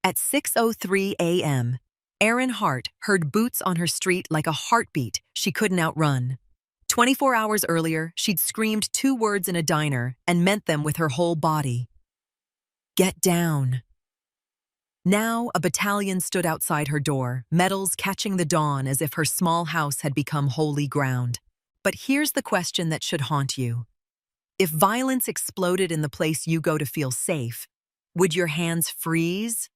At 6:03 a.m., Erin Hart heard boots on her street like a heartbeat she couldn't outrun. 24 hours earlier, she'd screamed 2 words in a diner and meant them with her whole body. Get down. Now, a battalion stood outside her door, medals catching the dawn as if her small house had become holy ground. But here's the question that should haunt you. If violence exploded in the place you go to feel safe, would your hands freeze?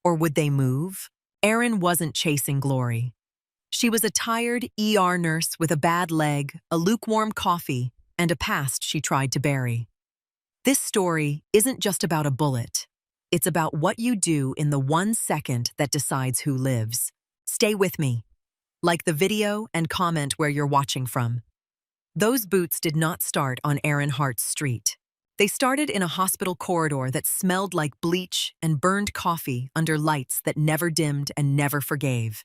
Or would they move? Erin wasn't chasing glory. She was a tired ER nurse with a bad leg, a lukewarm coffee, and a past she tried to bury. This story isn't just about a bullet. It's about what you do in the 1 second that decides who lives. Stay with me. Like the video and comment where you're watching from. Those boots did not start on Erin Hart's street. They started in a hospital corridor that smelled like bleach and burned coffee under lights that never dimmed and never forgave.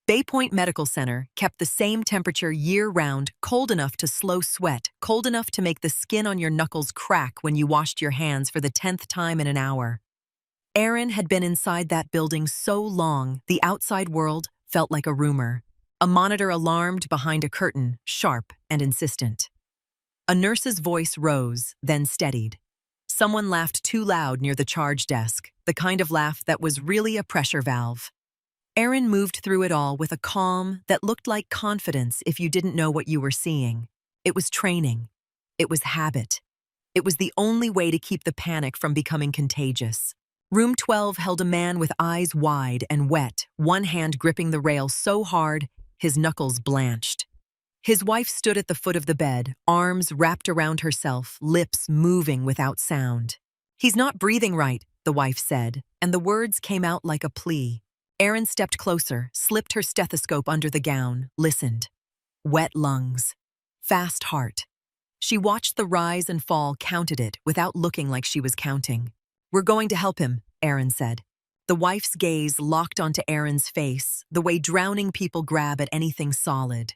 Bay Point Medical Center kept the same temperature year-round, cold enough to slow sweat, cold enough to make the skin on your knuckles crack when you washed your hands for the 10th time in an hour. Erin had been inside that building so long, the outside world felt like a rumor. A monitor alarmed behind a curtain, sharp and insistent. A nurse's voice rose, then steadied. Someone laughed too loud near the charge desk, the kind of laugh that was really a pressure valve. Erin moved through it all with a calm that looked like confidence if you didn't know what you were seeing. It was training. It was habit. It was the only way to keep the panic from becoming contagious. Room 12 held a man with eyes wide and wet, one hand gripping the rail so hard, his knuckles blanched. His wife stood at the foot of the bed, arms wrapped around herself, lips moving without sound. "He's not breathing right," the wife said, and the words came out like a plea. Erin stepped closer, slipped her stethoscope under the gown, listened. Wet lungs. Fast heart. She watched the rise and fall, counted it, without looking like she was counting. "We're going to help him," Erin said. The wife's gaze locked onto Erin's face, the way drowning people grab at anything solid.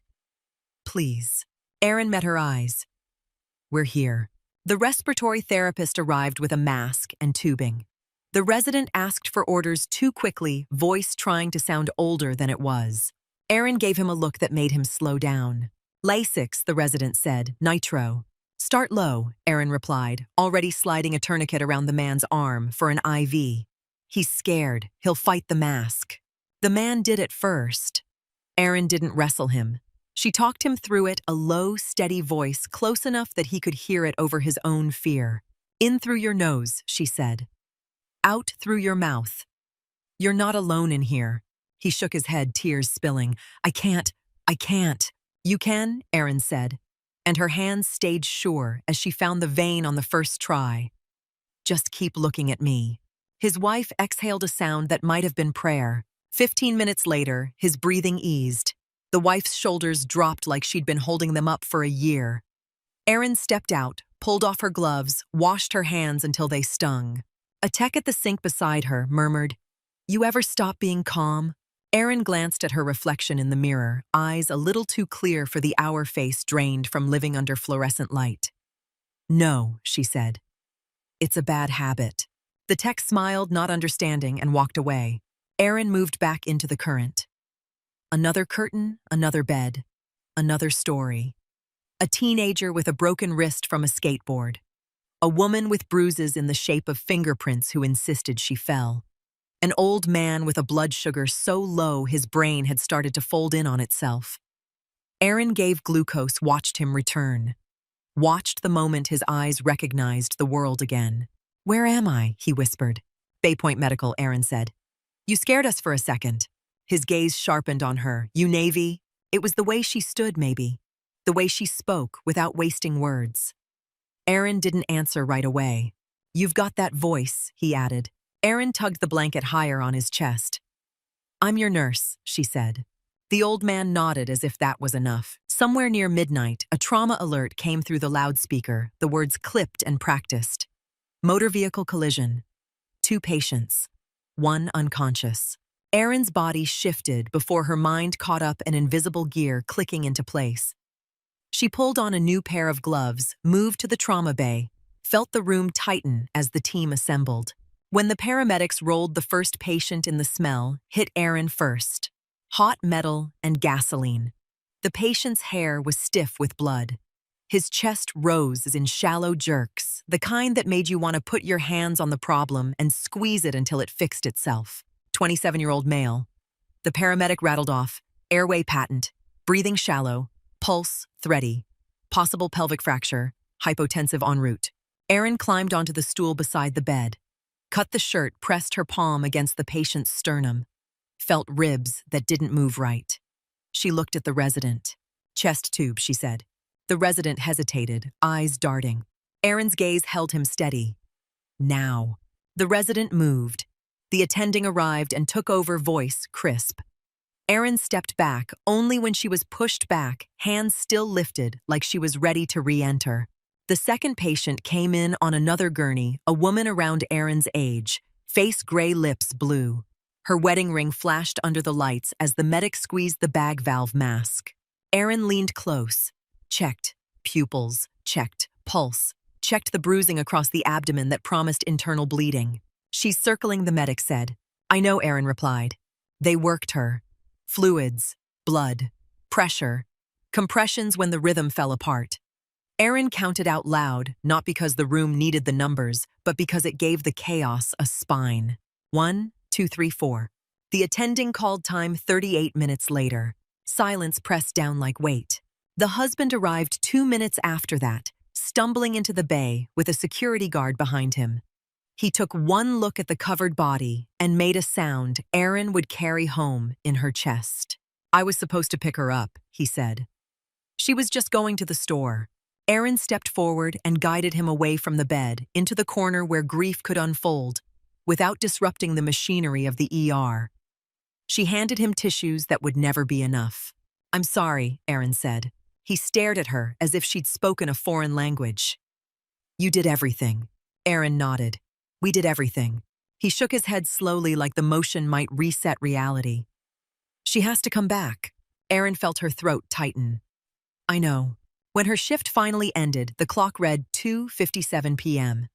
"Please." Erin met her eyes. "We're here." The respiratory therapist arrived with a mask and tubing. The resident asked for orders too quickly, voice trying to sound older than it was. Erin gave him a look that made him slow down. "Lasix," the resident said, "nitro." "Start low," Erin replied, already sliding a tourniquet around the man's arm for an IV. "He's scared. He'll fight the mask." The man did it first. Erin didn't wrestle him. She talked him through it, a low, steady voice, close enough that he could hear it over his own fear. "In through your nose," she said. "Out through your mouth. You're not alone in here." He shook his head, tears spilling. I can't. "You can," Erin said, and her hands stayed sure as she found the vein on the first try. "Just keep looking at me." His wife exhaled a sound that might have been prayer. 15 minutes later, his breathing eased. The wife's shoulders dropped like she'd been holding them up for a year. Erin stepped out, pulled off her gloves, washed her hands until they stung. A tech at the sink beside her murmured, "You ever stop being calm?" Erin glanced at her reflection in the mirror, eyes a little too clear for the hour face drained from living under fluorescent light. "No," she said. "It's a bad habit." The tech smiled, not understanding, and walked away. Erin moved back into the current. Another curtain, another bed, another story. A teenager with a broken wrist from a skateboard. A woman with bruises in the shape of fingerprints who insisted she fell. An old man with a blood sugar so low his brain had started to fold in on itself. Erin gave glucose, watched him return. Watched the moment his eyes recognized the world again. "Where am I?" he whispered. "Bay Point Medical," Erin said. "You scared us for a second." His gaze sharpened on her. "You Navy?" It was the way she stood, maybe. The way she spoke without wasting words. Erin didn't answer right away. "You've got that voice," he added. Erin tugged the blanket higher on his chest. "I'm your nurse," she said. The old man nodded as if that was enough. Somewhere near midnight, a trauma alert came through the loudspeaker, the words clipped and practiced. Motor vehicle collision. 2 patients. 1 unconscious. Erin's body shifted before her mind caught up an invisible gear clicking into place. She pulled on a new pair of gloves, moved to the trauma bay, felt the room tighten as the team assembled. When the paramedics rolled the first patient in, the smell hit Aaron first. Hot metal and gasoline. The patient's hair was stiff with blood. His chest rose in shallow jerks, the kind that made you want to put your hands on the problem and squeeze it until it fixed itself. 27-year-old male. The paramedic rattled off, airway patent, breathing shallow, pulse thready, possible pelvic fracture, hypotensive en route. Aaron climbed onto the stool beside the bed, cut the shirt, pressed her palm against the patient's sternum, felt ribs that didn't move right. She looked at the resident. Chest tube, she said. The resident hesitated, eyes darting. Aaron's gaze held him steady. Now. The resident moved. The attending arrived and took over, voice crisp. Aaron stepped back only when she was pushed back, hands still lifted like she was ready to re-enter. The second patient came in on another gurney, a woman around Aaron's age, face gray, lips blue. Her wedding ring flashed under the lights as the medic squeezed the bag valve mask. Aaron leaned close. Checked pupils, checked pulse, checked the bruising across the abdomen that promised internal bleeding. She's circling, the medic said. I know, Aaron replied. They worked her. Fluids, blood, pressure, compressions when the rhythm fell apart. Aaron counted out loud, not because the room needed the numbers, but because it gave the chaos a spine. 1, 2, 3, 4. The attending called time 38 minutes later. Silence pressed down like weight. The husband arrived 2 minutes after that, stumbling into the bay with a security guard behind him. He took one look at the covered body and made a sound Aaron would carry home in her chest. I was supposed to pick her up, he said. She was just going to the store. Aaron stepped forward and guided him away from the bed into the corner where grief could unfold, without disrupting the machinery of the ER. She handed him tissues that would never be enough. I'm sorry, Aaron said. He stared at her as if she'd spoken a foreign language. You did everything. Aaron nodded. We did everything. He shook his head slowly like the motion might reset reality. She has to come back. Aaron felt her throat tighten. I know. When her shift finally ended, the clock read 2:57 p.m.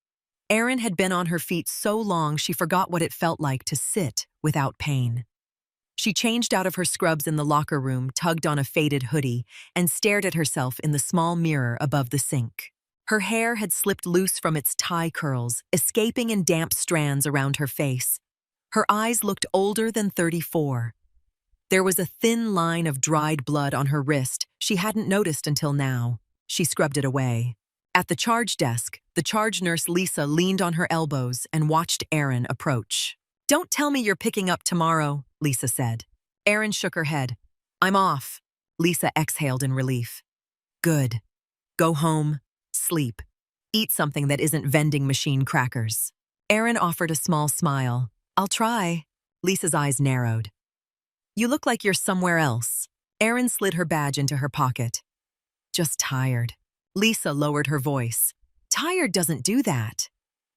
Aaron had been on her feet so long she forgot what it felt like to sit without pain. She changed out of her scrubs in the locker room, tugged on a faded hoodie, and stared at herself in the small mirror above the sink. Her hair had slipped loose from its tie curls, escaping in damp strands around her face. Her eyes looked older than 34. There was a thin line of dried blood on her wrist she hadn't noticed until now. She scrubbed it away. At the charge desk, the charge nurse Lisa leaned on her elbows and watched Aaron approach. Don't tell me you're picking up tomorrow, Lisa said. Aaron shook her head. I'm off. Lisa exhaled in relief. Good. Go home, sleep. Eat something that isn't vending machine crackers. Aaron offered a small smile. I'll try. Lisa's eyes narrowed. You look like you're somewhere else. Aaron slid her badge into her pocket. Just tired. Lisa lowered her voice. Tired doesn't do that.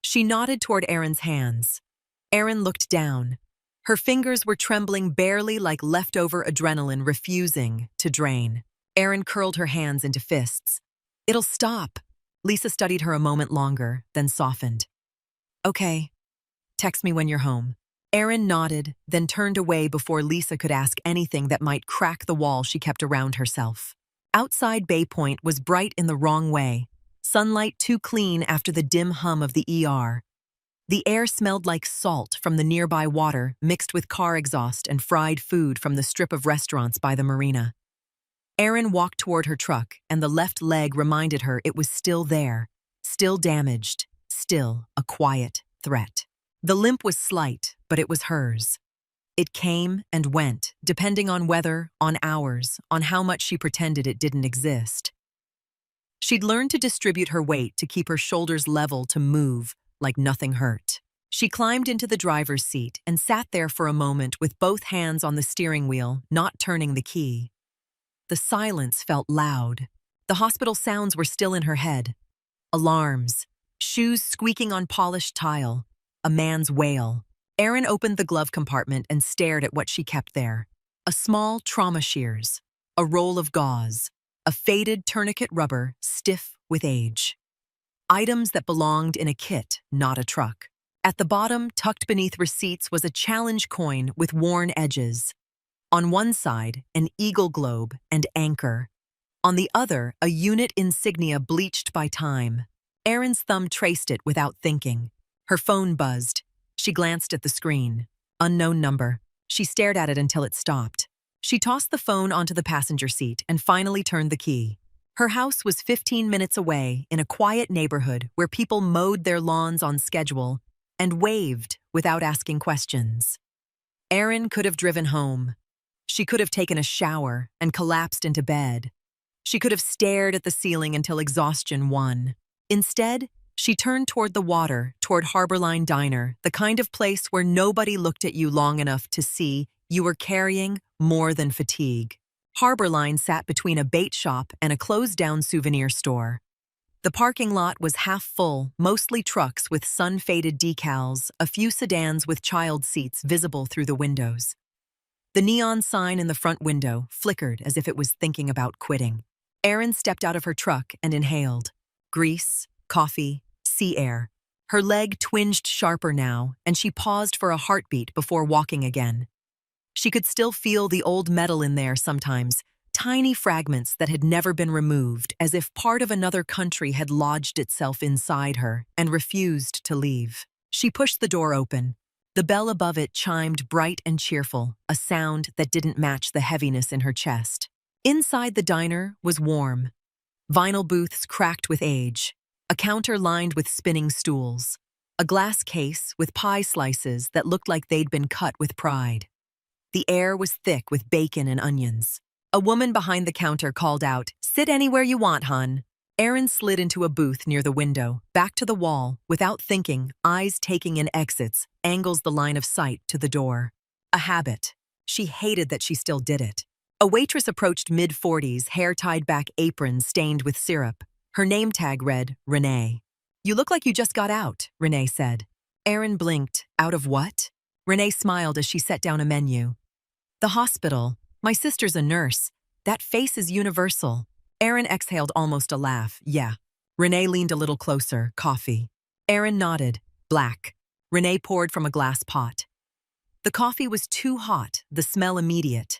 She nodded toward Aaron's hands. Aaron looked down. Her fingers were trembling barely, like leftover adrenaline refusing to drain. Aaron curled her hands into fists. It'll stop. Lisa studied her a moment longer, then softened. Okay. Text me when you're home. Aaron nodded, then turned away before Lisa could ask anything that might crack the wall she kept around herself. Outside Bay Point was bright in the wrong way. Sunlight too clean after the dim hum of the ER. The air smelled like salt from the nearby water mixed with car exhaust and fried food from the strip of restaurants by the marina. Aaron walked toward her truck, and the left leg reminded her it was still there, still damaged, still a quiet threat. The limp was slight, but it was hers. It came and went, depending on weather, on hours, on how much she pretended it didn't exist. She'd learned to distribute her weight to keep her shoulders level, to move like nothing hurt. She climbed into the driver's seat and sat there for a moment with both hands on the steering wheel, not turning the key. The silence felt loud. The hospital sounds were still in her head. Alarms, shoes squeaking on polished tile, a man's wail. Aaron opened the glove compartment and stared at what she kept there. A small trauma shears, a roll of gauze, a faded tourniquet rubber stiff with age. Items that belonged in a kit, not a truck. At the bottom, tucked beneath receipts, was a challenge coin with worn edges. On one side, an eagle globe and anchor. On the other, a unit insignia bleached by time. Erin's thumb traced it without thinking. Her phone buzzed. She glanced at the screen. Unknown number. She stared at it until it stopped. She tossed the phone onto the passenger seat and finally turned the key. Her house was 15 minutes away in a quiet neighborhood where people mowed their lawns on schedule and waved without asking questions. Erin could have driven home. She could have taken a shower and collapsed into bed. She could have stared at the ceiling until exhaustion won. Instead, she turned toward the water, toward Harborline Diner, the kind of place where nobody looked at you long enough to see you were carrying more than fatigue. Harborline sat between a bait shop and a closed-down souvenir store. The parking lot was half full, mostly trucks with sun-faded decals, a few sedans with child seats visible through the windows. The neon sign in the front window flickered as if it was thinking about quitting. Erin stepped out of her truck and inhaled. Grease, coffee, sea air. Her leg twinged sharper now, and she paused for a heartbeat before walking again. She could still feel the old metal in there sometimes, tiny fragments that had never been removed, as if part of another country had lodged itself inside her and refused to leave. She pushed the door open. The bell above it chimed bright and cheerful, a sound that didn't match the heaviness in her chest. Inside the diner was warm. Vinyl booths cracked with age, a counter lined with spinning stools, a glass case with pie slices that looked like they'd been cut with pride. The air was thick with bacon and onions. A woman behind the counter called out, "Sit anywhere you want, hon." Erin slid into a booth near the window, back to the wall, without thinking, eyes taking in exits, angles the line of sight to the door. A habit. She hated that she still did it. A waitress approached mid-40s, hair tied back, apron stained with syrup. Her name tag read, Renee. "You look like you just got out," Renee said. Erin blinked. Out of what? Renee smiled as she set down a menu. "The hospital. My sister's a nurse. That face is universal." Erin exhaled almost a laugh. "Yeah." Renee leaned a little closer. "Coffee." Erin nodded. "Black." Renee poured from a glass pot. The coffee was too hot, the smell immediate.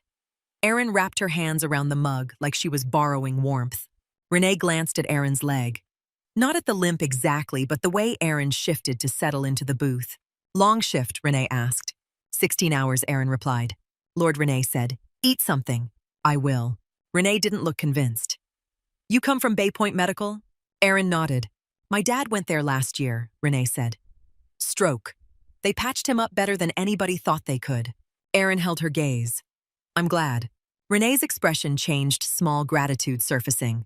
Erin wrapped her hands around the mug like she was borrowing warmth. Renee glanced at Erin's leg. Not at the limp exactly, but the way Erin shifted to settle into the booth. "Long shift?" Renee asked. 16 hours, Erin replied. Lord Renee said, "Eat something." "I will." Renee didn't look convinced. "You come from Bay Point Medical?" Erin nodded. "My dad went there last year," Renee said. "Stroke. They patched him up better than anybody thought they could." Erin held her gaze. "I'm glad." Renee's expression changed, small gratitude surfacing.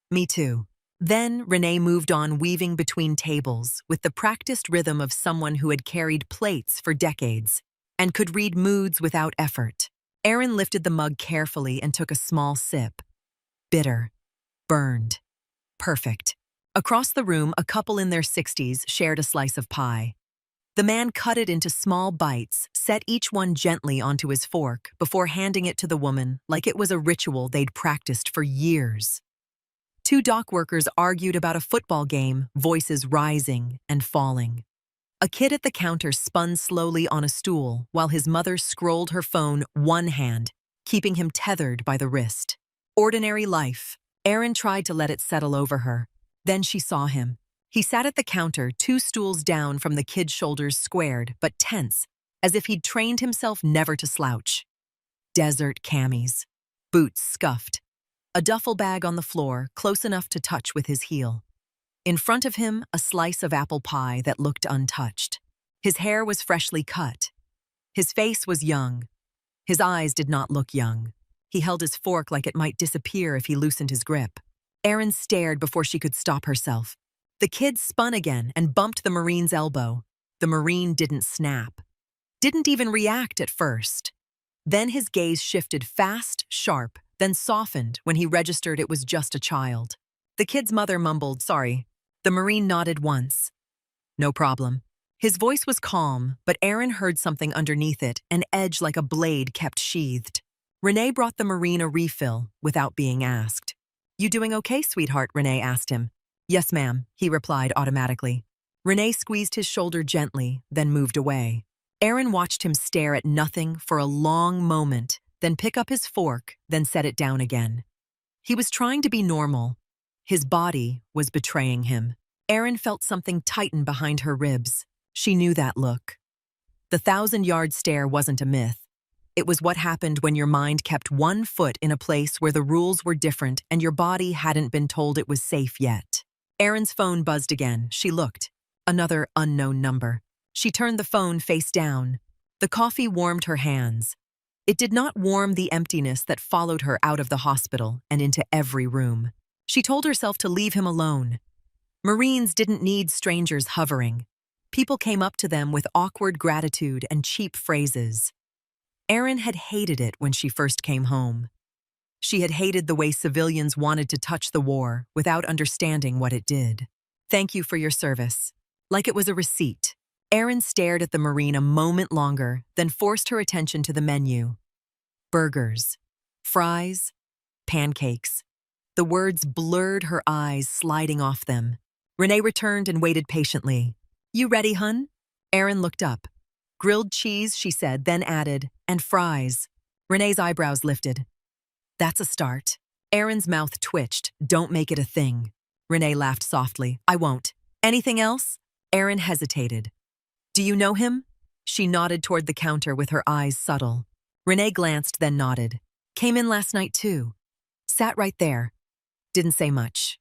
"Me too." Then Renee moved on, weaving between tables with the practiced rhythm of someone who had carried plates for decades and could read moods without effort. Erin lifted the mug carefully and took a small sip. Bitter. Burned. Perfect. Across the room, a couple in their 60s shared a slice of pie. The man cut it into small bites, set each one gently onto his fork before handing it to the woman like it was a ritual they'd practiced for years. Two dock workers argued about a football game, voices rising and falling. A kid at the counter spun slowly on a stool while his mother scrolled her phone one hand, keeping him tethered by the wrist. Ordinary life. Erin tried to let it settle over her. Then she saw him. He sat at the counter, 2 stools down from the kid's shoulders, squared but tense, as if he'd trained himself never to slouch. Desert camis. Boots scuffed. A duffel bag on the floor, close enough to touch with his heel. In front of him, a slice of apple pie that looked untouched. His hair was freshly cut. His face was young. His eyes did not look young. He held his fork like it might disappear if he loosened his grip. Erin stared before she could stop herself. The kid spun again and bumped the Marine's elbow. The Marine didn't snap. Didn't even react at first. Then his gaze shifted fast, sharp, then softened when he registered it was just a child. The kid's mother mumbled, "Sorry." The Marine nodded once. "No problem." His voice was calm, but Erin heard something underneath it, an edge like a blade kept sheathed. Renee brought the Marine a refill without being asked. "You doing okay, sweetheart?" Renee asked him. "Yes, ma'am," he replied automatically. Renee squeezed his shoulder gently, then moved away. Aaron watched him stare at nothing for a long moment, then pick up his fork, then set it down again. He was trying to be normal. His body was betraying him. Aaron felt something tighten behind her ribs. She knew that look. The 1,000-yard stare wasn't a myth. It was what happened when your mind kept one foot in a place where the rules were different and your body hadn't been told it was safe yet. Erin's phone buzzed again. She looked. Another unknown number. She turned the phone face down. The coffee warmed her hands. It did not warm the emptiness that followed her out of the hospital and into every room. She told herself to leave him alone. Marines didn't need strangers hovering. People came up to them with awkward gratitude and cheap phrases. Erin had hated it when she first came home. She had hated the way civilians wanted to touch the war without understanding what it did. Thank you for your service. Like it was a receipt. Erin stared at the Marine a moment longer, then forced her attention to the menu. Burgers, fries, pancakes. The words blurred her eyes, sliding off them. Renee returned and waited patiently. You ready, hun? Erin looked up. Grilled cheese, she said, then added, and fries. Renee's eyebrows lifted. That's a start. Erin's mouth twitched. Don't make it a thing. Renee laughed softly. I won't. Anything else? Erin hesitated. Do you know him? She nodded toward the counter with her eyes subtle. Renee glanced, then nodded. Came in last night too. Sat right there. Didn't say much.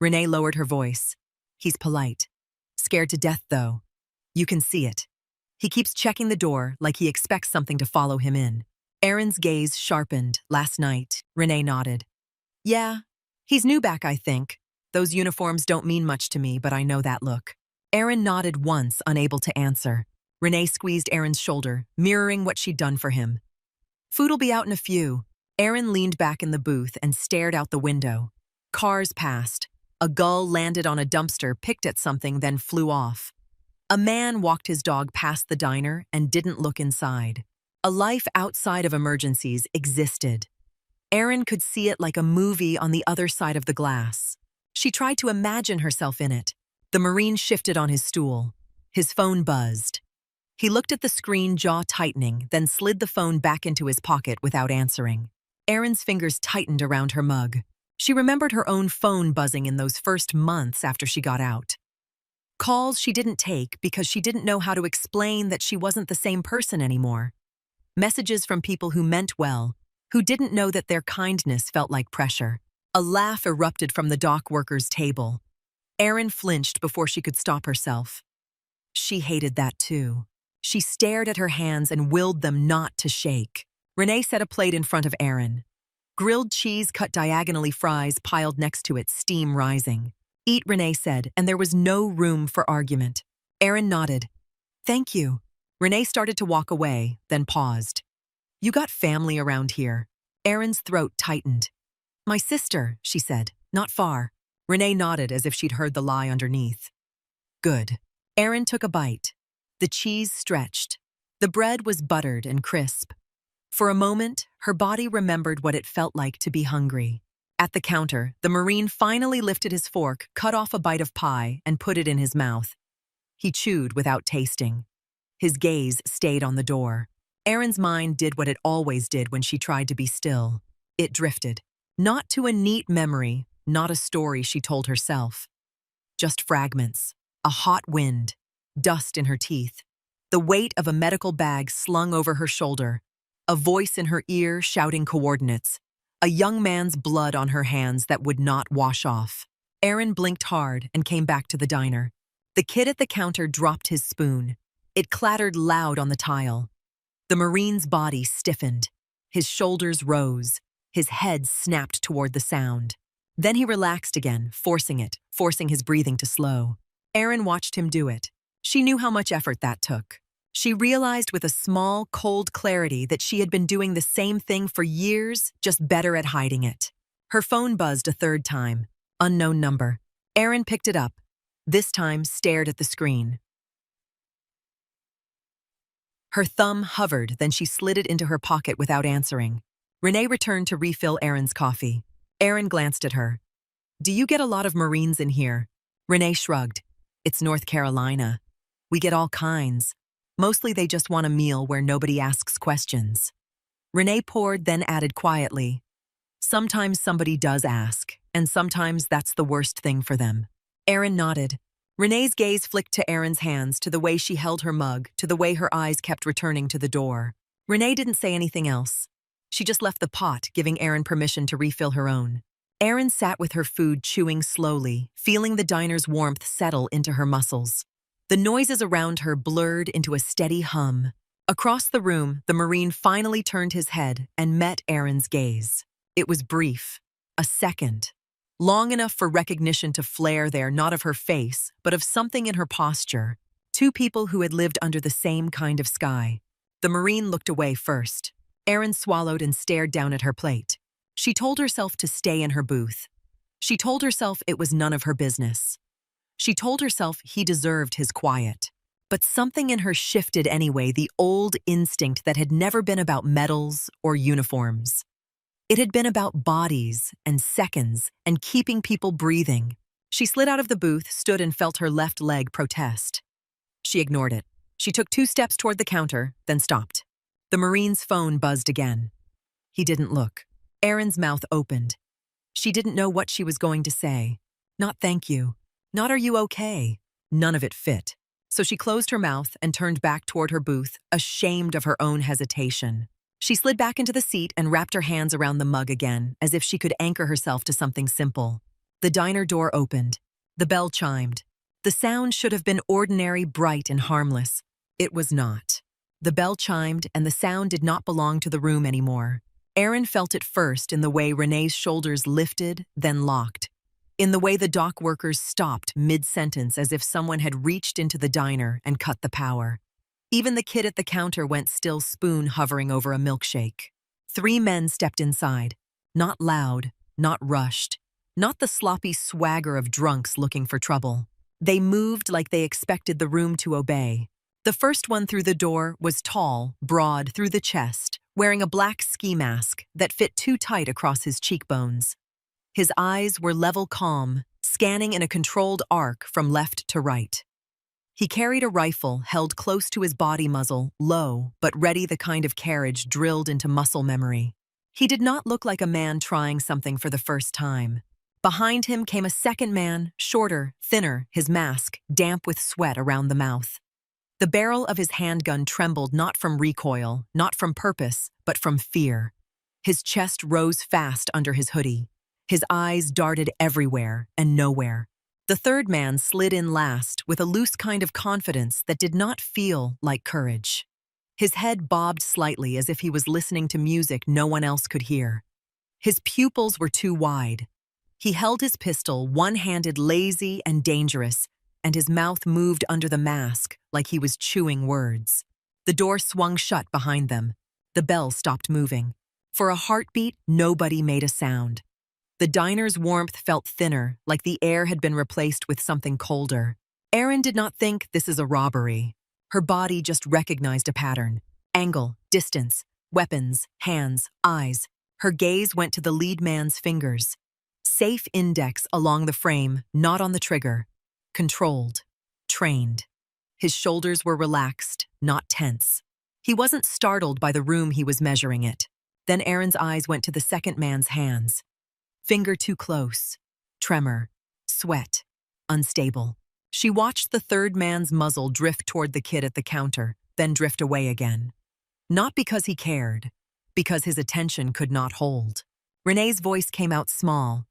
Renee lowered her voice. He's polite. Scared to death, though. You can see it. He keeps checking the door like he expects something to follow him in. Erin's gaze sharpened. Last night, Renee nodded. Yeah, he's new back, I think. Those uniforms don't mean much to me, but I know that look. Erin nodded once, unable to answer. Renee squeezed Erin's shoulder, mirroring what she'd done for him. Food'll be out in a few. Erin leaned back in the booth and stared out the window. Cars passed. A gull landed on a dumpster, picked at something, then flew off. A man walked his dog past the diner and didn't look inside. A life outside of emergencies existed. Erin could see it like a movie on the other side of the glass. She tried to imagine herself in it. The Marine shifted on his stool. His phone buzzed. He looked at the screen, jaw tightening, then slid the phone back into his pocket without answering. Erin's fingers tightened around her mug. She remembered her own phone buzzing in those first months after she got out. Calls she didn't take because she didn't know how to explain that she wasn't the same person anymore. Messages from people who meant well, who didn't know that their kindness felt like pressure. A laugh erupted from the dock worker's table. Erin flinched before she could stop herself. She hated that too. She stared at her hands and willed them not to shake. Renee set a plate in front of Erin. Grilled cheese, cut diagonally, fries piled next to it, steam rising. Eat, Renee said, and there was no room for argument. Erin nodded. Thank you. Renee started to walk away, then paused. You got family around here. Erin's throat tightened. My sister, she said, not far. Renee nodded as if she'd heard the lie underneath. Good. Erin took a bite. The cheese stretched. The bread was buttered and crisp. For a moment, her body remembered what it felt like to be hungry. At the counter, the Marine finally lifted his fork, cut off a bite of pie, and put it in his mouth. He chewed without tasting. His gaze stayed on the door. Erin's mind did what it always did when she tried to be still. It drifted. Not to a neat memory, not a story she told herself. Just fragments, a hot wind, dust in her teeth, the weight of a medical bag slung over her shoulder, a voice in her ear shouting coordinates, a young man's blood on her hands that would not wash off. Erin blinked hard and came back to the diner. The kid at the counter dropped his spoon. It clattered loud on the tile. The Marine's body stiffened. His shoulders rose. His head snapped toward the sound. Then he relaxed again, forcing his breathing to slow. Erin watched him do it. She knew how much effort that took. She realized with a small, cold clarity that she had been doing the same thing for years, just better at hiding it. Her phone buzzed a third time. Unknown number. Erin picked it up. This time stared at the screen. Her thumb hovered, then she slid it into her pocket without answering. Renee returned to refill Erin's coffee. Erin glanced at her. Do you get a lot of Marines in here? Renee shrugged. It's North Carolina. We get all kinds. Mostly they just want a meal where nobody asks questions. Renee poured, then added quietly, sometimes somebody does ask, and sometimes that's the worst thing for them. Aaron nodded. Renee's gaze flicked to Aaron's hands, to the way she held her mug, to the way her eyes kept returning to the door. Renee didn't say anything else. She just left the pot, giving Aaron permission to refill her own. Aaron sat with her food, chewing slowly, feeling the diner's warmth settle into her muscles. The noises around her blurred into a steady hum. Across the room, the Marine finally turned his head and met Aaron's gaze. It was brief, a second, long enough for recognition to flare there, not of her face, but of something in her posture. Two people who had lived under the same kind of sky. The Marine looked away first. Aaron swallowed and stared down at her plate. She told herself to stay in her booth. She told herself it was none of her business. She told herself he deserved his quiet. But something in her shifted anyway, the old instinct that had never been about medals or uniforms. It had been about bodies and seconds and keeping people breathing. She slid out of the booth, stood and felt her left leg protest. She ignored it. She took 2 steps toward the counter, then stopped. The Marine's phone buzzed again. He didn't look. Aaron's mouth opened. She didn't know what she was going to say. Not thank you. Not are you okay. None of it fit. So she closed her mouth and turned back toward her booth, ashamed of her own hesitation. She slid back into the seat and wrapped her hands around the mug again, as if she could anchor herself to something simple. The diner door opened. The bell chimed. The sound should have been ordinary, bright, and harmless. It was not. The bell chimed, and the sound did not belong to the room anymore. Aaron felt it first in the way Renee's shoulders lifted, then locked. In the way the dock workers stopped mid-sentence, as if someone had reached into the diner and cut the power. Even the kid at the counter went still, spoon hovering over a milkshake. 3 men stepped inside. Not loud, not rushed, not the sloppy swagger of drunks looking for trouble. They moved like they expected the room to obey. The first one through the door was tall, broad through the chest, wearing a black ski mask that fit too tight across his cheekbones. His eyes were level calm, scanning in a controlled arc from left to right. He carried a rifle held close to his body muzzle, low but ready, the kind of carriage drilled into muscle memory. He did not look like a man trying something for the first time. Behind him came a second man, shorter, thinner, his mask damp with sweat around the mouth. The barrel of his handgun trembled, not from recoil, not from purpose, but from fear. His chest rose fast under his hoodie. His eyes darted everywhere and nowhere. The third man slid in last with a loose kind of confidence that did not feel like courage. His head bobbed slightly, as if he was listening to music no one else could hear. His pupils were too wide. He held his pistol, one-handed, lazy and dangerous, and his mouth moved under the mask like he was chewing words. The door swung shut behind them. The bell stopped moving. For a heartbeat, nobody made a sound. The diner's warmth felt thinner, like the air had been replaced with something colder. Aaron did not think this is a robbery. Her body just recognized a pattern. Angle, distance, weapons, hands, eyes. Her gaze went to the lead man's fingers. Safe index along the frame, not on the trigger. Controlled. Trained. His shoulders were relaxed, not tense. He wasn't startled by the room he was measuring it. Then Aaron's eyes went to the second man's hands. Finger too close. Tremor. Sweat. Unstable. She watched the third man's muzzle drift toward the kid at the counter, then drift away again. Not because he cared, because his attention could not hold. Renee's voice came out small.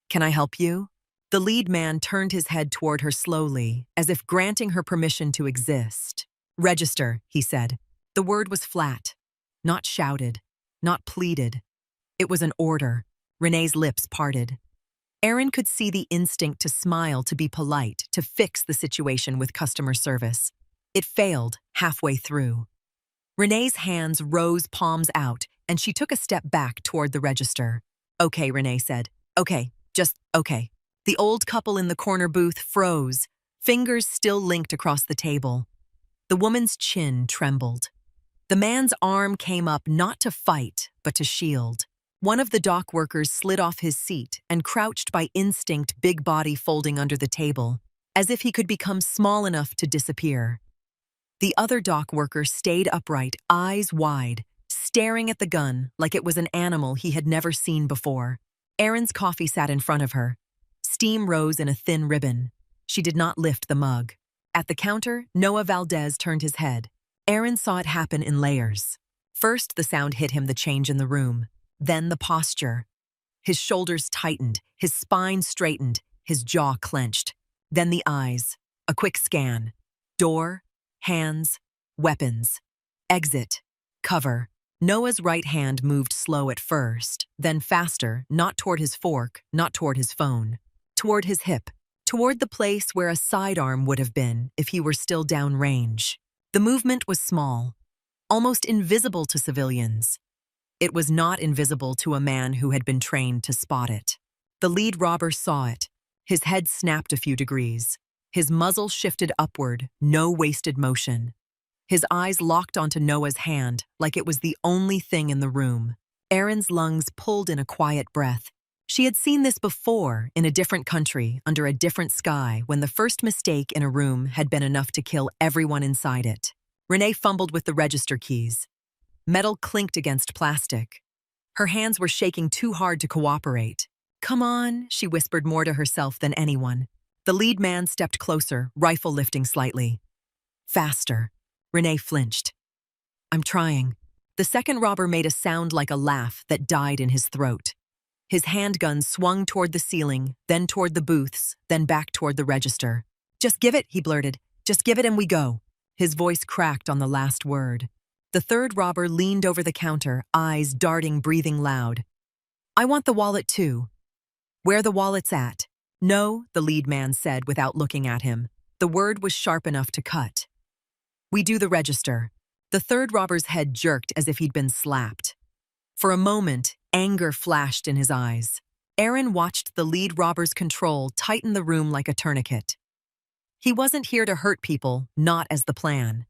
"Can I help you?" The lead man turned his head toward her slowly, as if granting her permission to exist. "Register," he said. The word was flat, not shouted, not pleaded. It was an order. Renee's lips parted. Aaron could see the instinct to smile, to be polite, to fix the situation with customer service. It failed halfway through. Renee's hands rose, palms out, and she took a step back toward the register. "Okay," Renee said. "Okay, just okay." The old couple in the corner booth froze, fingers still linked across the table. The woman's chin trembled. The man's arm came up, not to fight, but to shield. One of the dock workers slid off his seat and crouched by instinct, big body folding under the table. as if he could become small enough to disappear. The other dock worker stayed upright, eyes wide, staring at the gun like it was an animal he had never seen before. Erin's coffee sat in front of her. Steam rose in a thin ribbon. She did not lift the mug. At the counter, Noah Valdez turned his head. Erin saw it happen in layers. First, the sound hit him, the change in the room. Then the posture. His shoulders tightened, his spine straightened, his jaw clenched. Then the eyes. A quick scan. Door, hands, weapons. Exit. Cover. Noah's right hand moved slow at first, then faster, not toward his fork, not toward his phone. Toward his hip. Toward the place where a sidearm would have been if he were still downrange. The movement was small, almost invisible to civilians. It was not invisible to a man who had been trained to spot it. The lead robber saw it. His head snapped a few degrees. His muzzle shifted upward, no wasted motion. His eyes locked onto Noah's hand like it was the only thing in the room. Erin's lungs pulled in a quiet breath. She had seen this before in a different country, under a different sky, when the first mistake in a room had been enough to kill everyone inside it. Renee fumbled with the register keys. Metal clinked against plastic. Her hands were shaking too hard to cooperate. "Come on," she whispered more to herself than anyone. The lead man stepped closer, rifle lifting slightly. "Faster." Renee flinched. "I'm trying." The second robber made a sound like a laugh that died in his throat. His handgun swung toward the ceiling, then toward the booths, then back toward the register. "Just give it," he blurted. "Just give it and we go." His voice cracked on the last word. The third robber leaned over the counter, eyes darting, breathing loud. "I want the wallet too." "Where the wallet's at?" "No," the lead man said without looking at him. The word was sharp enough to cut. "We do the register." The third robber's head jerked as if he'd been slapped. For a moment, anger flashed in his eyes. Erin watched the lead robber's control tighten the room like a tourniquet. He wasn't here to hurt people, not as the plan.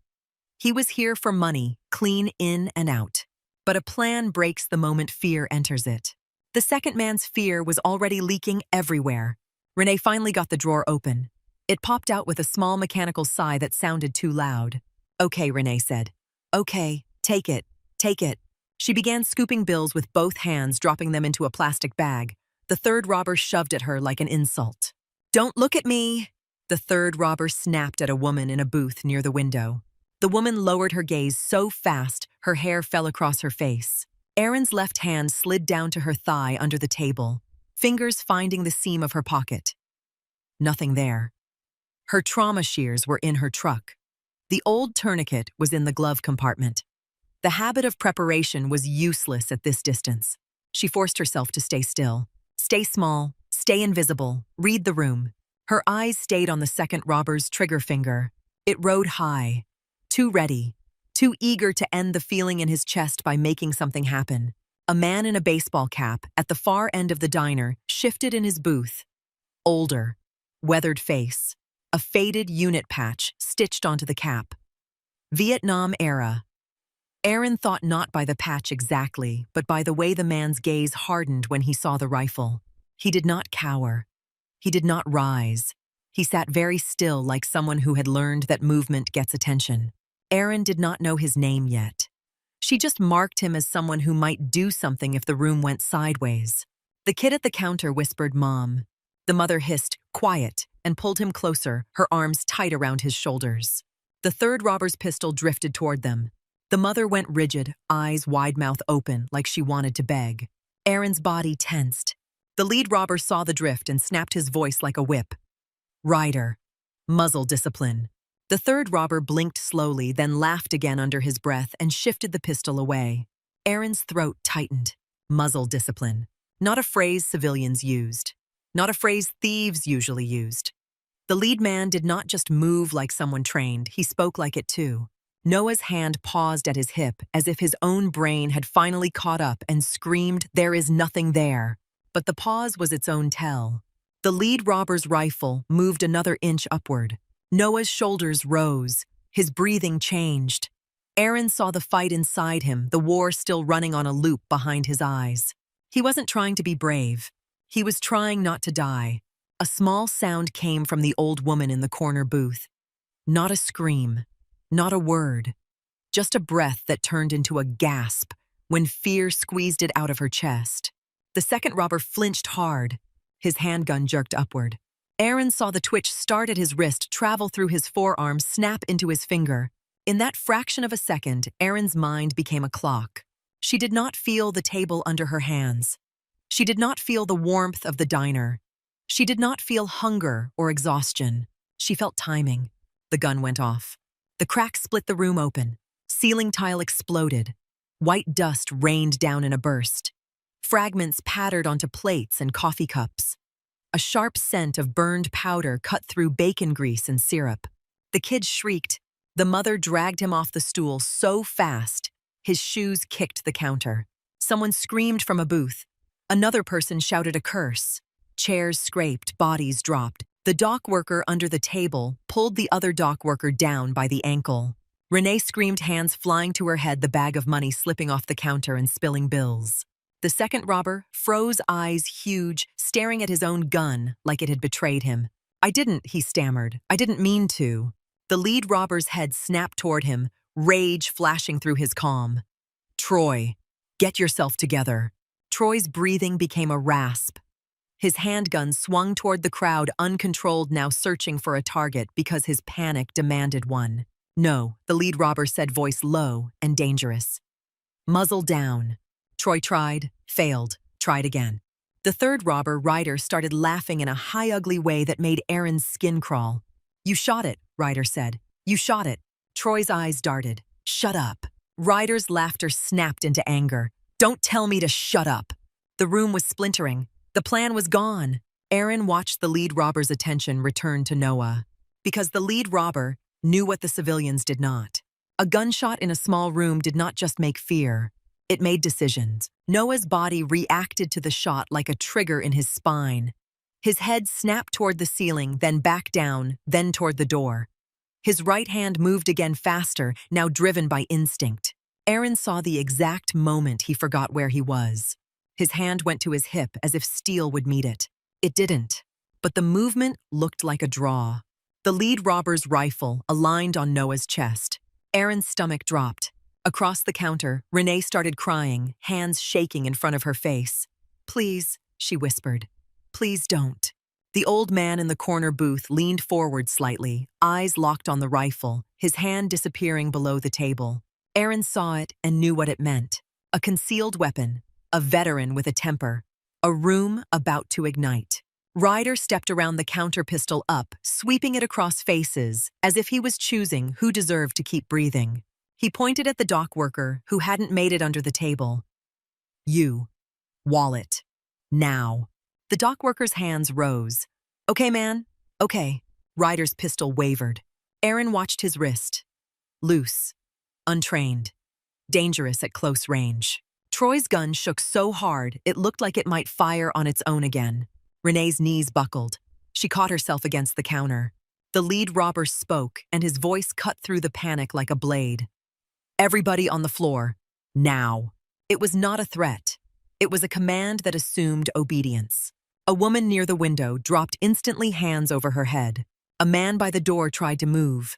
He was here for money, clean in and out. But a plan breaks the moment fear enters it. The second man's fear was already leaking everywhere. Renee finally got the drawer open. It popped out with a small mechanical sigh that sounded too loud. "Okay," Renee said. "Okay, take it, take it." She began scooping bills with both hands, dropping them into a plastic bag. The third robber shoved at her like an insult. "Don't look at me!" The third robber snapped at a woman in a booth near the window. The woman lowered her gaze so fast, her hair fell across her face. Erin's left hand slid down to her thigh under the table, fingers finding the seam of her pocket. Nothing there. Her trauma shears were in her truck. The old tourniquet was in the glove compartment. The habit of preparation was useless at this distance. She forced herself to stay still. Stay small, stay invisible, read the room. Her eyes stayed on the second robber's trigger finger. It rode high, too ready, too eager to end the feeling in his chest by making something happen. A man in a baseball cap, at the far end of the diner, shifted in his booth. Older, weathered face, a faded unit patch stitched onto the cap. Vietnam era. Erin thought not by the patch exactly, but by the way the man's gaze hardened when he saw the rifle. He did not cower. He did not rise. He sat very still, like someone who had learned that movement gets attention. Erin did not know his name yet. She just marked him as someone who might do something if the room went sideways. The kid at the counter whispered, "Mom." The mother hissed, "Quiet," and pulled him closer, her arms tight around his shoulders. The third robber's pistol drifted toward them. The mother went rigid, eyes wide-mouth open, like she wanted to beg. Erin's body tensed. The lead robber saw the drift and snapped his voice like a whip. "Ryder. Muzzle discipline." The third robber blinked slowly, then laughed again under his breath and shifted the pistol away. Erin's throat tightened. Muzzle discipline. Not a phrase civilians used. Not a phrase thieves usually used. The lead man did not just move like someone trained, he spoke like it too. Noah's hand paused at his hip, as if his own brain had finally caught up and screamed, "There is nothing there." But the pause was its own tell. The lead robber's rifle moved another inch upward. Noah's shoulders rose. His breathing changed. Erin saw the fight inside him, the war still running on a loop behind his eyes. He wasn't trying to be brave. He was trying not to die. A small sound came from the old woman in the corner booth. Not a scream, not a word, just a breath that turned into a gasp when fear squeezed it out of her chest. The second robber flinched hard. His handgun jerked upward. Aaron saw the twitch start at his wrist, travel through his forearm, snap into his finger. In that fraction of a second, Aaron's mind became a clock. She did not feel the table under her hands. She did not feel the warmth of the diner. She did not feel hunger or exhaustion. She felt timing. The gun went off. The crack split the room open. Ceiling tile exploded. White dust rained down in a burst. Fragments pattered onto plates and coffee cups. A sharp scent of burned powder cut through bacon grease and syrup. The kid shrieked. The mother dragged him off the stool so fast, his shoes kicked the counter. Someone screamed from a booth. Another person shouted a curse. Chairs scraped, bodies dropped. The dock worker under the table pulled the other dock worker down by the ankle. Renee screamed, hands flying to her head, the bag of money slipping off the counter and spilling bills. The second robber froze, eyes huge, staring at his own gun like it had betrayed him. "I didn't," he stammered. "I didn't mean to." The lead robber's head snapped toward him, rage flashing through his calm. "Troy, get yourself together." Troy's breathing became a rasp. His handgun swung toward the crowd, uncontrolled, now searching for a target because his panic demanded one. "No," the lead robber said, voice low and dangerous. "Muzzle down." Troy tried, failed, tried again. The third robber, Ryder, started laughing in a high, ugly way that made Aaron's skin crawl. "You shot it," Ryder said. "You shot it." Troy's eyes darted. "Shut up." Ryder's laughter snapped into anger. "Don't tell me to shut up." The room was splintering. The plan was gone. Aaron watched the lead robber's attention return to Noah. Because the lead robber knew what the civilians did not. A gunshot in a small room did not just make fear. It made decisions. Noah's body reacted to the shot like a trigger in his spine. His head snapped toward the ceiling, then back down, then toward the door. His right hand moved again, faster, now driven by instinct. Aaron saw the exact moment he forgot where he was. His hand went to his hip as if steel would meet it. It didn't. But the movement looked like a draw. The lead robber's rifle aligned on Noah's chest. Aaron's stomach dropped. Across the counter, Renee started crying, hands shaking in front of her face. "Please," she whispered. "Please don't." The old man in the corner booth leaned forward slightly, eyes locked on the rifle, his hand disappearing below the table. Aaron saw it and knew what it meant. A concealed weapon, a veteran with a temper, a room about to ignite. Ryder stepped around the counter, pistol up, sweeping it across faces, as if he was choosing who deserved to keep breathing. He pointed at the dock worker who hadn't made it under the table. "You. Wallet. Now." The dock worker's hands rose. "Okay, man. Okay." Ryder's pistol wavered. Aaron watched his wrist. Loose. Untrained. Dangerous at close range. Troy's gun shook so hard it looked like it might fire on its own again. Renee's knees buckled. She caught herself against the counter. The lead robber spoke, and his voice cut through the panic like a blade. "Everybody on the floor. Now." It was not a threat. It was a command that assumed obedience. A woman near the window dropped instantly, hands over her head. A man by the door tried to move.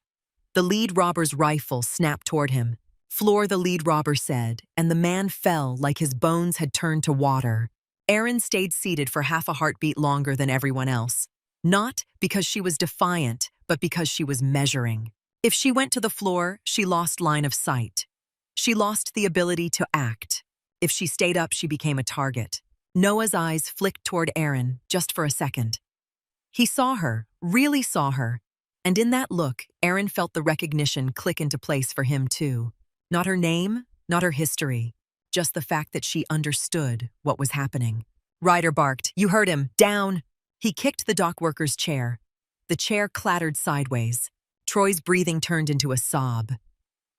The lead robber's rifle snapped toward him. "Floor," the lead robber said, and the man fell like his bones had turned to water. Aaron stayed seated for half a heartbeat longer than everyone else. Not because she was defiant, but because she was measuring. If she went to the floor, she lost line of sight. She lost the ability to act. If she stayed up, she became a target. Noah's eyes flicked toward Aaron just for a second. He saw her, really saw her. And in that look, Aaron felt the recognition click into place for him too. Not her name, not her history, just the fact that she understood what was happening. Ryder barked, "You heard him, down!" He kicked the dock worker's chair. The chair clattered sideways. Troy's breathing turned into a sob.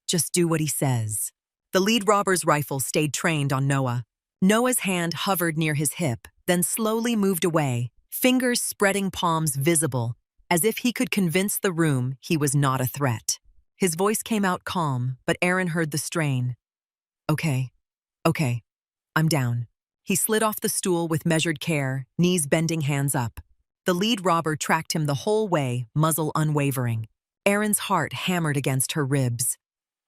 "Just do what he says." The lead robber's rifle stayed trained on Noah. Noah's hand hovered near his hip, then slowly moved away, fingers spreading, palms visible, as if he could convince the room he was not a threat. His voice came out calm, but Aaron heard the strain. Okay, I'm down." He slid off the stool with measured care, knees bending, hands up. The lead robber tracked him the whole way, muzzle unwavering. Erin's heart hammered against her ribs.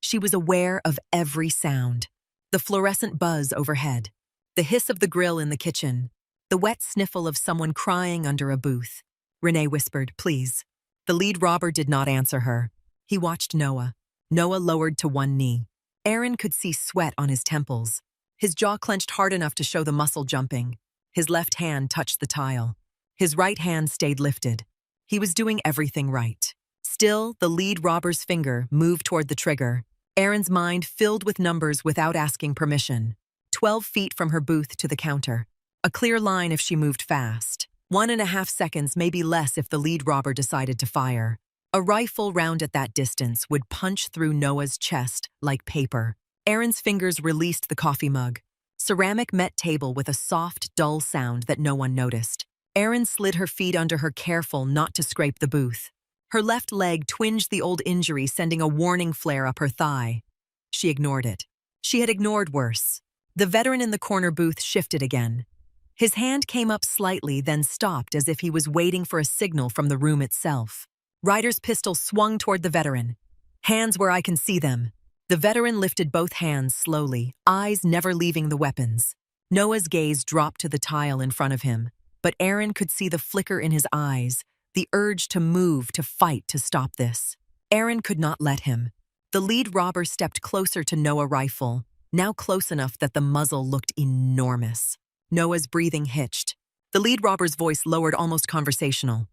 She was aware of every sound. The fluorescent buzz overhead, the hiss of the grill in the kitchen, the wet sniffle of someone crying under a booth. Renee whispered, "Please." The lead robber did not answer her. He watched Noah. Noah lowered to one knee. Erin could see sweat on his temples. His jaw clenched hard enough to show the muscle jumping. His left hand touched the tile. His right hand stayed lifted. He was doing everything right. Still, the lead robber's finger moved toward the trigger. Erin's mind filled with numbers without asking permission. 12 feet from her booth to the counter. A clear line if she moved fast. 1.5 seconds, maybe less if the lead robber decided to fire. A rifle round at that distance would punch through Noah's chest like paper. Erin's fingers released the coffee mug. Ceramic met table with a soft, dull sound that no one noticed. Erin slid her feet under her, careful not to scrape the booth. Her left leg twinged the old injury, sending a warning flare up her thigh. She ignored it. She had ignored worse. The veteran in the corner booth shifted again. His hand came up slightly, then stopped as if he was waiting for a signal from the room itself. Ryder's pistol swung toward the veteran. "Hands where I can see them." The veteran lifted both hands slowly, eyes never leaving the weapons. Noah's gaze dropped to the tile in front of him, but Erin could see the flicker in his eyes, the urge to move, to fight, to stop this. Erin could not let him. The lead robber stepped closer to Noah's rifle, now close enough that the muzzle looked enormous. Noah's breathing hitched. The lead robber's voice lowered, almost conversational.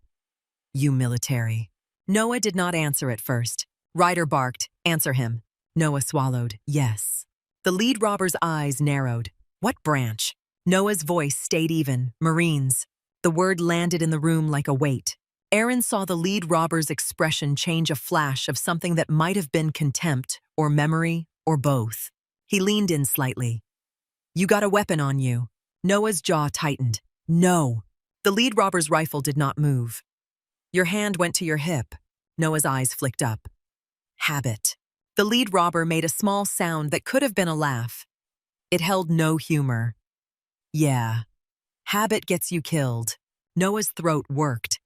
"You military." Noah did not answer at first. Ryder barked, "Answer him." Noah swallowed, "Yes." The lead robber's eyes narrowed. "What branch?" Noah's voice stayed even, "Marines." The word landed in the room like a weight. Erin saw the lead robber's expression change, a flash of something that might have been contempt or memory or both. He leaned in slightly. "You got a weapon on you." Noah's jaw tightened. "No." The lead robber's rifle did not move. "Your hand went to your hip." Noah's eyes flicked up. "Habit." The lead robber made a small sound that could have been a laugh. It held no humor. "Yeah. Habit gets you killed." Noah's throat worked.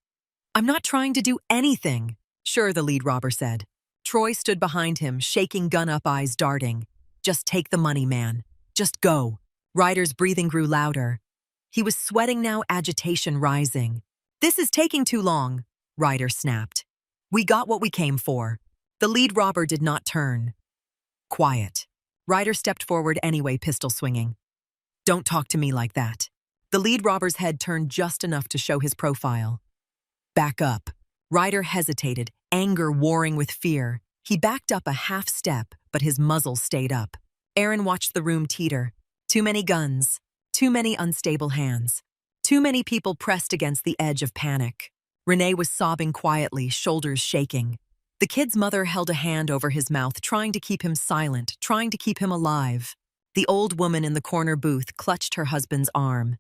"I'm not trying to do anything." "Sure," the lead robber said. Troy stood behind him, shaking gun-up, eyes darting. "Just take the money, man. Just go." Ryder's breathing grew louder. He was sweating now, agitation rising. "This is taking too long," Ryder snapped. "We got what we came for." The lead robber did not turn. "Quiet." Ryder stepped forward anyway, pistol swinging. "Don't talk to me like that." The lead robber's head turned just enough to show his profile. "Back up." Ryder hesitated, anger warring with fear. He backed up a half step, but his muzzle stayed up. Erin watched the room teeter. Too many guns, too many unstable hands, too many people pressed against the edge of panic. Renee was sobbing quietly, shoulders shaking. The kid's mother held a hand over his mouth, trying to keep him silent, trying to keep him alive. The old woman in the corner booth clutched her husband's arm.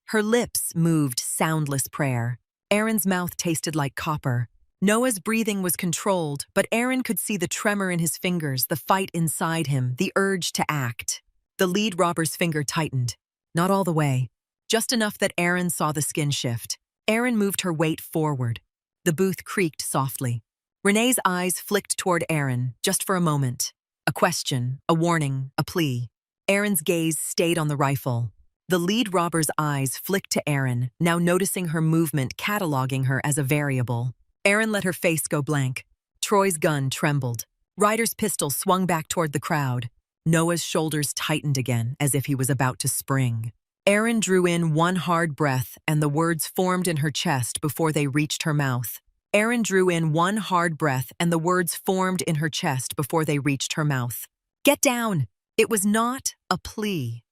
Her lips moved soundless prayer. Erin's mouth tasted like copper. Noah's breathing was controlled, but Erin could see the tremor in his fingers, the fight inside him, the urge to act. The lead robber's finger tightened. Not all the way. Just enough that Erin saw the skin shift. Erin moved her weight forward. The booth creaked softly. Renee's eyes flicked toward Erin, just for a moment. A question, a warning, a plea. Erin's gaze stayed on the rifle. The lead robber's eyes flicked to Erin, now noticing her movement, cataloging her as a variable. Erin let her face go blank. Troy's gun trembled. Ryder's pistol swung back toward the crowd. Noah's shoulders tightened again, as if he was about to spring. Erin drew in one hard breath, and the words formed in her chest before they reached her mouth. Erin drew in one hard breath, and the words formed in her chest before they reached her mouth. "Get down!" It was not a plea.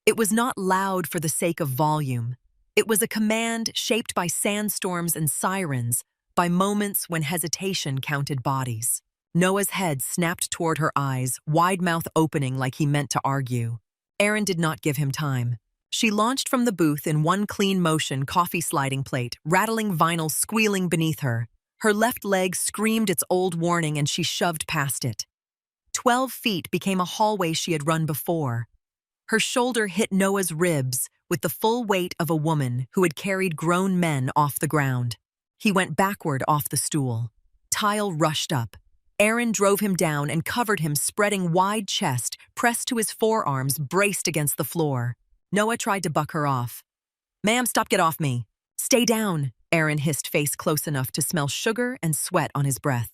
It was not loud for the sake of volume. It was a command shaped by sandstorms and sirens, by moments when hesitation counted bodies. Noah's head snapped toward her eyes, wide mouth opening like he meant to argue. Erin did not give him time. She launched from the booth in one clean motion, coffee sliding plate, rattling vinyl squealing beneath her. Her left leg screamed its old warning and she shoved past it. 12 feet became a hallway she had run before. Her shoulder hit Noah's ribs with the full weight of a woman who had carried grown men off the ground. He went backward off the stool. Tile rushed up. Aaron drove him down and covered him, spreading wide chest, pressed to his forearms, braced against the floor. Noah tried to buck her off. "Ma'am, stop, get off me." "Stay down," Aaron hissed, face close enough to smell sugar and sweat on his breath.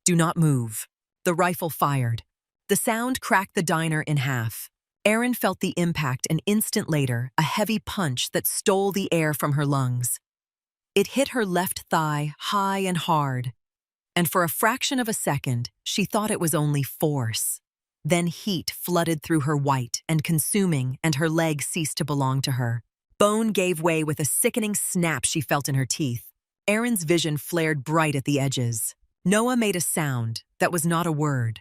"Do not move." The rifle fired. The sound cracked the diner in half. Aaron felt the impact, and instant later, a heavy punch that stole the air from her lungs. It hit her left thigh high and hard, and for a fraction of a second, she thought it was only force. Then heat flooded through her white and consuming, and her leg ceased to belong to her. Bone gave way with a sickening snap she felt in her teeth. Aaron's vision flared bright at the edges. Noah made a sound that was not a word.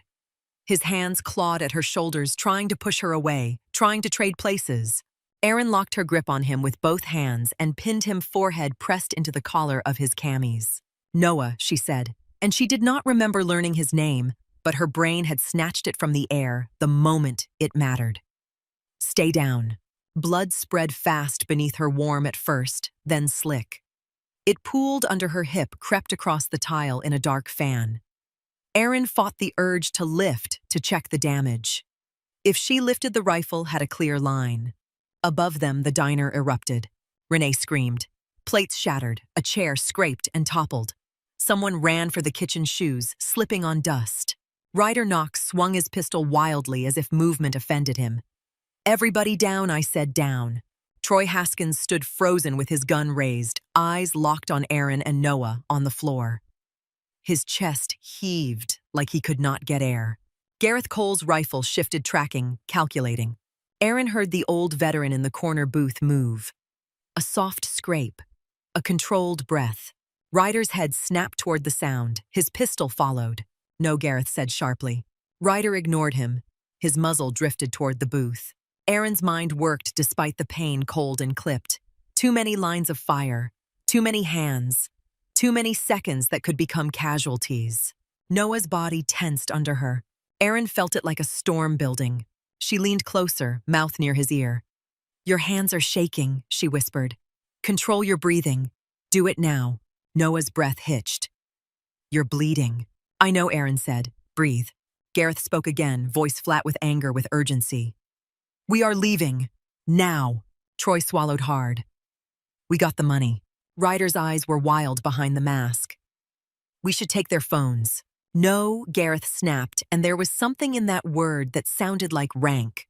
His hands clawed at her shoulders, trying to push her away, trying to trade places. Aaron locked her grip on him with both hands and pinned him, forehead pressed into the collar of his camis. "Noah," she said, and she did not remember learning his name, but her brain had snatched it from the air the moment it mattered. "Stay down." Blood spread fast beneath her, warm at first, then slick. It pooled under her hip, crept across the tile in a dark fan. Aaron fought the urge to lift to check the damage. If she lifted, the rifle had a clear line. Above them, the diner erupted. Renee screamed. Plates shattered, a chair scraped and toppled. Someone ran for the kitchen shoes, slipping on dust. Ryder Knox swung his pistol wildly as if movement offended him. "Everybody down," I said, down. Troy Haskins stood frozen with his gun raised, eyes locked on Aaron and Noah on the floor. His chest heaved like he could not get air. Gareth Cole's rifle shifted, tracking, calculating. Aaron heard the old veteran in the corner booth move. A soft scrape, a controlled breath. Ryder's head snapped toward the sound. His pistol followed. "No," Gareth said sharply. Ryder ignored him. His muzzle drifted toward the booth. Aaron's mind worked despite the pain, cold and clipped. Too many lines of fire. Too many hands. Too many seconds that could become casualties. Noah's body tensed under her. Aaron felt it like a storm building. She leaned closer, mouth near his ear. "Your hands are shaking," she whispered. "Control your breathing. Do it now." Noah's breath hitched. "You're bleeding." "I know," Aaron said. "Breathe." Gareth spoke again, voice flat with anger, with urgency. "We are leaving. Now." Troy swallowed hard. "We got the money." Ryder's eyes were wild behind the mask. "We should take their phones." "No," Gareth snapped, and there was something in that word that sounded like rank.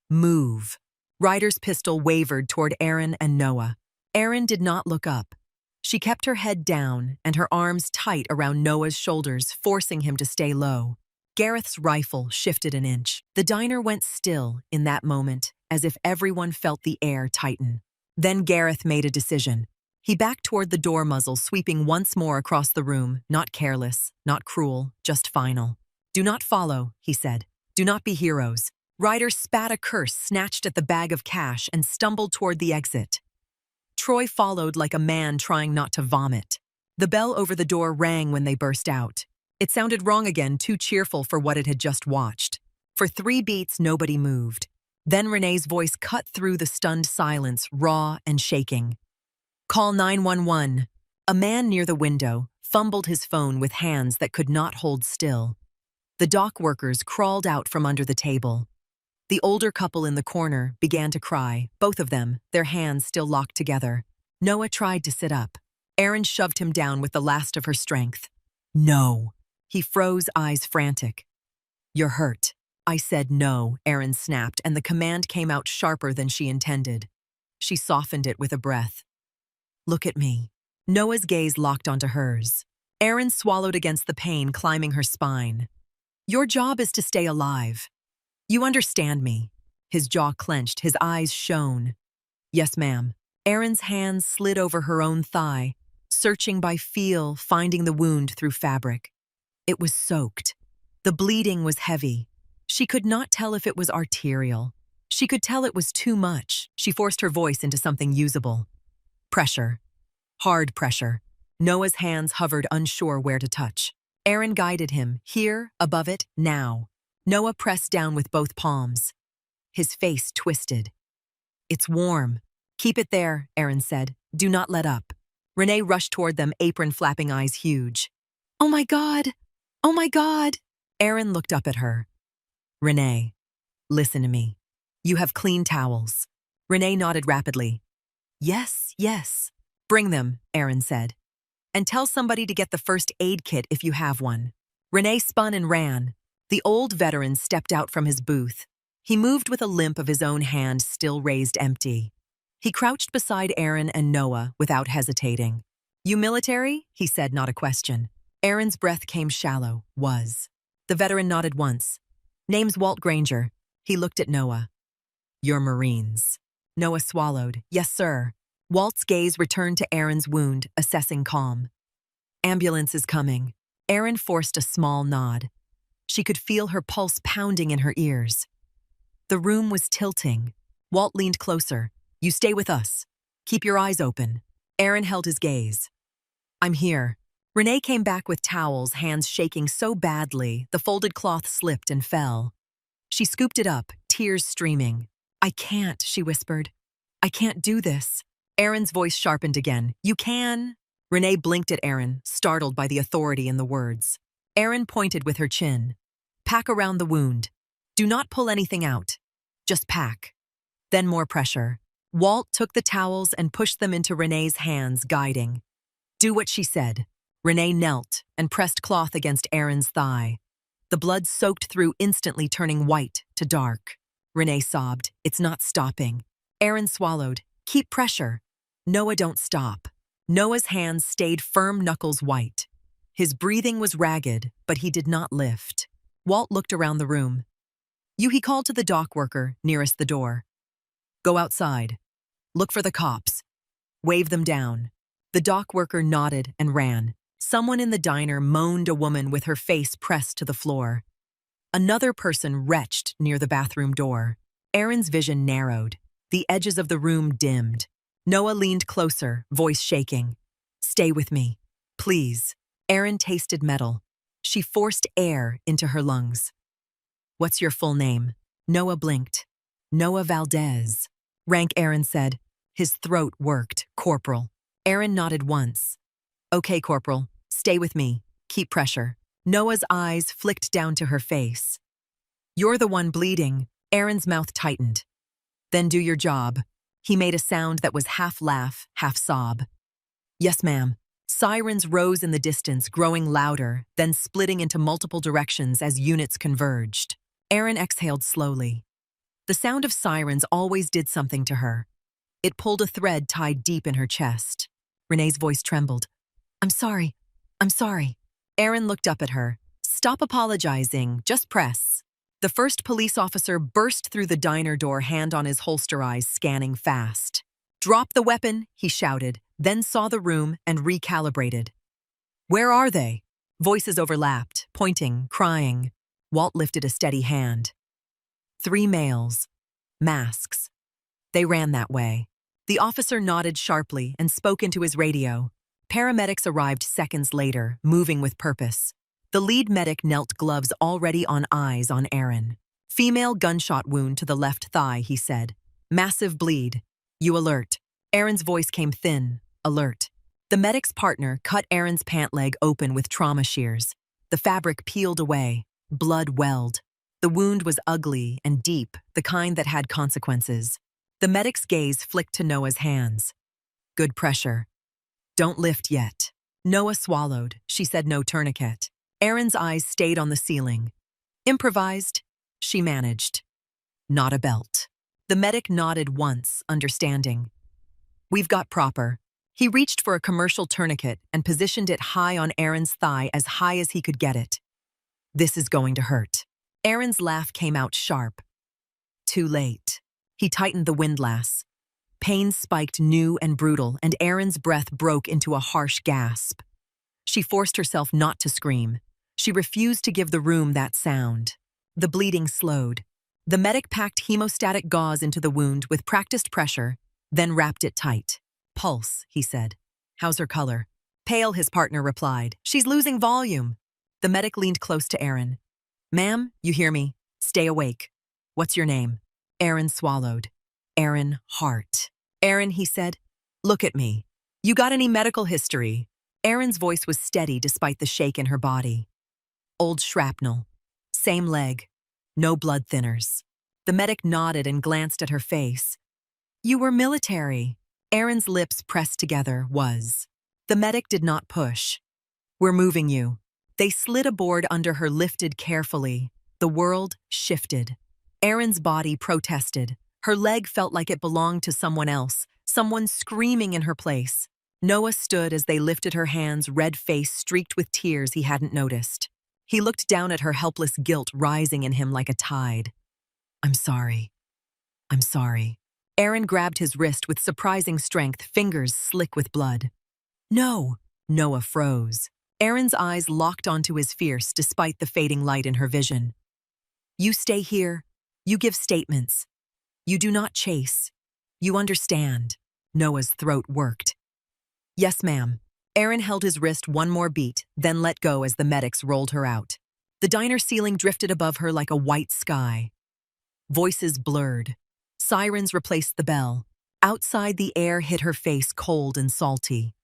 "Move." Ryder's pistol wavered toward Aaron and Noah. Aaron did not look up. She kept her head down and her arms tight around Noah's shoulders, forcing him to stay low. Gareth's rifle shifted an inch. The diner went still in that moment, as if everyone felt the air tighten. Then Gareth made a decision. He backed toward the door muzzle, sweeping once more across the room, not careless, not cruel, just final. "Do not follow," he said. "Do not be heroes." Ryder spat a curse, snatched at the bag of cash, and stumbled toward the exit. Troy followed like a man trying not to vomit. The bell over the door rang when they burst out. It sounded wrong again, too cheerful for what it had just watched. For 3 beats, nobody moved. Then Renee's voice cut through the stunned silence, raw and shaking. "Call 911. A man near the window fumbled his phone with hands that could not hold still. The dock workers crawled out from under the table. The older couple in the corner began to cry, both of them, their hands still locked together. Noah tried to sit up. Aaron shoved him down with the last of her strength. "No." He froze, eyes frantic. "You're hurt." I said no, Aaron snapped, and the command came out sharper than she intended. She softened it with a breath. "Look at me." Noah's gaze locked onto hers. Aaron swallowed against the pain climbing her spine. "Your job is to stay alive. You understand me." His jaw clenched, his eyes shone. "Yes, ma'am." Aaron's hands slid over her own thigh, searching by feel, finding the wound through fabric. It was soaked. The bleeding was heavy. She could not tell if it was arterial. She could tell it was too much. She forced her voice into something usable. Pressure. Hard pressure. Noah's hands hovered, unsure where to touch. Aaron guided him, here, above it, now. Noah pressed down with both palms. His face twisted. It's warm. Keep it there, Aaron said. Do not let up. Renee rushed toward them, apron flapping, eyes huge. Oh my God! Oh my God! Aaron looked up at her. Renee, listen to me. You have clean towels. Renee nodded rapidly. Yes, yes. Bring them, Aaron said. And tell somebody to get the first aid kit if you have one. Renee spun and ran. The old veteran stepped out from his booth. He moved with a limp of his own hand still raised empty. He crouched beside Aaron and Noah without hesitating. You military? He said, not a question. Aaron's breath came shallow. Was. The veteran nodded once. Name's Walt Granger. He looked at Noah. You're Marines. Noah swallowed. Yes, sir. Walt's gaze returned to Aaron's wound, assessing calm. Ambulance is coming. Aaron forced a small nod. She could feel her pulse pounding in her ears. The room was tilting. Walt leaned closer. You stay with us. Keep your eyes open. Aaron held his gaze. I'm here. Renee came back with towels, hands shaking so badly, the folded cloth slipped and fell. She scooped it up, tears streaming. I can't, she whispered. I can't do this. Aaron's voice sharpened again. You can. Renee blinked at Aaron, startled by the authority in the words. Aaron pointed with her chin. Pack around the wound. Do not pull anything out. Just pack. Then more pressure. Walt took the towels and pushed them into Renee's hands, guiding. Do what she said. Renee knelt and pressed cloth against Aaron's thigh. The blood soaked through, instantly turning white to dark. Renee sobbed. It's not stopping. Aaron swallowed. Keep pressure. Noah, don't stop. Noah's hands stayed firm, knuckles white. His breathing was ragged, but he did not lift. Walt looked around the room. You, he called to the dock worker nearest the door. Go outside. Look for the cops. Wave them down. The dock worker nodded and ran. Someone in the diner moaned, a woman with her face pressed to the floor. Another person retched near the bathroom door. Aaron's vision narrowed. The edges of the room dimmed. Noah leaned closer, voice shaking. Stay with me, please. Aaron tasted metal. She forced air into her lungs. What's your full name? Noah blinked. Noah Valdez. Rank, Aaron said. His throat worked. Corporal. Aaron nodded once. Okay, Corporal. Stay with me. Keep pressure. Noah's eyes flicked down to her face. You're the one bleeding. Aaron's mouth tightened. Then do your job. He made a sound that was half laugh, half sob. Yes, ma'am. Sirens rose in the distance, growing louder, then splitting into multiple directions as units converged. Aaron exhaled slowly. The sound of sirens always did something to her. It pulled a thread tied deep in her chest. Renee's voice trembled. I'm sorry. I'm sorry. Aaron looked up at her. Stop apologizing. Just press. The first police officer burst through the diner door, hand on his holster, eyes scanning fast. Drop the weapon, he shouted, then saw the room and recalibrated. Where are they? Voices overlapped, pointing, crying. Walt lifted a steady hand. 3 males. Masks. They ran that way. The officer nodded sharply and spoke into his radio. Paramedics arrived seconds later, moving with purpose. The lead medic knelt, gloves already on, eyes on Aaron. Female gunshot wound to the left thigh, he said. Massive bleed. You alert. Aaron's voice came thin, alert. The medic's partner cut Aaron's pant leg open with trauma shears. The fabric peeled away. Blood welled. The wound was ugly and deep, the kind that had consequences. The medic's gaze flicked to Noah's hands. Good pressure. Don't lift yet. Noah swallowed. She said no tourniquet. Aaron's eyes stayed on the ceiling. Improvised. She managed. Not a belt. The medic nodded once, understanding. We've got proper. He reached for a commercial tourniquet and positioned it high on Aaron's thigh, as high as he could get it. This is going to hurt. Aaron's laugh came out sharp. Too late. He tightened the windlass. Pain spiked new and brutal, and Aaron's breath broke into a harsh gasp. She forced herself not to scream. She refused to give the room that sound. The bleeding slowed. The medic packed hemostatic gauze into the wound with practiced pressure, then wrapped it tight. Pulse, he said. How's her color? Pale, his partner replied. She's losing volume. The medic leaned close to Aaron. Ma'am, you hear me? Stay awake. What's your name? Aaron swallowed. Aaron Hart. Aaron, he said, look at me. You got any medical history? Aaron's voice was steady despite the shake in her body. Old shrapnel. Same leg. No blood thinners. The medic nodded and glanced at her face. You were military. Aaron's lips pressed together. The medic did not push. We're moving you. They slid a board under her, lifted carefully. The world shifted. Aaron's body protested. Her leg felt like it belonged to someone else, someone screaming in her place. Noah stood as they lifted her hands, red face streaked with tears he hadn't noticed. He looked down at her, helpless guilt rising in him like a tide. I'm sorry. I'm sorry. Aaron grabbed his wrist with surprising strength, fingers slick with blood. No. Noah froze. Aaron's eyes locked onto his, fierce despite the fading light in her vision. You stay here. You give statements. You do not chase. You understand. Noah's throat worked. Yes, ma'am. Aaron held his wrist one more beat, then let go as the medics rolled her out. The diner ceiling drifted above her like a white sky. Voices blurred. Sirens replaced the bell. Outside, the air hit her face cold and salty.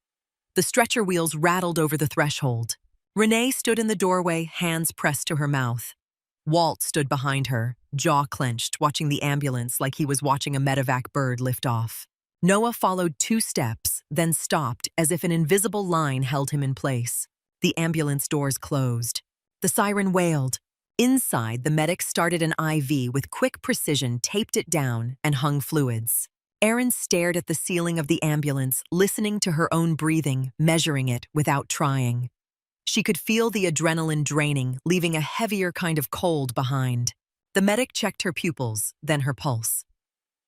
The stretcher wheels rattled over the threshold. Renee stood in the doorway, hands pressed to her mouth. Walt stood behind her, jaw clenched, watching the ambulance like he was watching a medevac bird lift off. Noah followed 2 steps, then stopped as if an invisible line held him in place. The ambulance doors closed. The siren wailed. Inside, the medic started an IV with quick precision, taped it down, and hung fluids. Aaron stared at the ceiling of the ambulance, listening to her own breathing, measuring it without trying. She could feel the adrenaline draining, leaving a heavier kind of cold behind. The medic checked her pupils, then her pulse.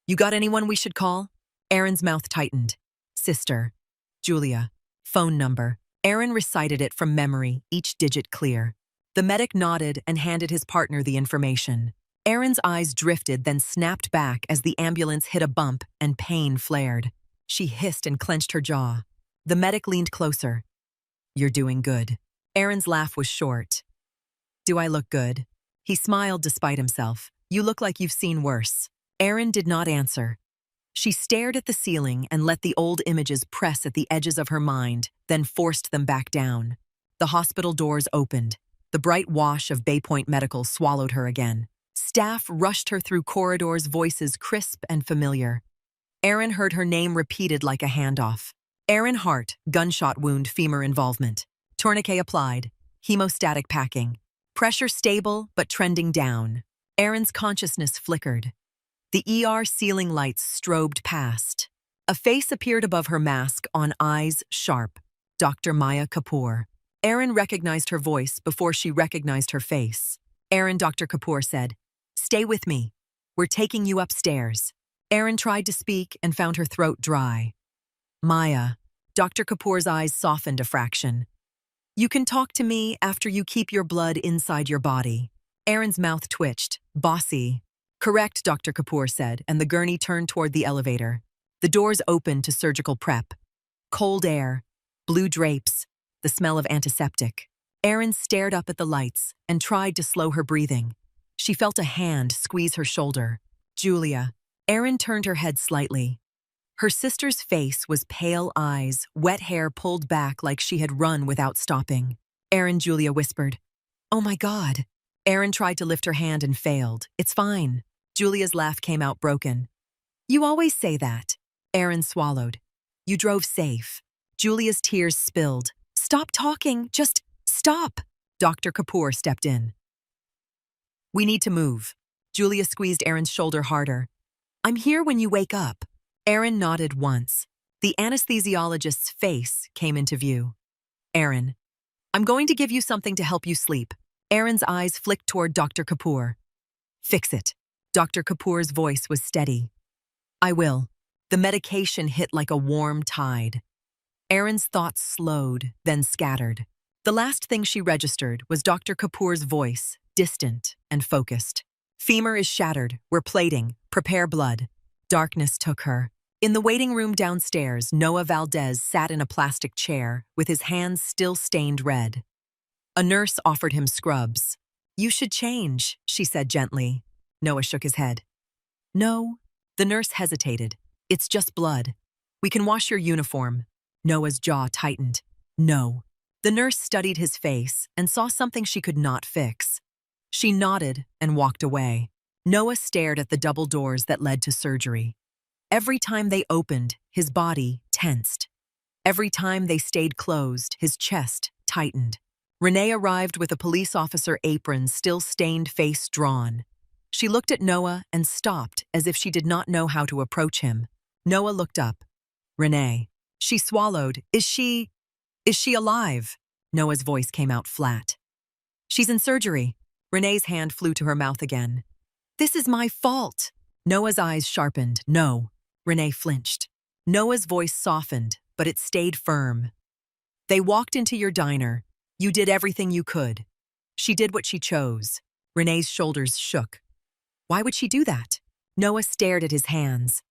You got anyone we should call? Aaron's mouth tightened. Sister. Julia. Phone number. Aaron recited it from memory, each digit clear. The medic nodded and handed his partner the information. Aaron's eyes drifted, then snapped back as the ambulance hit a bump and pain flared. She hissed and clenched her jaw. The medic leaned closer. You're doing good. Aaron's laugh was short. Do I look good? He smiled despite himself. You look like you've seen worse. Aaron did not answer. She stared at the ceiling and let the old images press at the edges of her mind, then forced them back down. The hospital doors opened. The bright wash of Bay Point Medical swallowed her again. Staff rushed her through corridors, voices crisp and familiar. Aaron heard her name repeated like a handoff. Aaron Hart, gunshot wound, femur involvement. Tourniquet applied. Hemostatic packing. Pressure stable, but trending down. Aaron's consciousness flickered. The ER ceiling lights strobed past. A face appeared above her mask, on eyes sharp. Dr. Maya Kapoor. Aaron recognized her voice before she recognized her face. Aaron, Dr. Kapoor said, Stay with me. We're taking you upstairs. Aaron tried to speak and found her throat dry. Maya. Dr. Kapoor's eyes softened a fraction. You can talk to me after you keep your blood inside your body. Aaron's mouth twitched. Bossy. Correct, Dr. Kapoor said, and the gurney turned toward the elevator. The doors opened to surgical prep. Cold air, blue drapes, the smell of antiseptic. Aaron stared up at the lights and tried to slow her breathing. She felt a hand squeeze her shoulder. Julia. Aaron turned her head slightly. Her sister's face was pale eyes, wet hair pulled back like she had run without stopping. Aaron, Julia whispered, Oh my God. Aaron tried to lift her hand and failed. It's fine. Julia's laugh came out broken. You always say that. Aaron swallowed. You drove safe. Julia's tears spilled. Stop talking. Just stop. Dr. Kapoor stepped in. We need to move. Julia squeezed Aaron's shoulder harder. I'm here when you wake up. Aaron nodded once. The anesthesiologist's face came into view. Aaron, I'm going to give you something to help you sleep. Aaron's eyes flicked toward Dr. Kapoor. Fix it. Dr. Kapoor's voice was steady. I will. The medication hit like a warm tide. Aaron's thoughts slowed, then scattered. The last thing she registered was Dr. Kapoor's voice, distant and focused. Femur is shattered. We're plating. Prepare blood. Darkness took her. In the waiting room downstairs, Noah Valdez sat in a plastic chair, with his hands still stained red. A nurse offered him scrubs. You should change, she said gently. Noah shook his head. No. The nurse hesitated. It's just blood. We can wash your uniform. Noah's jaw tightened. No. The nurse studied his face and saw something she could not fix. She nodded and walked away. Noah stared at the double doors that led to surgery. Every time they opened, his body tensed. Every time they stayed closed, his chest tightened. Renee arrived with a police officer apron still stained, face drawn. She looked at Noah and stopped as if she did not know how to approach him. Noah looked up. Renee. She swallowed. Is she alive? Noah's voice came out flat. She's in surgery. Renee's hand flew to her mouth again. This is my fault. Noah's eyes sharpened. No. Renee flinched. Noah's voice softened, but it stayed firm. They walked into your diner. You did everything you could. She did what she chose. Renee's shoulders shook. Why would she do that? Noah stared at his hands.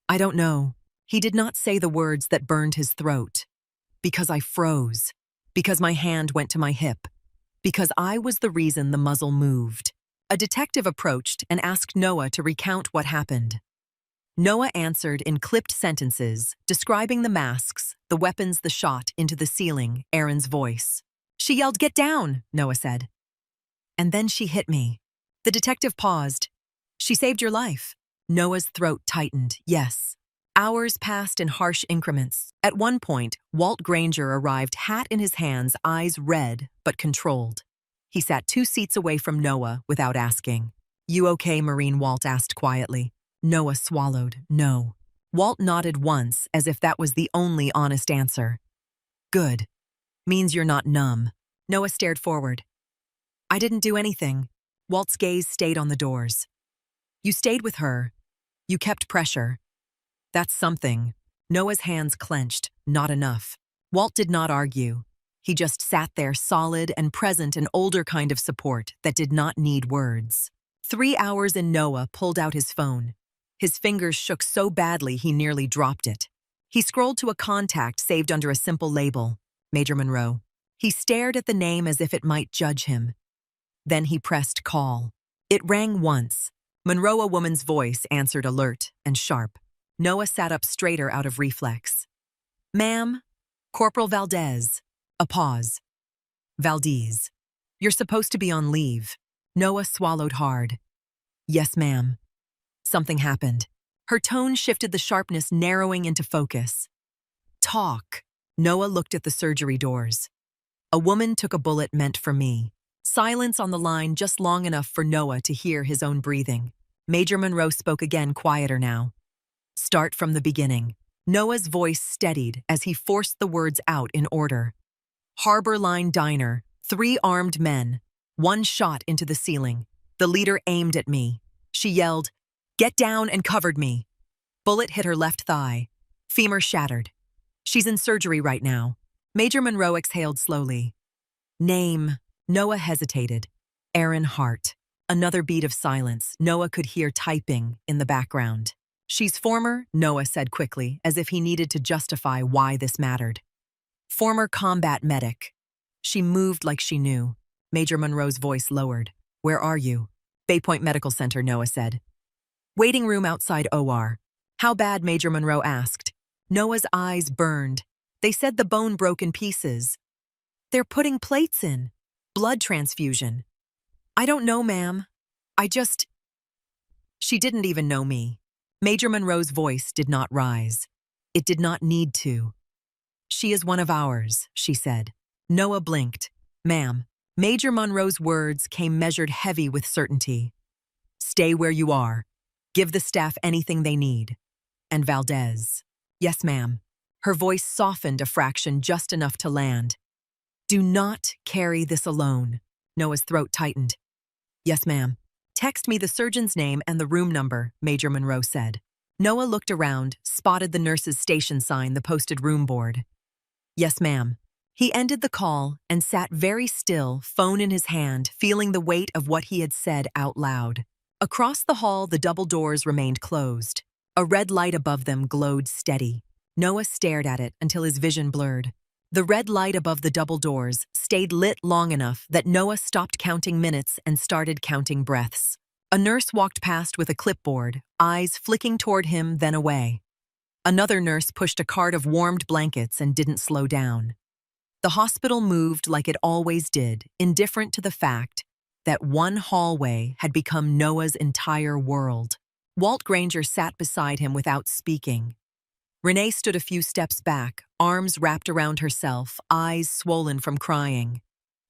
I don't know. He did not say the words that burned his throat. Because I froze. Because my hand went to my hip. Because I was the reason the muzzle moved. A detective approached and asked Noah to recount what happened. Noah answered in clipped sentences, describing the masks, the weapons, the shot into the ceiling, Erin's voice. She yelled, "Get down," Noah said. And then she hit me. The detective paused. She saved your life. Noah's throat tightened. Yes. Hours passed in harsh increments. At one point, Walt Granger arrived, hat in his hands, eyes red but controlled. He sat 2 seats away from Noah without asking. You okay, Marine? Walt asked quietly. Noah swallowed. No. Walt nodded once, as if that was the only honest answer. Good. Means you're not numb. Noah stared forward. I didn't do anything. Walt's gaze stayed on the doors. You stayed with her. You kept pressure. That's something. Noah's hands clenched. Not enough. Walt did not argue. He just sat there, solid and present, an older kind of support that did not need words. 3 hours in, Noah pulled out his phone. His fingers shook so badly he nearly dropped it. He scrolled to a contact saved under a simple label, Major Monroe. He stared at the name as if it might judge him. Then he pressed call. It rang once. Monroe, a woman's voice, answered alert and sharp. Noah sat up straighter out of reflex. Ma'am, Corporal Valdez. A pause. Valdez. You're supposed to be on leave. Noah swallowed hard. Yes, ma'am. Something happened. Her tone shifted, the sharpness narrowing into focus. Talk. Noah looked at the surgery doors. A woman took a bullet meant for me. Silence on the line, just long enough for Noah to hear his own breathing. Major Monroe spoke again, quieter now. Start from the beginning. Noah's voice steadied as he forced the words out in order. Harbor Line Diner, 3 armed men. 1 shot into the ceiling. The leader aimed at me. She yelled, "Get down," and covered me. Bullet hit her left thigh. Femur shattered. She's in surgery right now. Major Monroe exhaled slowly. Name. Noah hesitated. Erin Hart. Another beat of silence. Noah could hear typing in the background. She's former, Noah said quickly, as if he needed to justify why this mattered. Former combat medic. She moved like she knew. Major Monroe's voice lowered. Where are you? Bay Point Medical Center, Noah said. Waiting room outside OR. How bad? Major Monroe asked. Noah's eyes burned. They said the bone broke in pieces. They're putting plates in. Blood transfusion. I don't know, ma'am. She didn't even know me. Major Monroe's voice did not rise. It did not need to. She is one of ours, she said. Noah blinked. Ma'am. Major Monroe's words came measured heavy with certainty. Stay where you are. Give the staff anything they need. And Valdez. Yes, ma'am. Her voice softened a fraction, just enough to land. Do not carry this alone. Noah's throat tightened. Yes, ma'am. Text me the surgeon's name and the room number, Major Monroe said. Noah looked around, spotted the nurse's station sign, the posted room board. Yes, ma'am. He ended the call and sat very still, phone in his hand, feeling the weight of what he had said out loud. Across the hall, the double doors remained closed. A red light above them glowed steady. Noah stared at it until his vision blurred. The red light above the double doors stayed lit long enough that Noah stopped counting minutes and started counting breaths. A nurse walked past with a clipboard, eyes flicking toward him, then away. Another nurse pushed a cart of warmed blankets and didn't slow down. The hospital moved like it always did, indifferent to the fact that one hallway had become Noah's entire world. Walt Granger sat beside him without speaking. Renee stood a few steps back, arms wrapped around herself, eyes swollen from crying.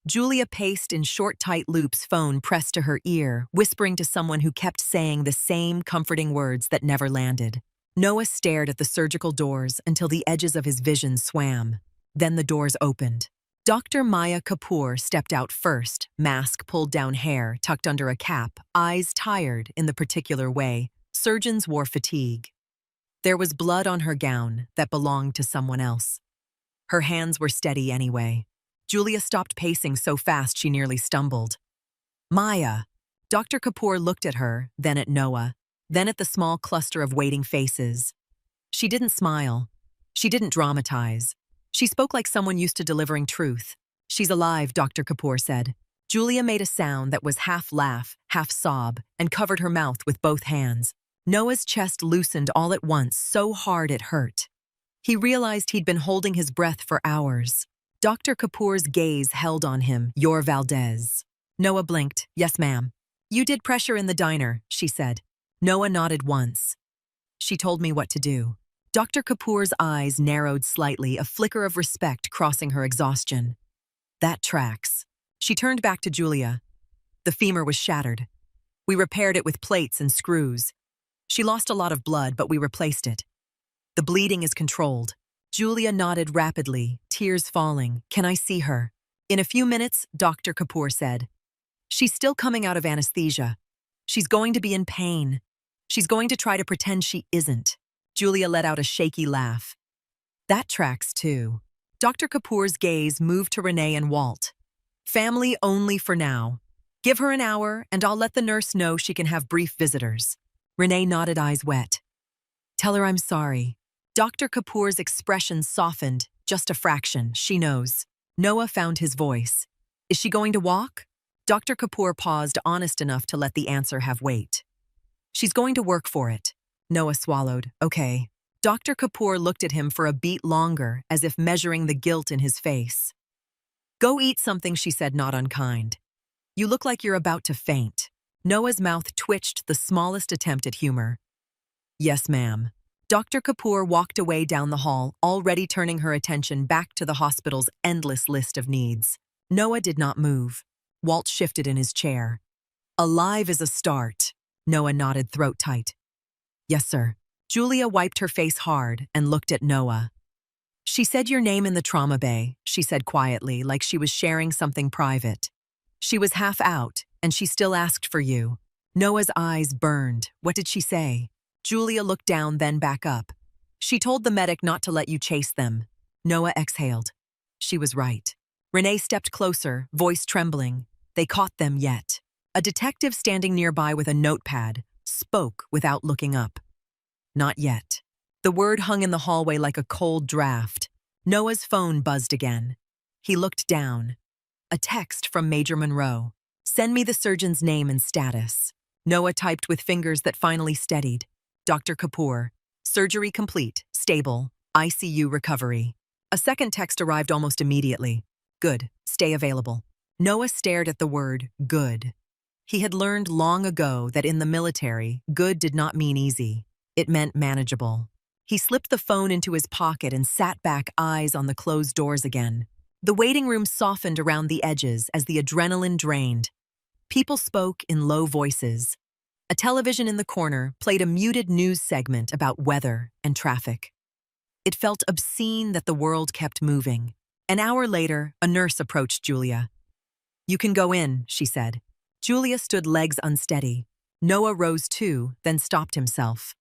Julia paced in short, tight loops, phone pressed to her ear, whispering to someone who kept saying the same comforting words that never landed. Noah stared at the surgical doors until the edges of his vision swam. Then the doors opened. Dr. Maya Kapoor stepped out first, mask pulled down, hair tucked under a cap, eyes tired in the particular way surgeons wore fatigue. There was blood on her gown that belonged to someone else. Her hands were steady anyway. Julia stopped pacing so fast she nearly stumbled. Maya. Dr. Kapoor looked at her, then at Noah, then at the small cluster of waiting faces. She didn't smile. She didn't dramatize. She spoke like someone used to delivering truth. She's alive, Dr. Kapoor said. Julia made a sound that was half laugh, half sob, and covered her mouth with both hands. Noah's chest loosened all at once, so hard it hurt. He realized he'd been holding his breath for hours. Dr. Kapoor's gaze held on him. You're Valdez. Noah blinked. Yes, ma'am. You did pressure in the diner, she said. Noah nodded once. She told me what to do. Dr. Kapoor's eyes narrowed slightly, a flicker of respect crossing her exhaustion. That tracks. She turned back to Julia. The femur was shattered. We repaired it with plates and screws. She lost a lot of blood, but we replaced it. The bleeding is controlled. Julia nodded rapidly, tears falling. Can I see her? In a few minutes, Dr. Kapoor said. She's still coming out of anesthesia. She's going to be in pain. She's going to try to pretend she isn't. Julia let out a shaky laugh. That tracks too. Dr. Kapoor's gaze moved to Renee and Walt. Family only for now. Give her an hour, and I'll let the nurse know she can have brief visitors. Renee nodded, eyes wet. Tell her I'm sorry. Dr. Kapoor's expression softened, just a fraction, she knows. Noah found his voice. Is she going to walk? Dr. Kapoor paused, honest enough to let the answer have weight. She's going to work for it. Noah swallowed. Okay. Dr. Kapoor looked at him for a beat longer, as if measuring the guilt in his face. Go eat something, she said, not unkind. You look like you're about to faint. Noah's mouth twitched, the smallest attempt at humor. Yes, ma'am. Dr. Kapoor walked away down the hall, already turning her attention back to the hospital's endless list of needs. Noah did not move. Walt shifted in his chair. Alive is a start. Noah nodded, throat tight. Yes, sir. Julia wiped her face hard and looked at Noah. She said your name in the trauma bay, she said quietly, like she was sharing something private. She was half out, and she still asked for you. Noah's eyes burned. What did she say? Julia looked down, then back up. She told the medic not to let you chase them. Noah exhaled. She was right. Renee stepped closer, voice trembling. They caught them yet. A detective standing nearby with a notepad spoke without looking up. Not yet. The word hung in the hallway like a cold draft. Noah's phone buzzed again. He looked down. A text from Major Monroe. Send me the surgeon's name and status. Noah typed with fingers that finally steadied. Dr. Kapoor. Surgery complete. Stable. ICU recovery. A second text arrived almost immediately. Good. Stay available. Noah stared at the word good. He had learned long ago that in the military, good did not mean easy. It meant manageable. He slipped the phone into his pocket and sat back, eyes on the closed doors again. The waiting room softened around the edges as the adrenaline drained. People spoke in low voices. A television in the corner played a muted news segment about weather and traffic. It felt obscene that the world kept moving. An hour later, a nurse approached Julia. You can go in, she said. Julia stood, legs unsteady. Noah rose too, then stopped himself.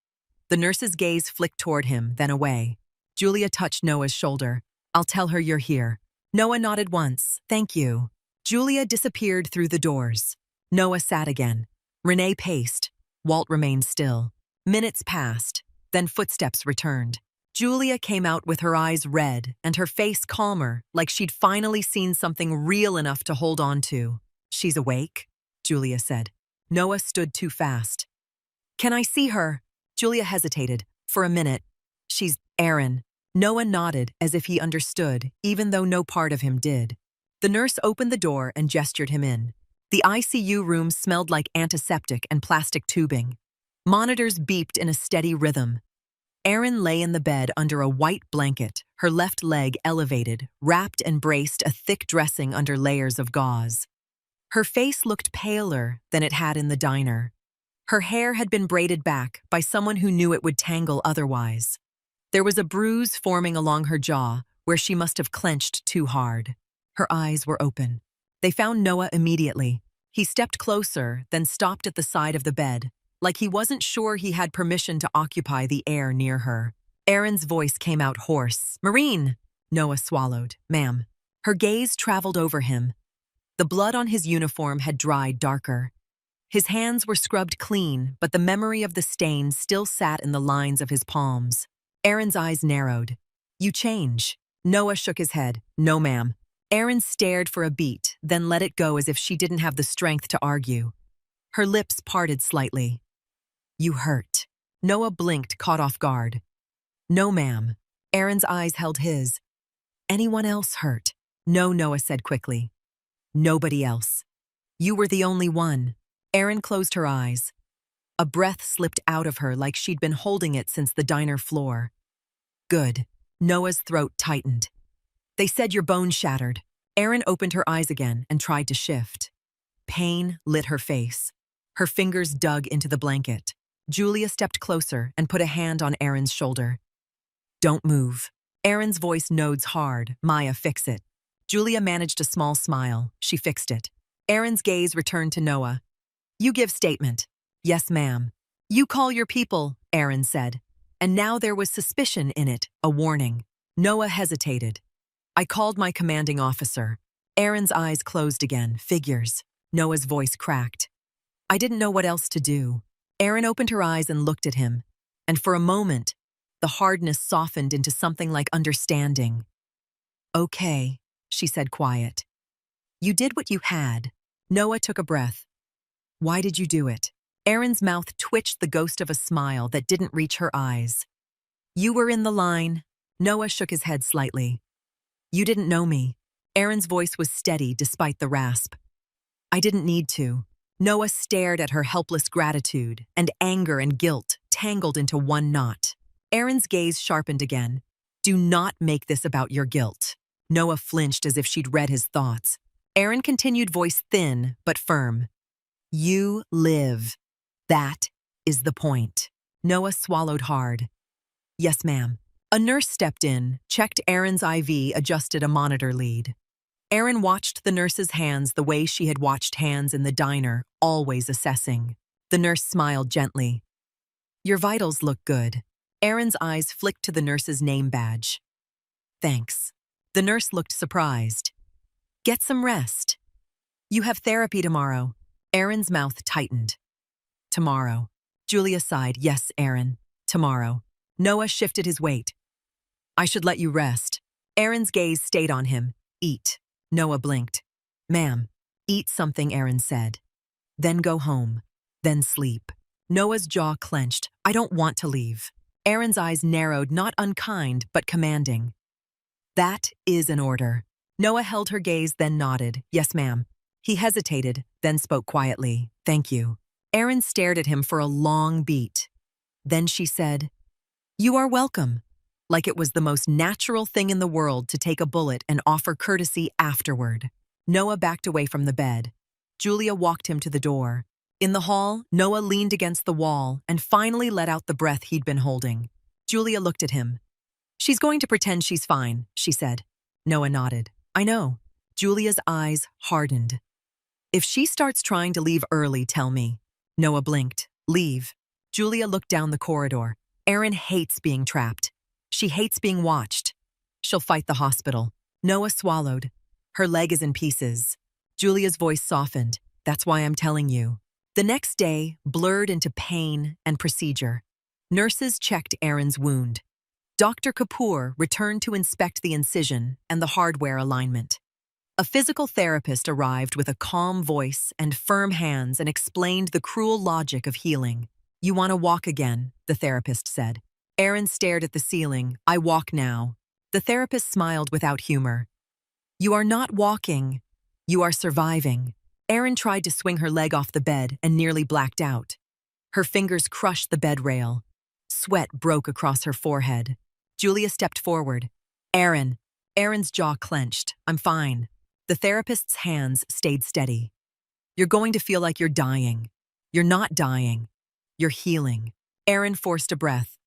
The nurse's gaze flicked toward him, then away. Julia touched Noah's shoulder. I'll tell her you're here. Noah nodded once. Thank you. Julia disappeared through the doors. Noah sat again. Renee paced. Walt remained still. Minutes passed. Then footsteps returned. Julia came out with her eyes red and her face calmer, like she'd finally seen something real enough to hold on to. She's awake, Julia said. Noah stood too fast. Can I see her? Julia hesitated. For a minute. She's Aaron. Noah nodded as if he understood, even though no part of him did. The nurse opened the door and gestured him in. The ICU room smelled like antiseptic and plastic tubing. Monitors beeped in a steady rhythm. Aaron lay in the bed under a white blanket, her left leg elevated, wrapped and braced a thick dressing under layers of gauze. Her face looked paler than it had in the diner. Her hair had been braided back by someone who knew it would tangle otherwise. There was a bruise forming along her jaw where she must have clenched too hard. Her eyes were open. They found Noah immediately. He stepped closer, then stopped at the side of the bed, like he wasn't sure he had permission to occupy the air near her. Aaron's voice came out hoarse. Marine! Noah swallowed. Ma'am. Her gaze traveled over him. The blood on his uniform had dried darker. His hands were scrubbed clean, but the memory of the stain still sat in the lines of his palms. Aaron's eyes narrowed. You change. Noah shook his head. No, ma'am. Aaron stared for a beat, then let it go as if she didn't have the strength to argue. Her lips parted slightly. You hurt. Noah blinked, caught off guard. No, ma'am. Aaron's eyes held his. Anyone else hurt? No, Noah said quickly. Nobody else. You were the only one. Aaron closed her eyes. A breath slipped out of her like she'd been holding it since the diner floor. Good. Noah's throat tightened. They said your bone shattered. Aaron opened her eyes again and tried to shift. Pain lit her face. Her fingers dug into the blanket. Julia stepped closer and put a hand on Aaron's shoulder. Don't move. Aaron's voice nodes hard. Maya, fix it. Julia managed a small smile. She fixed it. Aaron's gaze returned to Noah. You give statement. Yes, ma'am. You call your people, Aaron said. And now there was suspicion in it, a warning. Noah hesitated. I called my commanding officer. Aaron's eyes closed again. Figures. Noah's voice cracked. I didn't know what else to do. Aaron opened her eyes and looked at him. And for a moment, the hardness softened into something like understanding. Okay, she said quiet. You did what you had. Noah took a breath. Why did you do it? Aaron's mouth twitched the ghost of a smile that didn't reach her eyes. You were in the line. Noah shook his head slightly. You didn't know me. Aaron's voice was steady despite the rasp. I didn't need to. Noah stared at her helpless gratitude, and anger and guilt tangled into one knot. Aaron's gaze sharpened again. Do not make this about your guilt. Noah flinched as if she'd read his thoughts. Aaron continued, voice thin but firm. You live. That is the point. Noah swallowed hard. Yes, ma'am. A nurse stepped in, checked Aaron's IV, adjusted a monitor lead. Aaron watched the nurse's hands the way she had watched hands in the diner, always assessing. The nurse smiled gently. Your vitals look good. Aaron's eyes flicked to the nurse's name badge. Thanks. The nurse looked surprised. Get some rest. You have therapy tomorrow. Aaron's mouth tightened. Tomorrow. Julia sighed. Yes, Aaron. Tomorrow. Noah shifted his weight. I should let you rest. Aaron's gaze stayed on him. Eat. Noah blinked. Ma'am. Eat something, Aaron said. Then go home. Then sleep. Noah's jaw clenched. I don't want to leave. Aaron's eyes narrowed, not unkind, but commanding. That is an order. Noah held her gaze, then nodded. Yes, ma'am. He hesitated, then spoke quietly. Thank you. Aaron stared at him for a long beat. Then she said, You are welcome. Like it was the most natural thing in the world to take a bullet and offer courtesy afterward. Noah backed away from the bed. Julia walked him to the door. In the hall, Noah leaned against the wall and finally let out the breath he'd been holding. Julia looked at him. She's going to pretend she's fine, she said. Noah nodded. I know. Julia's eyes hardened. If she starts trying to leave early, tell me. Noah blinked. Leave. Julia looked down the corridor. Aaron hates being trapped. She hates being watched. She'll fight the hospital. Noah swallowed. Her leg is in pieces. Julia's voice softened. That's why I'm telling you. The next day blurred into pain and procedure. Nurses checked Aaron's wound. Dr. Kapoor returned to inspect the incision and the hardware alignment. A physical therapist arrived with a calm voice and firm hands and explained the cruel logic of healing. "You want to walk again," the therapist said. Erin stared at the ceiling. "I walk now." The therapist smiled without humor. "You are not walking. You are surviving." Erin tried to swing her leg off the bed and nearly blacked out. Her fingers crushed the bed rail. Sweat broke across her forehead. Julia stepped forward. "Erin." Erin's jaw clenched. "I'm fine." The therapist's hands stayed steady. "You're going to feel like you're dying." "You're not dying. You're healing." Erin forced a breath.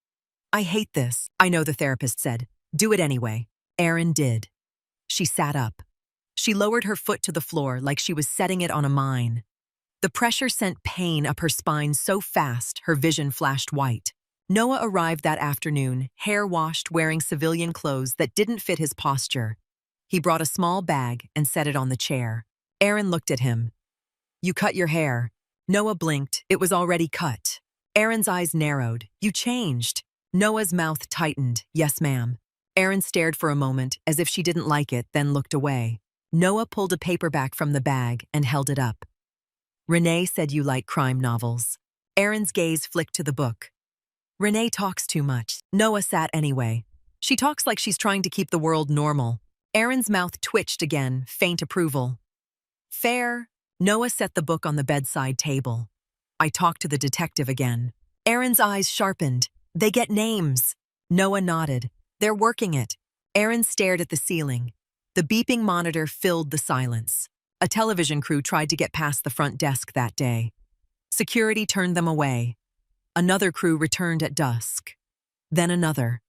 "I hate this." "I know," the therapist said. "Do it anyway." Erin did. She sat up. She lowered her foot to the floor like she was setting it on a mine. The pressure sent pain up her spine so fast her vision flashed white. Noah arrived that afternoon, hair washed, wearing civilian clothes that didn't fit his posture. He brought a small bag and set it on the chair. Erin looked at him. "You cut your hair." Noah blinked. It was already cut. Erin's eyes narrowed. "You changed." Noah's mouth tightened. "Yes, ma'am." Erin stared for a moment, as if she didn't like it, then looked away. Noah pulled a paperback from the bag and held it up. "Renee said you like crime novels." Erin's gaze flicked to the book. "Renee talks too much." Noah sat anyway. "She talks like she's trying to keep the world normal." Erin's mouth twitched again, faint approval. "Fair." Noah set the book on the bedside table. "I talked to the detective again." Erin's eyes sharpened. "They get names." Noah nodded. "They're working it." Erin stared at the ceiling. The beeping monitor filled the silence. A television crew tried to get past the front desk that day. Security turned them away. Another crew returned at dusk. Then another.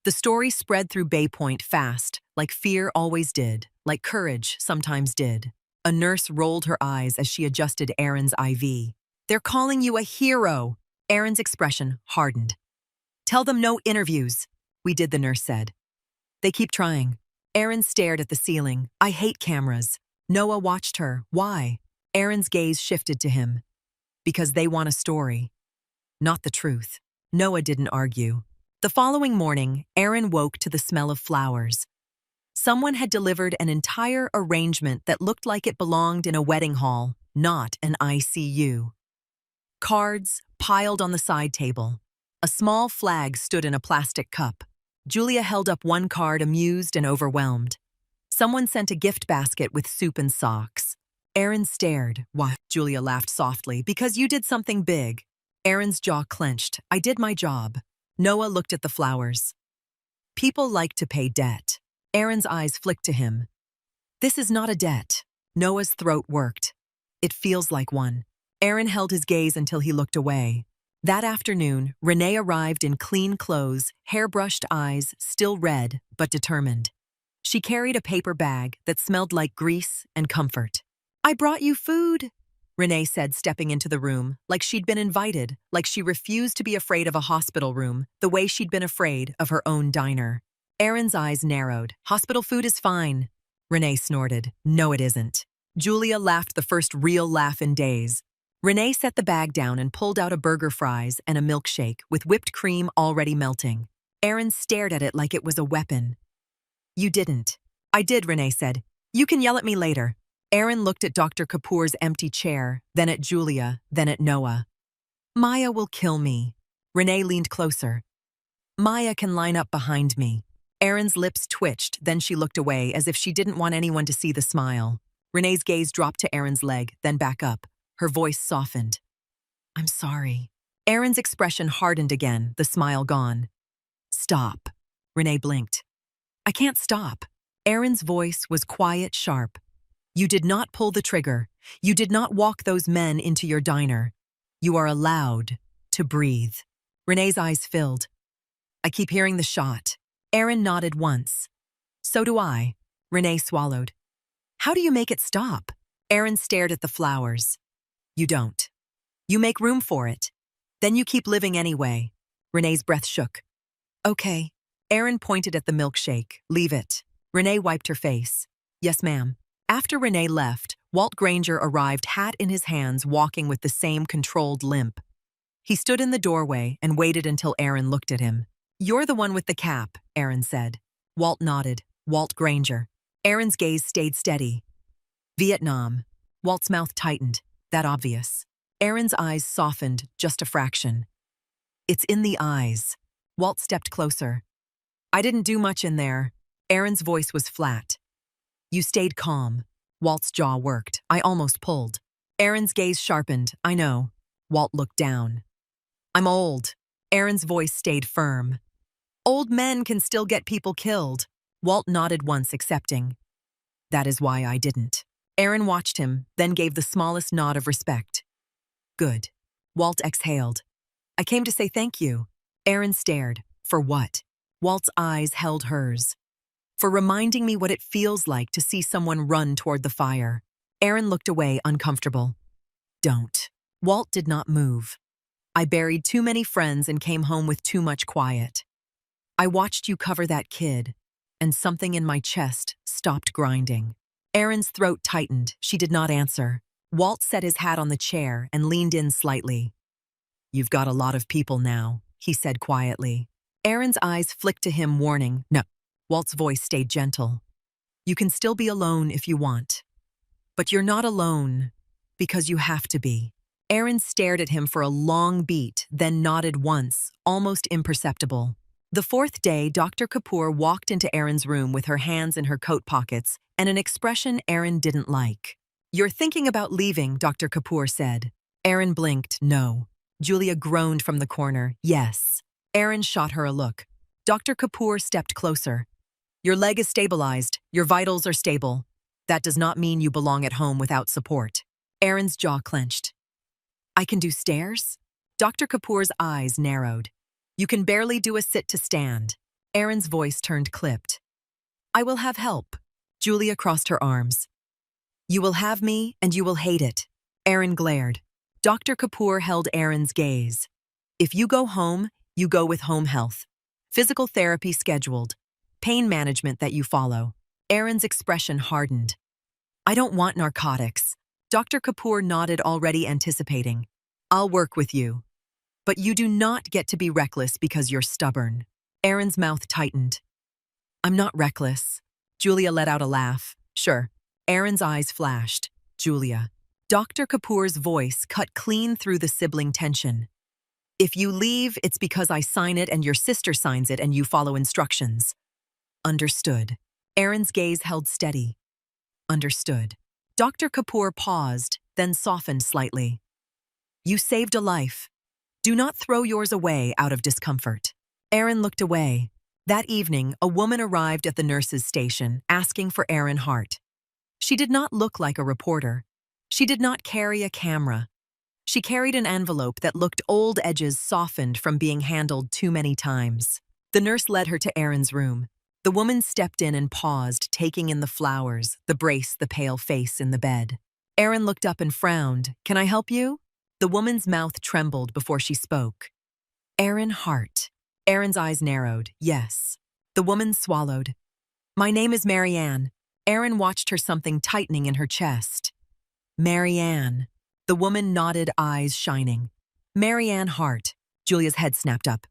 The story spread through Bay Point fast, like fear always did, like courage sometimes did. A nurse rolled her eyes as she adjusted Erin's IV. "They're calling you a hero." Erin's expression hardened. "Tell them no interviews." "We did," the nurse said. "They keep trying." Erin stared at the ceiling. "I hate cameras." Noah watched her. "Why?" Erin's gaze shifted to him. "Because they want a story, not the truth." Noah didn't argue. The following morning, Erin woke to the smell of flowers. Someone had delivered an entire arrangement that looked like it belonged in a wedding hall, not an ICU. Cards piled on the side table. A small flag stood in a plastic cup. Julia held up one card, amused and overwhelmed. Someone sent a gift basket with soup and socks. Erin stared. "Why?" Julia laughed softly. "Because you did something big." Erin's jaw clenched. "I did my job." Noah looked at the flowers. "People like to pay debt." Erin's eyes flicked to him. "This is not a debt." Noah's throat worked. "It feels like one." Erin held his gaze until he looked away. That afternoon, Renee arrived in clean clothes, hair-brushed eyes, still red, but determined. She carried a paper bag that smelled like grease and comfort. "I brought you food," Renee said, stepping into the room, like she'd been invited, like she refused to be afraid of a hospital room, the way she'd been afraid of her own diner. Erin's eyes narrowed. "Hospital food is fine." Renee snorted. "No, it isn't." Julia laughed, the first real laugh in days. Renee set the bag down and pulled out a burger fries and a milkshake with whipped cream already melting. Erin stared at it like it was a weapon. "You didn't." "I did," Renee said. "You can yell at me later." Erin looked at Dr. Kapoor's empty chair, then at Julia, then at Noah. "Maya will kill me." Renee leaned closer. "Maya can line up behind me." Erin's lips twitched, then she looked away as if she didn't want anyone to see the smile. Renee's gaze dropped to Erin's leg, then back up. Her voice softened. "I'm sorry." Erin's expression hardened again, the smile gone. "Stop." Renee blinked. "I can't stop." Erin's voice was quiet, sharp. "You did not pull the trigger. You did not walk those men into your diner. You are allowed to breathe." Renee's eyes filled. "I keep hearing the shot." Erin nodded once. "So do I." Renee swallowed. "How do you make it stop?" Erin stared at the flowers. "You don't. You make room for it. Then you keep living anyway." Renee's breath shook. "Okay." Erin pointed at the milkshake. "Leave it." Renee wiped her face. "Yes, ma'am." After Renee left, Walt Granger arrived, hat in his hands, walking with the same controlled limp. He stood in the doorway and waited until Erin looked at him. "You're the one with the cap," Erin said. Walt nodded. "Walt Granger." Aaron's gaze stayed steady. Vietnam. Walt's mouth tightened. That obvious. Aaron's eyes softened just a fraction. It's in the eyes. Walt stepped closer. I didn't do much in there. Aaron's voice was flat. You stayed calm. Walt's jaw worked. I almost pulled. Aaron's gaze sharpened. I know. Walt looked down. I'm old. Aaron's voice stayed firm. Old men can still get people killed. Walt nodded once, accepting. That is why I didn't. Aaron watched him, then gave the smallest nod of respect. Good. Walt exhaled. I came to say thank you. Aaron stared. For what? Walt's eyes held hers. For reminding me what it feels like to see someone run toward the fire. Aaron looked away, uncomfortable. Don't. Walt did not move. I buried too many friends and came home with too much quiet. I watched you cover that kid, and something in my chest stopped grinding. Aaron's throat tightened. She did not answer. Walt set his hat on the chair and leaned in slightly. You've got a lot of people now, he said quietly. Aaron's eyes flicked to him, warning. No. Walt's voice stayed gentle. You can still be alone if you want. But you're not alone because you have to be. Aaron stared at him for a long beat, then nodded once, almost imperceptible. The fourth day, Dr. Kapoor walked into Aaron's room with her hands in her coat pockets and an expression Aaron didn't like. You're thinking about leaving, Dr. Kapoor said. Aaron blinked, no. Julia groaned from the corner, yes. Aaron shot her a look. Dr. Kapoor stepped closer. Your leg is stabilized. Your vitals are stable. That does not mean you belong at home without support. Aaron's jaw clenched. I can do stairs? Dr. Kapoor's eyes narrowed. You can barely do a sit to stand. Aaron's voice turned clipped. I will have help. Julia crossed her arms. You will have me, and you will hate it. Aaron glared. Dr. Kapoor held Aaron's gaze. If you go home, you go with home health. Physical therapy scheduled. Pain management that you follow. Aaron's expression hardened. I don't want narcotics. Dr. Kapoor nodded, already anticipating. I'll work with you. But you do not get to be reckless because you're stubborn. Aaron's mouth tightened. I'm not reckless. Julia let out a laugh. Sure. Aaron's eyes flashed. Julia. Dr. Kapoor's voice cut clean through the sibling tension. If you leave, it's because I sign it and your sister signs it and you follow instructions. Understood. Aaron's gaze held steady. Understood. Dr. Kapoor paused, then softened slightly. You saved a life. Do not throw yours away out of discomfort. Aaron looked away. That evening, a woman arrived at the nurse's station, asking for Aaron Hart. She did not look like a reporter. She did not carry a camera. She carried an envelope that looked old, edges softened from being handled too many times. The nurse led her to Aaron's room. The woman stepped in and paused, taking in the flowers, the brace, the pale face in the bed. Aaron looked up and frowned. Can I help you? The woman's mouth trembled before she spoke. Aaron Hart. Aaron's eyes narrowed. Yes. The woman swallowed. My name is Marianne. Aaron watched her, something tightening in her chest. Marianne. The woman nodded, eyes shining. Marianne Hart. Julia's head snapped up.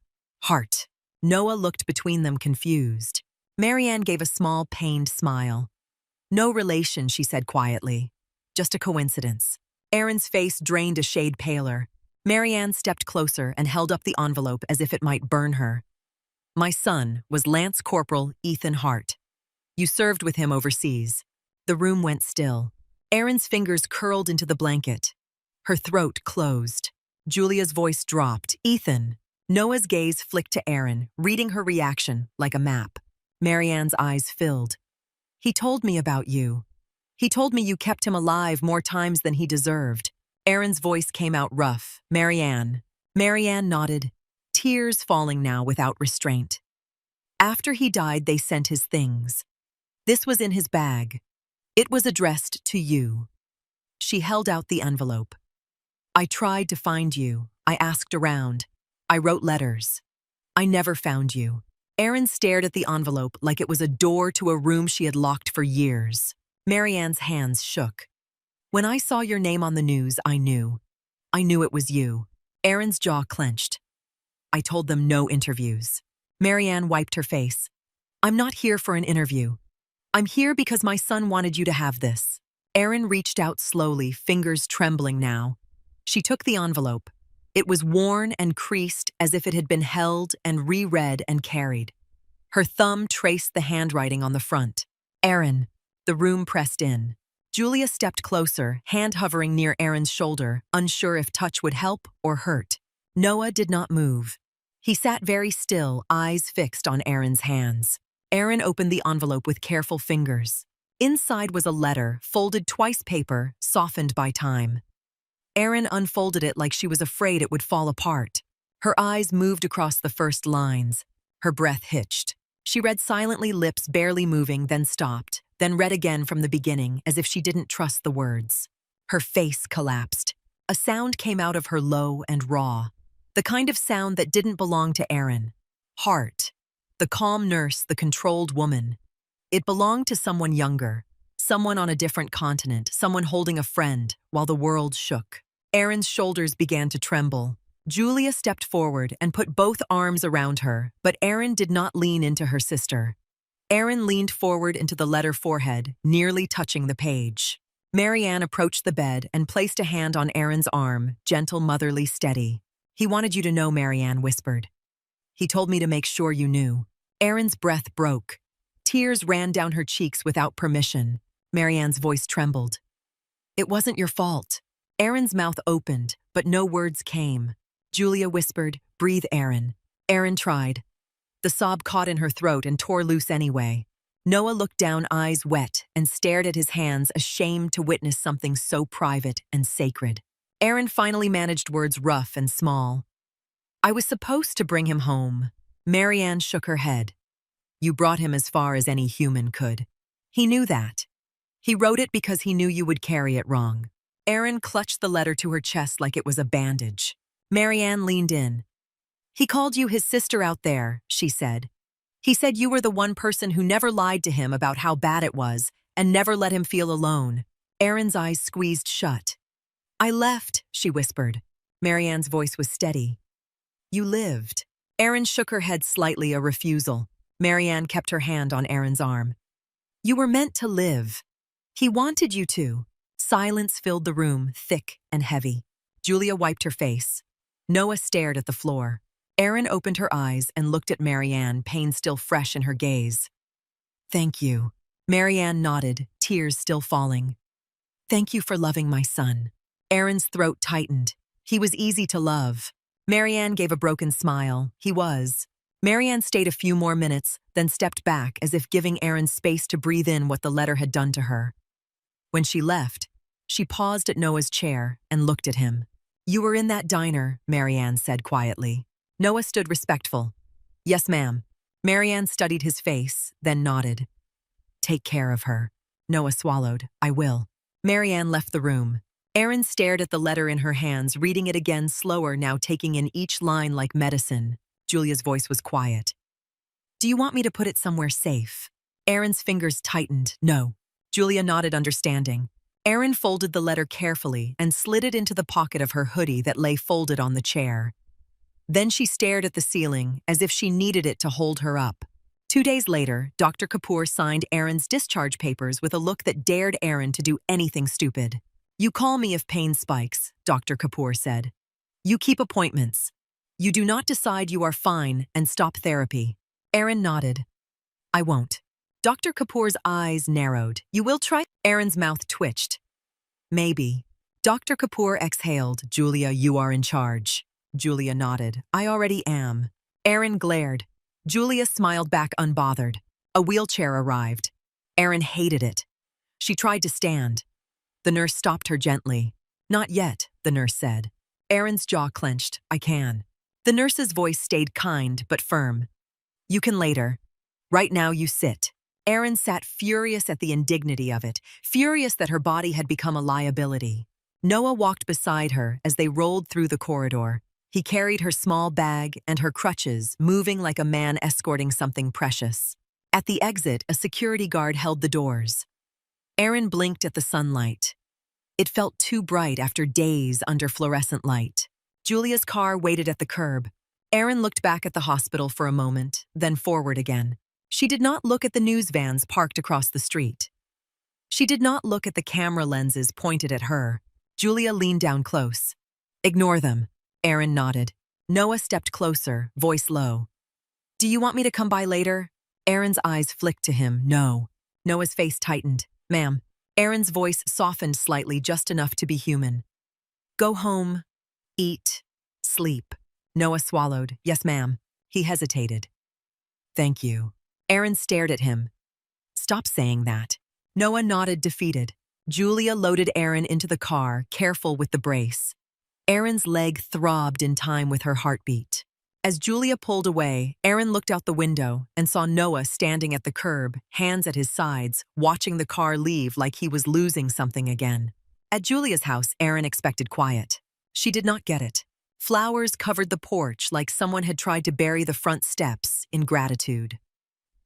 Hart. Noah looked between them, confused. Marianne gave a small, pained smile. No relation, she said quietly. Just a coincidence. Aaron's face drained a shade paler. Marianne stepped closer and held up the envelope as if it might burn her. My son was Lance Corporal Ethan Hart. You served with him overseas. The room went still. Aaron's fingers curled into the blanket. Her throat closed. Julia's voice dropped. Ethan. Noah's gaze flicked to Aaron, reading her reaction like a map. Marianne's eyes filled. He told me about you. He told me you kept him alive more times than he deserved. Aaron's voice came out rough. Marianne. Marianne nodded, tears falling now without restraint. After he died, they sent his things. This was in his bag. It was addressed to you. She held out the envelope. I tried to find you. I asked around. I wrote letters. I never found you. Aaron stared at the envelope like it was a door to a room she had locked for years. Marianne's hands shook. When I saw your name on the news, I knew. I knew it was you. Aaron's jaw clenched. I told them no interviews. Marianne wiped her face. I'm not here for an interview. I'm here because my son wanted you to have this. Erin reached out slowly, fingers trembling now. She took the envelope. It was worn and creased as if it had been held and reread and carried. Her thumb traced the handwriting on the front. Erin. The room pressed in. Julia stepped closer, hand hovering near Erin's shoulder, unsure if touch would help or hurt. Noah did not move. He sat very still, eyes fixed on Erin's hands. Erin opened the envelope with careful fingers. Inside was a letter, folded twice paper, softened by time. Erin unfolded it like she was afraid it would fall apart. Her eyes moved across the first lines. Her breath hitched. She read silently, lips barely moving, then stopped, then read again from the beginning as if she didn't trust the words. Her face collapsed. A sound came out of her low and raw. The kind of sound that didn't belong to Erin. Heart. The calm nurse, the controlled woman. It belonged to someone younger, someone on a different continent, someone holding a friend while the world shook. Erin's shoulders began to tremble. Julia stepped forward and put both arms around her, but Erin did not lean into her sister. Erin leaned forward into the letter forehead, nearly touching the page. Marianne approached the bed and placed a hand on Erin's arm, gentle, motherly, steady. He wanted you to know, Marianne whispered. He told me to make sure you knew. Erin's breath broke. Tears ran down her cheeks without permission. Marianne's voice trembled. It wasn't your fault. Erin's mouth opened, but no words came. Julia whispered, breathe, Erin. Erin tried. The sob caught in her throat and tore loose anyway. Noah looked down, eyes wet, and stared at his hands, ashamed to witness something so private and sacred. Erin finally managed words rough and small. I was supposed to bring him home. Marianne shook her head. You brought him as far as any human could. He knew that. He wrote it because he knew you would carry it wrong. Erin clutched the letter to her chest like it was a bandage. Marianne leaned in. He called you his sister out there, she said. He said you were the one person who never lied to him about how bad it was and never let him feel alone. Erin's eyes squeezed shut. I left, she whispered. Marianne's voice was steady. You lived. Erin shook her head slightly, a refusal. Marianne kept her hand on Erin's arm. You were meant to live. He wanted you to. Silence filled the room, thick and heavy. Julia wiped her face. Noah stared at the floor. Erin opened her eyes and looked at Marianne, pain still fresh in her gaze. Thank you. Marianne nodded, tears still falling. Thank you for loving my son. Erin's throat tightened. He was easy to love. Marianne gave a broken smile. He was. Marianne stayed a few more minutes, then stepped back as if giving Erin space to breathe in what the letter had done to her. When she left, she paused at Noah's chair and looked at him. You were in that diner, Marianne said quietly. Noah stood respectful. Yes, ma'am. Marianne studied his face, then nodded. Take care of her. Noah swallowed. I will. Marianne left the room. Erin stared at the letter in her hands, reading it again slower, now taking in each line like medicine. Julia's voice was quiet. Do you want me to put it somewhere safe? Erin's fingers tightened. No. Julia nodded, understanding. Erin folded the letter carefully and slid it into the pocket of her hoodie that lay folded on the chair. Then she stared at the ceiling as if she needed it to hold her up. 2 days later, Dr. Kapoor signed Erin's discharge papers with a look that dared Erin to do anything stupid. You call me if pain spikes, Dr. Kapoor said. You keep appointments. You do not decide you are fine and stop therapy. Erin nodded. I won't. Dr. Kapoor's eyes narrowed. You will try? Erin's mouth twitched. Maybe. Dr. Kapoor exhaled. Julia, you are in charge. Julia nodded. I already am. Erin glared. Julia smiled back unbothered. A wheelchair arrived. Erin hated it. She tried to stand. The nurse stopped her gently. Not yet, the nurse said. Erin's jaw clenched. I can. The nurse's voice stayed kind but firm. You can later. Right now you sit. Erin sat furious at the indignity of it, furious that her body had become a liability. Noah walked beside her as they rolled through the corridor. He carried her small bag and her crutches, moving like a man escorting something precious. At the exit, a security guard held the doors. Erin blinked at the sunlight. It felt too bright after days under fluorescent light. Julia's car waited at the curb. Erin looked back at the hospital for a moment, then forward again. She did not look at the news vans parked across the street. She did not look at the camera lenses pointed at her. Julia leaned down close. Ignore them. Aaron nodded. Noah stepped closer, voice low. Do you want me to come by later? Aaron's eyes flicked to him. No. Noah's face tightened. Ma'am. Aaron's voice softened slightly, just enough to be human. Go home. Eat. Sleep. Noah swallowed. Yes, ma'am. He hesitated. Thank you. Aaron stared at him. Stop saying that. Noah nodded, defeated. Julia loaded Aaron into the car, careful with the brace. Aaron's leg throbbed in time with her heartbeat. As Julia pulled away, Aaron looked out the window and saw Noah standing at the curb, hands at his sides, watching the car leave like he was losing something again. At Julia's house, Aaron expected quiet. She did not get it. Flowers covered the porch like someone had tried to bury the front steps in gratitude.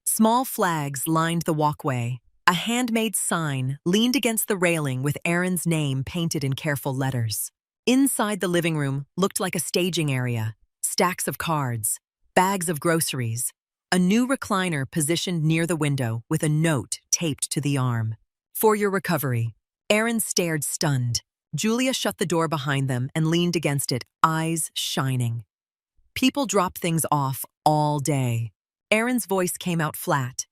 Small flags lined the walkway. A handmade sign leaned against the railing with Aaron's name painted in careful letters. Inside the living room looked like a staging area. Stacks of cards, bags of groceries, a new recliner positioned near the window with a note taped to the arm. For your recovery. Aaron stared stunned. Julia shut the door behind them and leaned against it, eyes shining. People drop things off all day. Aaron's voice came out flat.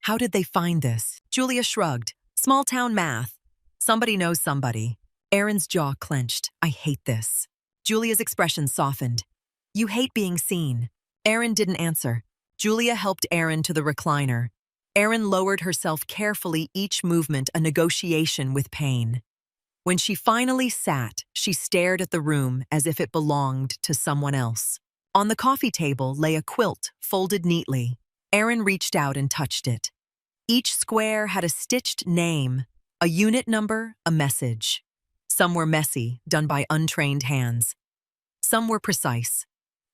How did they find this? Julia shrugged. Small town math. Somebody knows somebody. Aaron's jaw clenched. I hate this. Julia's expression softened. You hate being seen. Aaron didn't answer. Julia helped Aaron to the recliner. Aaron lowered herself carefully, each movement a negotiation with pain. When she finally sat, she stared at the room as if it belonged to someone else. On the coffee table lay a quilt, folded neatly. Aaron reached out and touched it. Each square had a stitched name, a unit number, a message. Some were messy, done by untrained hands. Some were precise.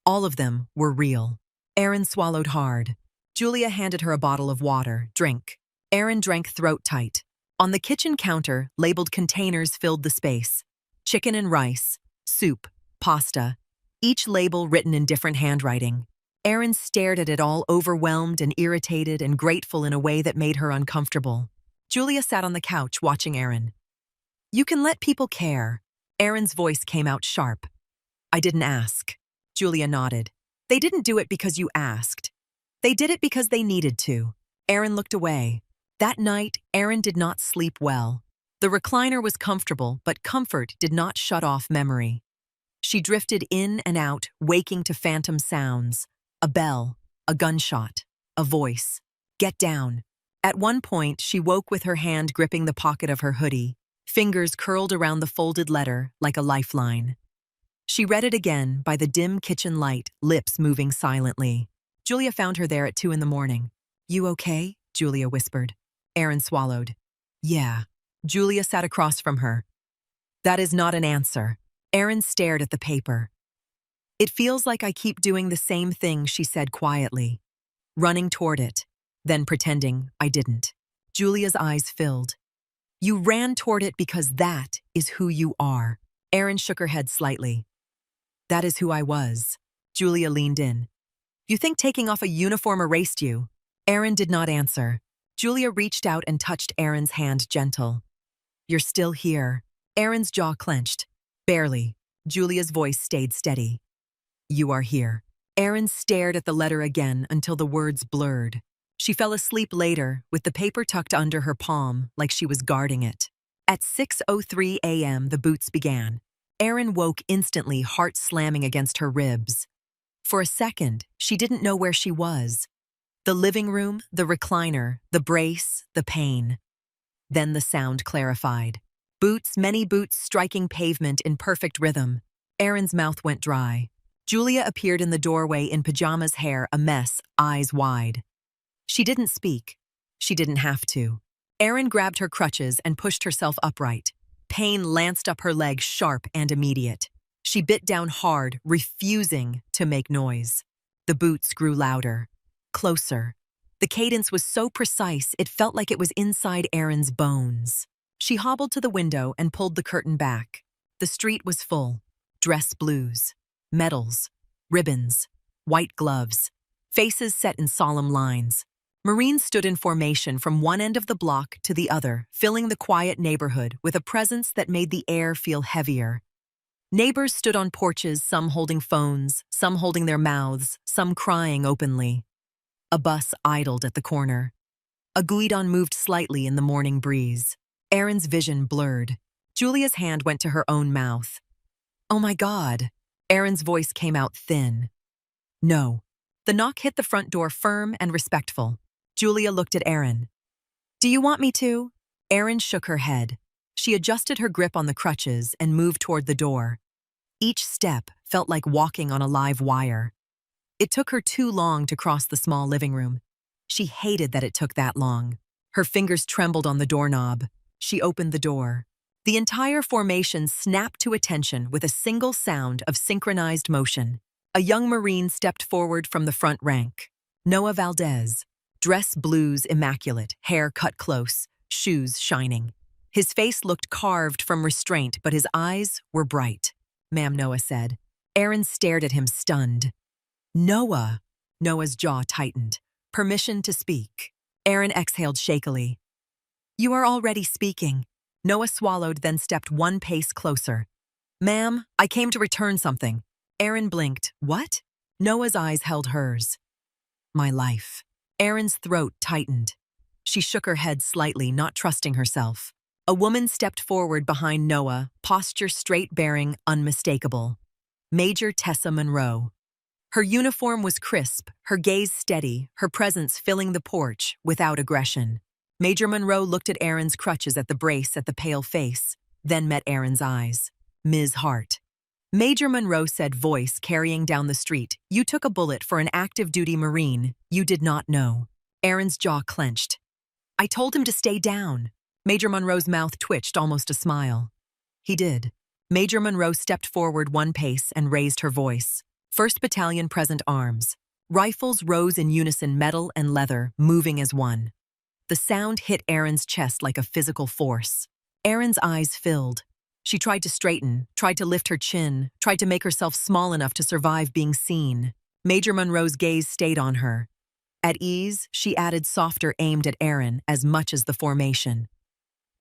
All of them were real. Aaron swallowed hard. Julia handed her a bottle of water. Drink. Aaron drank throat tight. On the kitchen counter, labeled containers filled the space. Chicken and rice, soup, pasta, each label written in different handwriting. Aaron stared at it all, overwhelmed and irritated and grateful in a way that made her uncomfortable. Julia sat on the couch watching Aaron. You can let people care. Aaron's voice came out sharp. I didn't ask. Julia nodded. They didn't do it because you asked. They did it because they needed to. Aaron looked away. That night, Aaron did not sleep well. The recliner was comfortable, but comfort did not shut off memory. She drifted in and out, waking to phantom sounds. A bell, a gunshot, a voice. Get down. At one point, she woke with her hand gripping the pocket of her hoodie, fingers curled around the folded letter like a lifeline. She read it again by the dim kitchen light, lips moving silently. Julia found her there at 2 a.m. You okay? Julia whispered. Aaron swallowed. Yeah. Julia sat across from her. That is not an answer. Aaron stared at the paper. It feels like I keep doing the same thing, she said quietly, running toward it, then pretending I didn't. Julia's eyes filled. You ran toward it because that is who you are. Aaron shook her head slightly. That is who I was. Julia leaned in. You think taking off a uniform erased you? Aaron did not answer. Julia reached out and touched Aaron's hand gentle. You're still here. Aaron's jaw clenched. Barely. Julia's voice stayed steady. You are here. Aaron stared at the letter again until the words blurred. She fell asleep later, with the paper tucked under her palm like she was guarding it. At 6:03 a.m., the boots began. Aaron woke instantly, heart slamming against her ribs. For a second, she didn't know where she was. The living room, the recliner, the brace, the pain. Then the sound clarified. Boots, many boots striking pavement in perfect rhythm. Aaron's mouth went dry. Julia appeared in the doorway in pajamas, hair a mess, eyes wide. She didn't speak. She didn't have to. Aaron grabbed her crutches and pushed herself upright. Pain lanced up her leg, sharp and immediate. She bit down hard, refusing to make noise. The boots grew louder, closer. The cadence was so precise, it felt like it was inside Aaron's bones. She hobbled to the window and pulled the curtain back. The street was full. Dress blues, medals, ribbons, white gloves, faces set in solemn lines. Marines stood in formation from one end of the block to the other, filling the quiet neighborhood with a presence that made the air feel heavier. Neighbors stood on porches, some holding phones, some holding their mouths, some crying openly. A bus idled at the corner. A guidon moved slightly in the morning breeze. Erin's vision blurred. Julia's hand went to her own mouth. "Oh my God." Erin's voice came out thin. "No." The knock hit the front door firm and respectful. Julia looked at Erin. "Do you want me to?" Erin shook her head. She adjusted her grip on the crutches and moved toward the door. Each step felt like walking on a live wire. It took her too long to cross the small living room. She hated that it took that long. Her fingers trembled on the doorknob. She opened the door. The entire formation snapped to attention with a single sound of synchronized motion. A young Marine stepped forward from the front rank. Noah Valdez. Dress blues immaculate, hair cut close, shoes shining. His face looked carved from restraint, but his eyes were bright. "Ma'am," Noah said. Erin stared at him stunned. "Noah." Noah's jaw tightened. "Permission to speak." Erin exhaled shakily. "You are already speaking." Noah swallowed, then stepped one pace closer. "Ma'am, I came to return something." Erin blinked. "What?" Noah's eyes held hers. "My life." Erin's throat tightened. She shook her head slightly, not trusting herself. A woman stepped forward behind Noah, posture straight-bearing, unmistakable. Major Tessa Monroe. Her uniform was crisp, her gaze steady, her presence filling the porch without aggression. Major Monroe looked at Erin's crutches at the brace at the pale face, then met Erin's eyes. "Ms. Hart." Major Monroe said, voice carrying down the street, "You took a bullet for an active-duty Marine. You did not know." Erin's jaw clenched. "I told him to stay down." Major Monroe's mouth twitched, almost a smile. "He did." Major Monroe stepped forward one pace and raised her voice. "First Battalion present arms." Rifles rose in unison, metal and leather, moving as one. The sound hit Erin's chest like a physical force. Erin's eyes filled. She tried to straighten, tried to lift her chin, tried to make herself small enough to survive being seen. Major Monroe's gaze stayed on her. At ease, she added softer, aimed at Erin as much as the formation.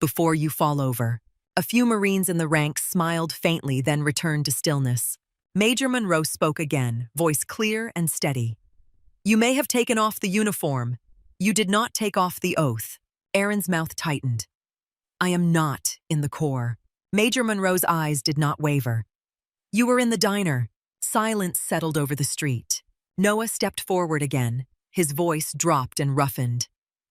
"Before you fall over." A few Marines in the ranks smiled faintly, then returned to stillness. Major Monroe spoke again, voice clear and steady. "You may have taken off the uniform. You did not take off the oath." Erin's mouth tightened. "I am not in the Corps." Major Monroe's eyes did not waver. "You were in the diner." Silence settled over the street. Noah stepped forward again. His voice dropped and roughened.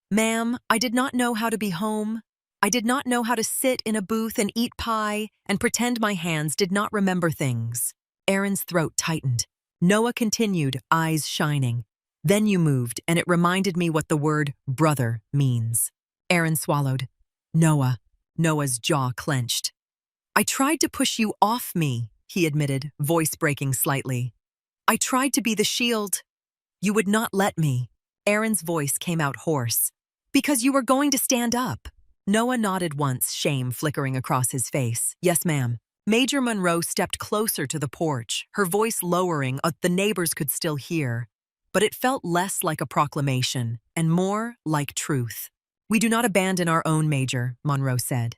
"Ma'am, I did not know how to be home. I did not know how to sit in a booth and eat pie and pretend my hands did not remember things." Erin's throat tightened. Noah continued, eyes shining. "Then you moved, and it reminded me what the word brother means." Erin swallowed. "Noah." Noah's jaw clenched. "I tried to push you off me," he admitted, voice breaking slightly. "I tried to be the shield. You would not let me." Erin's voice came out hoarse. "Because you were going to stand up." Noah nodded once, shame flickering across his face. "Yes, ma'am." Major Monroe stepped closer to the porch, her voice lowering, the neighbors could still hear. But it felt less like a proclamation and more like truth. "We do not abandon our own, Major," Monroe said.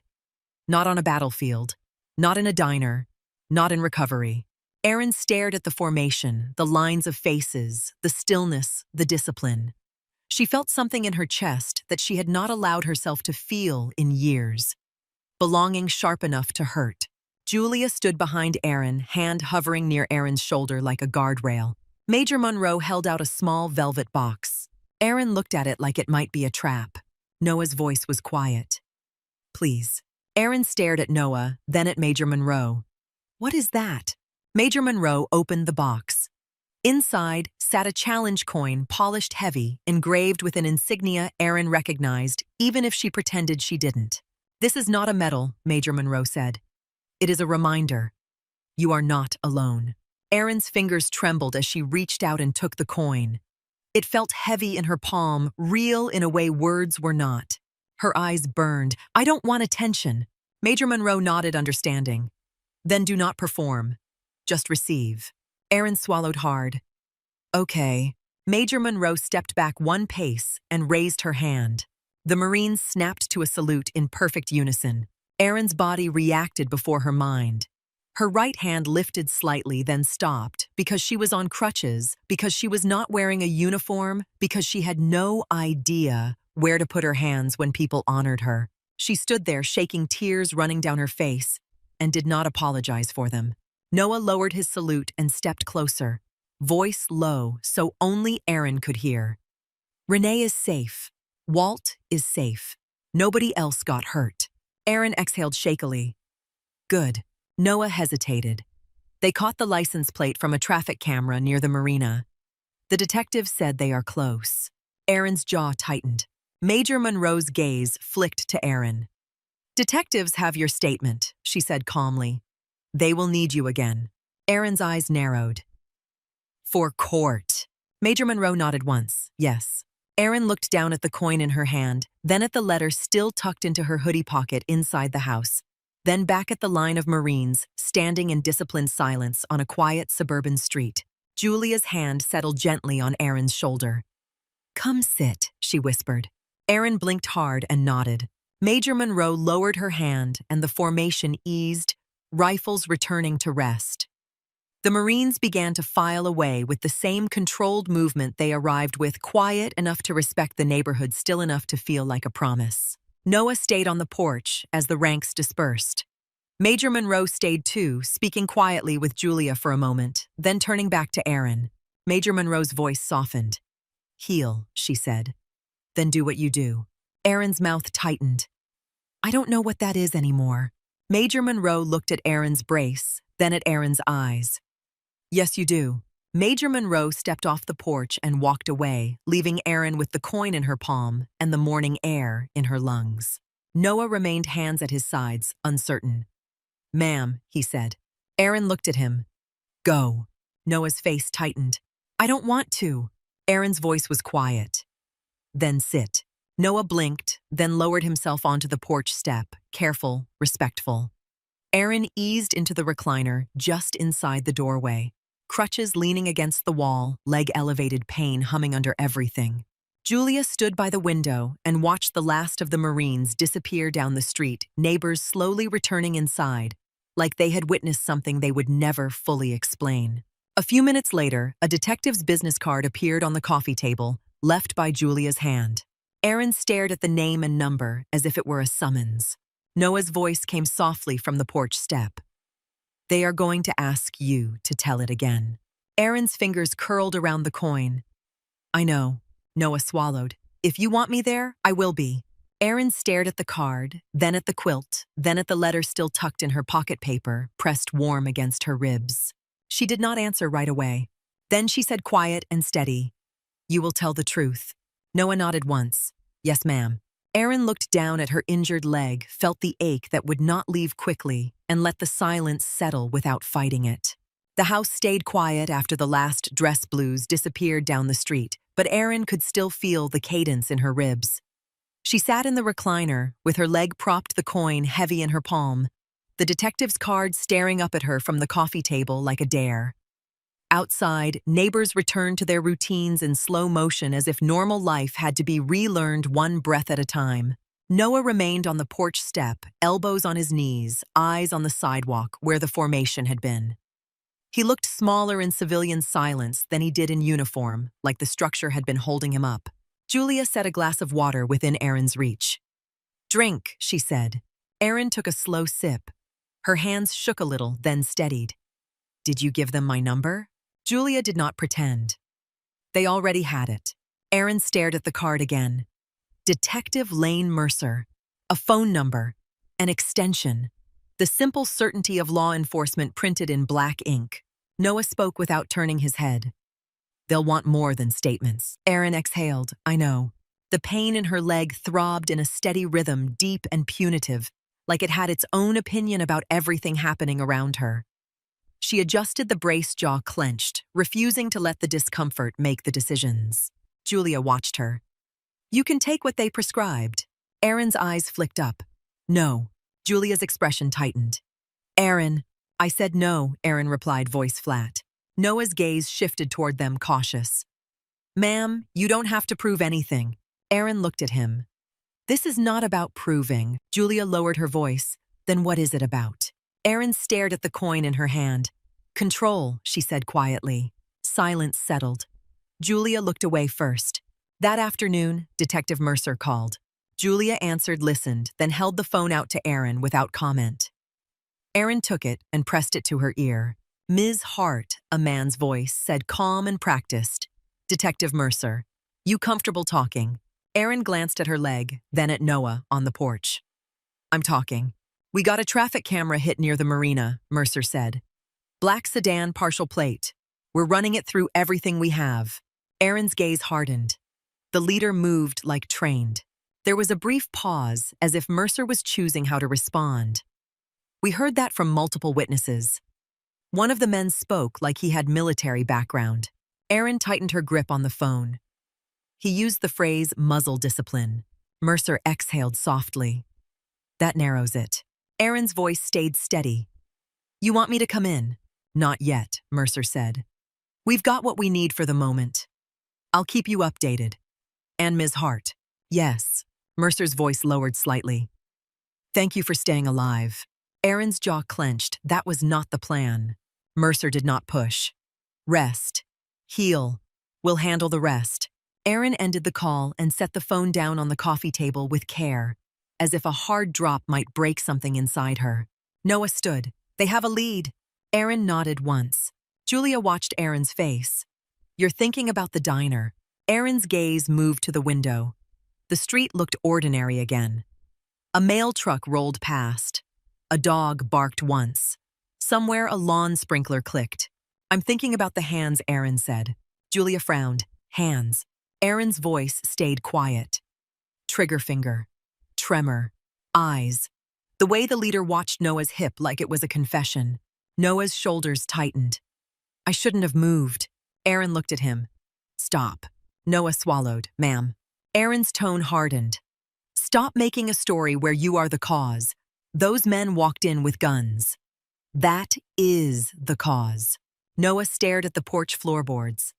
"Not on a battlefield. Not in a diner. Not in recovery." Erin stared at the formation, the lines of faces, the stillness, the discipline. She felt something in her chest that she had not allowed herself to feel in years. Belonging sharp enough to hurt. Julia stood behind Erin, hand hovering near Erin's shoulder like a guardrail. Major Monroe held out a small velvet box. Erin looked at it like it might be a trap. Noah's voice was quiet. "Please." Erin stared at Noah, then at Major Monroe. "What is that?" Major Monroe opened the box. Inside sat a challenge coin, polished heavy, engraved with an insignia Erin recognized, even if she pretended she didn't. "This is not a medal," Major Monroe said. "It is a reminder. You are not alone." Erin's fingers trembled as she reached out and took the coin. It felt heavy in her palm, real in a way words were not. Her eyes burned. "I don't want attention." Major Monroe nodded, understanding. "Then do not perform. Just receive." Erin swallowed hard. "Okay." Major Monroe stepped back one pace and raised her hand. The Marines snapped to a salute in perfect unison. Erin's body reacted before her mind. Her right hand lifted slightly, then stopped, because she was on crutches, because she was not wearing a uniform, because she had no idea where to put her hands when people honored her. She stood there, shaking, tears running down her face, and did not apologize for them. Noah lowered his salute and stepped closer, voice low so only Erin could hear. Renee is safe. Walt is safe. Nobody else got hurt. Erin exhaled shakily. Good. Noah hesitated. They caught the license plate from a traffic camera near the marina. The detective said they are close. Erin's jaw tightened. Major Monroe's gaze flicked to Erin. Detectives have your statement, she said calmly. They will need you again. Erin's eyes narrowed. For court. Major Monroe nodded once, yes. Erin looked down at the coin in her hand, then at the letter still tucked into her hoodie pocket inside the house, then back at the line of Marines standing in disciplined silence on a quiet suburban street. Julia's hand settled gently on Erin's shoulder. Come sit, she whispered. Erin blinked hard and nodded. Major Monroe lowered her hand and the formation eased, rifles returning to rest. The Marines began to file away with the same controlled movement they arrived with, quiet enough to respect the neighborhood, still enough to feel like a promise. Noah stayed on the porch as the ranks dispersed. Major Monroe stayed too, speaking quietly with Julia for a moment, then turning back to Erin. Major Monroe's voice softened. Heal, she said. Then do what you do. Erin's mouth tightened. I don't know what that is anymore. Major Monroe looked at Erin's brace, then at Erin's eyes. Yes, you do. Major Monroe stepped off the porch and walked away, leaving Erin with the coin in her palm and the morning air in her lungs. Noah remained, hands at his sides, uncertain. Ma'am, he said. Erin looked at him. Go. Noah's face tightened. I don't want to. Erin's voice was quiet. Then sit. Noah blinked, then lowered himself onto the porch step, careful, respectful. Erin eased into the recliner just inside the doorway. Crutches leaning against the wall, leg elevated, pain humming under everything. Julia stood by the window and watched the last of the Marines disappear down the street, neighbors slowly returning inside, like they had witnessed something they would never fully explain. A few minutes later, a detective's business card appeared on the coffee table, left by Julia's hand. Erin stared at the name and number as if it were a summons. Noah's voice came softly from the porch step. They are going to ask you to tell it again. Erin's fingers curled around the coin. I know. Noah swallowed. If you want me there, I will be. Erin stared at the card, then at the quilt, then at the letter still tucked in her pocket paper, pressed warm against her ribs. She did not answer right away. Then she said, quiet and steady, You will tell the truth. Noah nodded once. Yes, ma'am. Erin looked down at her injured leg, felt the ache that would not leave quickly, and let the silence settle without fighting it. The house stayed quiet after the last dress blues disappeared down the street, but Erin could still feel the cadence in her ribs. She sat in the recliner, with her leg propped, the coin heavy in her palm, the detective's card staring up at her from the coffee table like a dare. Outside, neighbors returned to their routines in slow motion, as if normal life had to be relearned one breath at a time. Noah remained on the porch step, elbows on his knees, eyes on the sidewalk where the formation had been. He looked smaller in civilian silence than he did in uniform, like the structure had been holding him up. Julia set a glass of water within Erin's reach. Drink, she said. Erin took a slow sip. Her hands shook a little, then steadied. Did you give them my number? Julia did not pretend. They already had it. Erin stared at the card again. Detective Lane Mercer. A phone number. An extension. The simple certainty of law enforcement printed in black ink. Noah spoke without turning his head. They'll want more than statements. Erin exhaled. I know. The pain in her leg throbbed in a steady rhythm, deep and punitive, like it had its own opinion about everything happening around her. She adjusted the brace, jaw clenched, refusing to let the discomfort make the decisions. Julia watched her. You can take what they prescribed. Erin's eyes flicked up. No. Julia's expression tightened. Erin. I said no, Erin replied, voice flat. Noah's gaze shifted toward them, cautious. Ma'am, you don't have to prove anything. Aaron looked at him. This is not about proving. Julia lowered her voice. Then what is it about? Aaron stared at the coin in her hand. Control, she said quietly. Silence settled. Julia looked away first. That afternoon, Detective Mercer called. Julia answered, listened, then held the phone out to Aaron without comment. Aaron took it and pressed it to her ear. Ms. Hart, a man's voice, said calm and practiced. Detective Mercer, you comfortable talking? Aaron glanced at her leg, then at Noah on the porch. I'm talking. We got a traffic camera hit near the marina, Mercer said. Black sedan, partial plate. We're running it through everything we have. Aaron's gaze hardened. The leader moved like trained. There was a brief pause, as if Mercer was choosing how to respond. We heard that from multiple witnesses. One of the men spoke like he had military background. Aaron tightened her grip on the phone. He used the phrase muzzle discipline. Mercer exhaled softly. That narrows it. Aaron's voice stayed steady. You want me to come in? Not yet, Mercer said. We've got what we need for the moment. I'll keep you updated. And Ms. Hart. Yes. Mercer's voice lowered slightly. Thank you for staying alive. Aaron's jaw clenched. That was not the plan. Mercer did not push. Rest. Heal. We'll handle the rest. Aaron ended the call and set the phone down on the coffee table with care, as if a hard drop might break something inside her. Noah stood. They have a lead. Aaron nodded once. Julia watched Aaron's face. You're thinking about the diner. Aaron's gaze moved to the window. The street looked ordinary again. A mail truck rolled past. A dog barked once. Somewhere a lawn sprinkler clicked. I'm thinking about the hands, Aaron said. Julia frowned. Hands. Aaron's voice stayed quiet. Trigger finger. Tremor. Eyes. The way the leader watched Noah's hip like it was a confession. Noah's shoulders tightened. I shouldn't have moved. Aaron looked at him. Stop. Noah swallowed. Ma'am. Aaron's tone hardened. Stop making a story where you are the cause. Those men walked in with guns. That is the cause. Noah stared at the porch floorboards.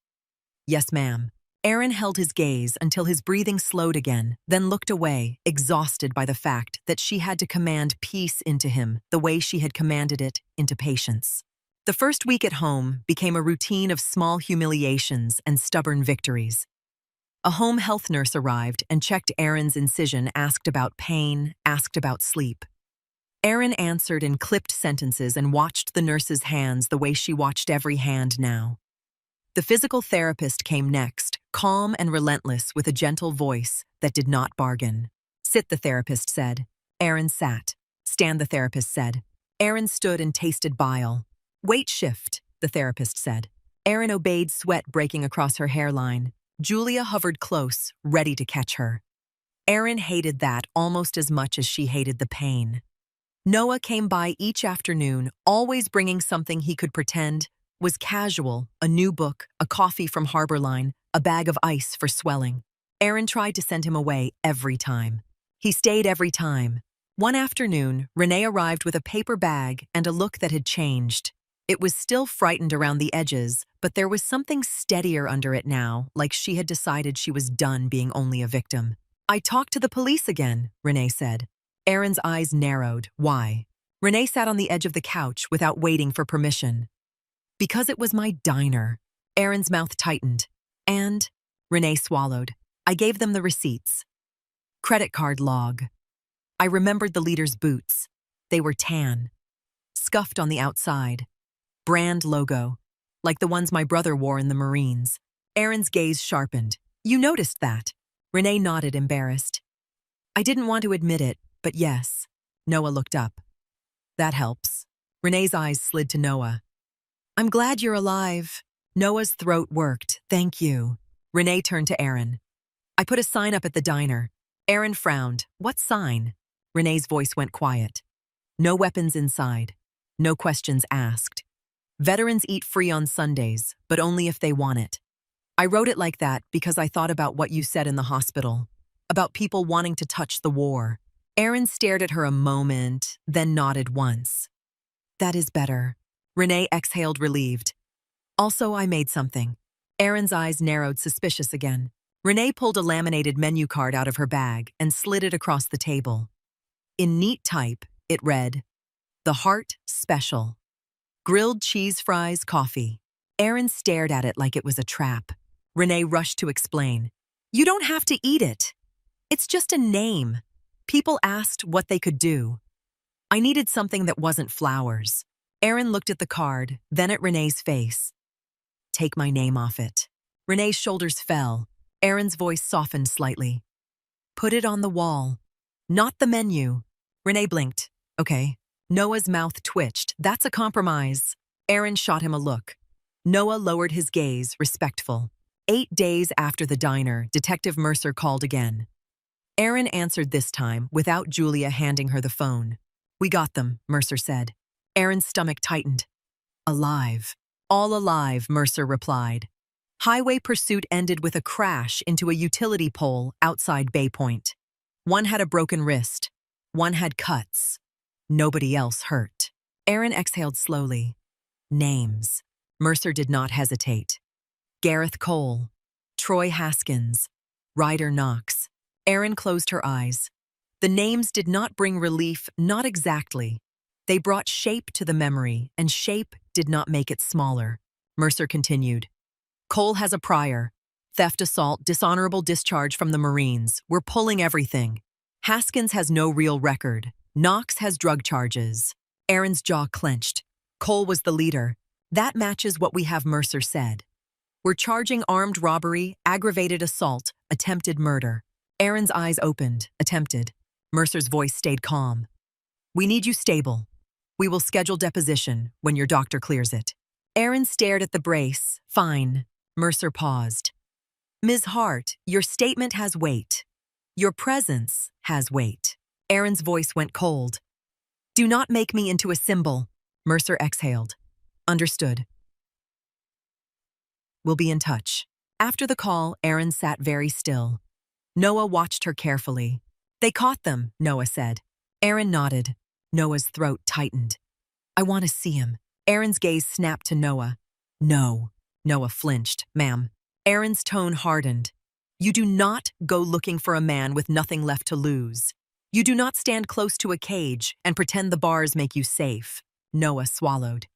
Yes, ma'am. Aaron held his gaze until his breathing slowed again, then looked away, exhausted by the fact that she had to command peace into him the way she had commanded it into patience. The first week at home became a routine of small humiliations and stubborn victories. A home health nurse arrived and checked Aaron's incision, asked about pain, asked about sleep. Aaron answered in clipped sentences and watched the nurse's hands the way she watched every hand now. The physical therapist came next, calm and relentless with a gentle voice that did not bargain. Sit, the therapist said. Aaron sat. Stand, the therapist said. Aaron stood and tasted bile. Weight shift, the therapist said. Aaron obeyed, sweat breaking across her hairline. Julia hovered close, ready to catch her. Aaron hated that almost as much as she hated the pain. Noah came by each afternoon, always bringing something he could pretend was casual, a new book, a coffee from Harborline, a bag of ice for swelling. Aaron tried to send him away every time. He stayed every time. One afternoon, Renee arrived with a paper bag and a look that had changed. It was still frightened around the edges, but there was something steadier under it now, like she had decided she was done being only a victim. I talked to the police again, Renee said. Aaron's eyes narrowed. Why? Renee sat on the edge of the couch without waiting for permission. Because it was my diner. Aaron's mouth tightened. And? Renee swallowed. I gave them the receipts. Credit card log. I remembered the leader's boots. They were tan. Scuffed on the outside. Brand logo. Like the ones my brother wore in the Marines. Aaron's gaze sharpened. You noticed that? Renee nodded, embarrassed. I didn't want to admit it, but yes. Noah looked up. That helps. Renee's eyes slid to Noah. I'm glad you're alive. Noah's throat worked. Thank you. Renee turned to Aaron. I put a sign up at the diner. Aaron frowned. What sign? Renee's voice went quiet. No weapons inside. No questions asked. Veterans eat free on Sundays, but only if they want it. I wrote it like that because I thought about what you said in the hospital, about people wanting to touch the war. Aaron stared at her a moment, then nodded once. That is better. Renee exhaled, relieved. Also, I made something. Aaron's eyes narrowed suspicious again. Renee pulled a laminated menu card out of her bag and slid it across the table. In neat type, it read, "The Heart Special. Grilled cheese fries, coffee." Aaron stared at it like it was a trap. Renee rushed to explain. "You don't have to eat it. It's just a name. People asked what they could do. I needed something that wasn't flowers." Aaron looked at the card, then at Renee's face. "Take my name off it." Renee's shoulders fell. Aaron's voice softened slightly. "Put it on the wall. Not the menu." Renee blinked. "Okay." Noah's mouth twitched. "That's a compromise." Aaron shot him a look. Noah lowered his gaze, respectful. 8 days after the diner, Detective Mercer called again. Aaron answered this time without Julia handing her the phone. "We got them," Mercer said. Aaron's stomach tightened. "Alive. All alive," Mercer replied. Highway pursuit ended with a crash into a utility pole outside Bay Point. One had a broken wrist. One had cuts. Nobody else hurt. Aaron exhaled slowly. Names. Mercer did not hesitate. Gareth Cole, Troy Haskins, Ryder Knox. Aaron closed her eyes. The names did not bring relief, not exactly. They brought shape to the memory, and shape did not make it smaller. Mercer continued. Cole has a prior. Theft, assault, dishonorable discharge from the Marines. We're pulling everything. Haskins has no real record. Knox has drug charges. Aaron's jaw clenched. Cole was the leader. That matches what we have, Mercer said. We're charging armed robbery, aggravated assault, attempted murder. Aaron's eyes opened. Attempted. Mercer's voice stayed calm. We need you stable. We will schedule deposition when your doctor clears it. Aaron stared at the brace. Fine. Mercer paused. Ms. Hart, your statement has weight. Your presence has weight. Aaron's voice went cold. Do not make me into a symbol. Mercer exhaled. Understood. We'll be in touch. After the call, Aaron sat very still. Noah watched her carefully. They caught them, Noah said. Aaron nodded. Noah's throat tightened. I want to see him. Aaron's gaze snapped to Noah. No. Noah flinched. Ma'am. Aaron's tone hardened. You do not go looking for a man with nothing left to lose. You do not stand close to a cage and pretend the bars make you safe. Noah swallowed.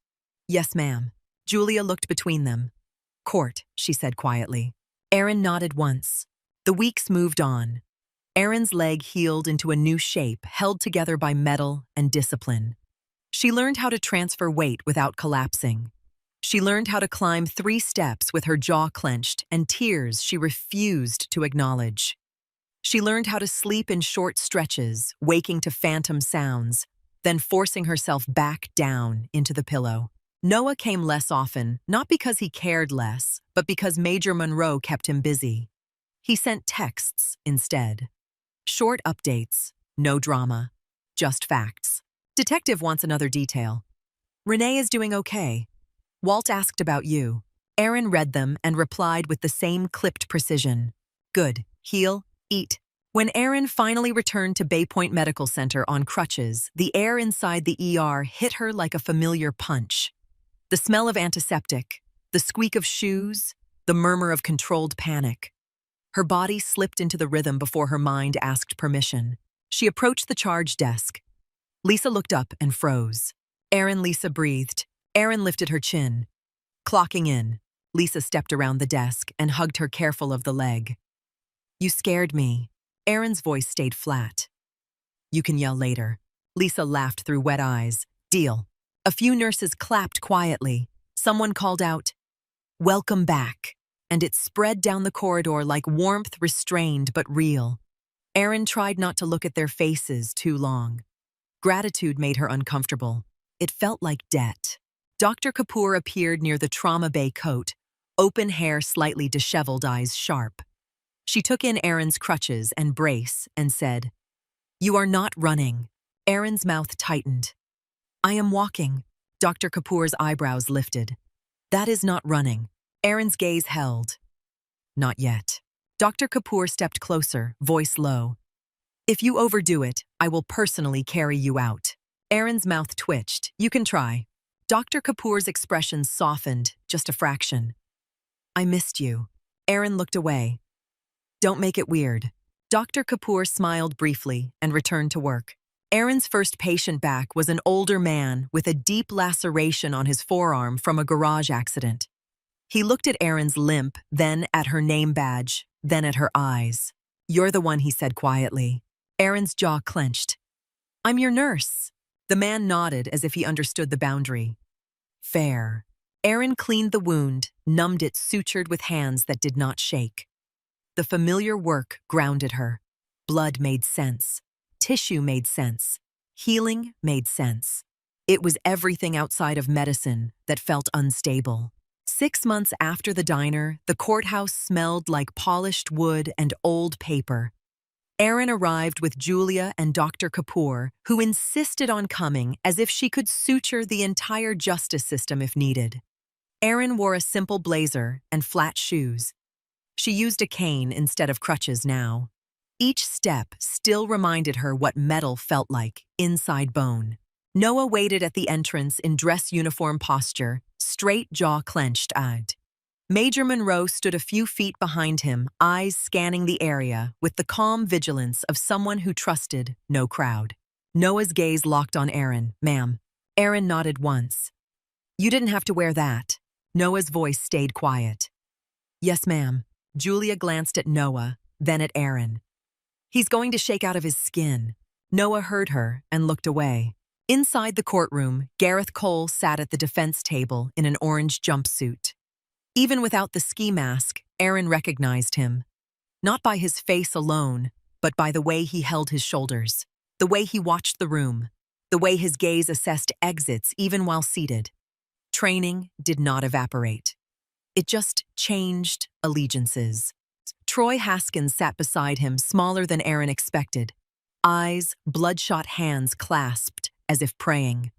Yes, ma'am. Julia looked between them. Court, she said quietly. Aaron nodded once. The weeks moved on. Aaron's leg healed into a new shape, held together by metal and discipline. She learned how to transfer weight without collapsing. She learned how to climb 3 steps with her jaw clenched and tears she refused to acknowledge. She learned how to sleep in short stretches, waking to phantom sounds, then forcing herself back down into the pillow. Noah came less often, not because he cared less, but because Major Monroe kept him busy. He sent texts instead. Short updates, no drama, just facts. Detective wants another detail. Renee is doing okay. Walt asked about you. Aaron read them and replied with the same clipped precision. Good, heal, eat. When Aaron finally returned to Bay Point Medical Center on crutches, the air inside the ER hit her like a familiar punch. The smell of antiseptic, the squeak of shoes, the murmur of controlled panic. Her body slipped into the rhythm before her mind asked permission. She approached the charge desk. Lisa looked up and froze. Aaron, Lisa breathed. Aaron lifted her chin. Clocking in, Lisa stepped around the desk and hugged her, careful of the leg. You scared me. Aaron's voice stayed flat. You can yell later. Lisa laughed through wet eyes. Deal. A few nurses clapped quietly. Someone called out, Welcome back, and it spread down the corridor like warmth, restrained but real. Aaron tried not to look at their faces too long. Gratitude made her uncomfortable. It felt like debt. Dr. Kapoor appeared near the trauma bay coat, open hair slightly disheveled, eyes sharp. She took in Aaron's crutches and brace and said, You are not running. Aaron's mouth tightened. I am walking. Dr. Kapoor's eyebrows lifted. That is not running. Aaron's gaze held. Not yet. Dr. Kapoor stepped closer, voice low. If you overdo it, I will personally carry you out. Aaron's mouth twitched. You can try. Dr. Kapoor's expression softened, just a fraction. I missed you. Aaron looked away. Don't make it weird. Dr. Kapoor smiled briefly and returned to work. Aaron's first patient back was an older man with a deep laceration on his forearm from a garage accident. He looked at Aaron's limp, then at her name badge, then at her eyes. You're the one, he said quietly. Aaron's jaw clenched. I'm your nurse. The man nodded as if he understood the boundary. Fair. Aaron cleaned the wound, numbed it sutured with hands that did not shake. The familiar work grounded her. Blood made sense. Tissue made sense. Healing made sense. It was everything outside of medicine that felt unstable. 6 months after the diner, the courthouse smelled like polished wood and old paper. Aaron arrived with Julia and Dr. Kapoor, who insisted on coming as if she could suture the entire justice system if needed. Aaron wore a simple blazer and flat shoes. She used a cane instead of crutches now. Each step still reminded her what metal felt like, inside bone. Noah waited at the entrance in dress uniform posture, straight jaw clenched eyed. Major Monroe stood a few feet behind him, eyes scanning the area with the calm vigilance of someone who trusted no crowd. Noah's gaze locked on Aaron. Ma'am. Aaron nodded once. You didn't have to wear that. Noah's voice stayed quiet. Yes, ma'am. Julia glanced at Noah, then at Aaron. He's going to shake out of his skin. Noah heard her and looked away. Inside the courtroom, Gareth Cole sat at the defense table in an orange jumpsuit. Even without the ski mask, Aaron recognized him. Not by his face alone, but by the way he held his shoulders, the way he watched the room, the way his gaze assessed exits even while seated. Training did not evaporate. It just changed allegiances. Troy Haskins sat beside him, smaller than Aaron expected. Eyes, bloodshot hands clasped, as if praying.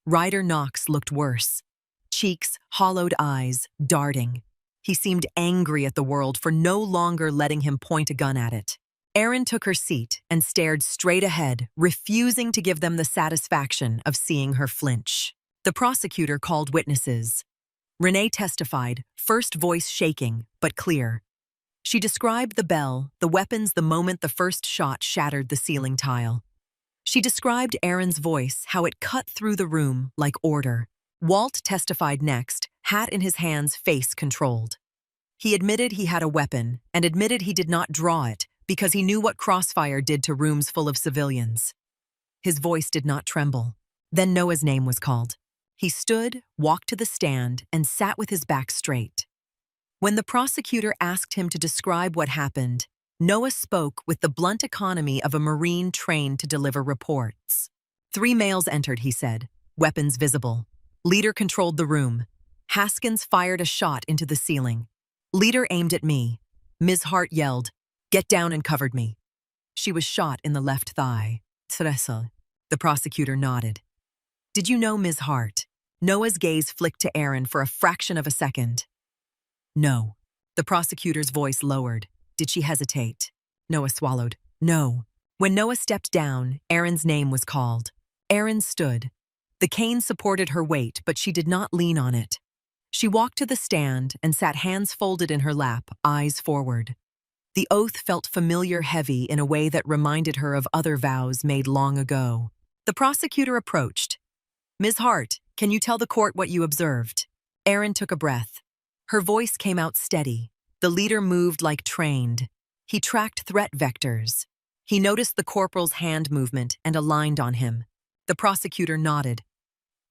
Ryder Knox looked worse. Cheeks, hollowed eyes, darting. He seemed angry at the world for no longer letting him point a gun at it. Aaron took her seat and stared straight ahead, refusing to give them the satisfaction of seeing her flinch. The prosecutor called witnesses. Renee testified, first voice shaking, but clear. She described the bell, the weapons the moment the first shot shattered the ceiling tile. She described Aaron's voice, how it cut through the room like order. Walt testified next, hat in his hands, face controlled. He admitted he had a weapon and admitted he did not draw it because he knew what crossfire did to rooms full of civilians. His voice did not tremble. Then Noah's name was called. He stood, walked to the stand, and sat with his back straight. When the prosecutor asked him to describe what happened, Noah spoke with the blunt economy of a Marine trained to deliver reports. 3 males entered, he said, weapons visible. Leader controlled the room. Haskins fired a shot into the ceiling. Leader aimed at me. Ms. Hart yelled, "Get down," and covered me. She was shot in the left thigh. Teresa. The prosecutor nodded. Did you know Ms. Hart? Noah's gaze flicked to Aaron for a fraction of a second. No. The prosecutor's voice lowered. Did she hesitate? Noah swallowed. No. When Noah stepped down, Aaron's name was called. Aaron stood. The cane supported her weight, but she did not lean on it. She walked to the stand and sat hands folded in her lap, eyes forward. The oath felt familiar, heavy in a way that reminded her of other vows made long ago. The prosecutor approached. Ms. Hart, can you tell the court what you observed? Aaron took a breath. Her voice came out steady. The leader moved like trained. He tracked threat vectors. He noticed the corporal's hand movement and aligned on him. The prosecutor nodded.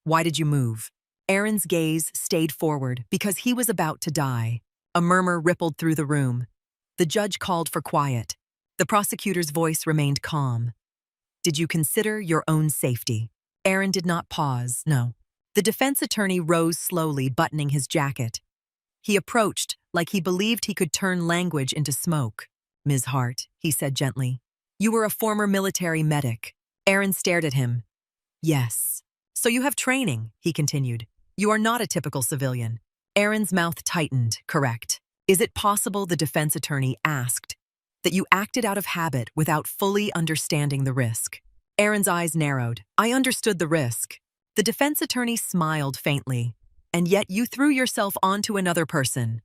Why did you move? Aaron's gaze stayed forward because he was about to die. A murmur rippled through the room. The judge called for quiet. The prosecutor's voice remained calm. Did you consider your own safety? Aaron did not pause, no. The defense attorney rose slowly, buttoning his jacket. He approached like he believed he could turn language into smoke. Ms. Hart, he said gently. You were a former military medic. Aaron stared at him. Yes. So you have training, he continued. You are not a typical civilian. Aaron's mouth tightened, correct. Is it possible, the defense attorney asked, that you acted out of habit without fully understanding the risk? Aaron's eyes narrowed. I understood the risk. The defense attorney smiled faintly. And yet you threw yourself onto another person.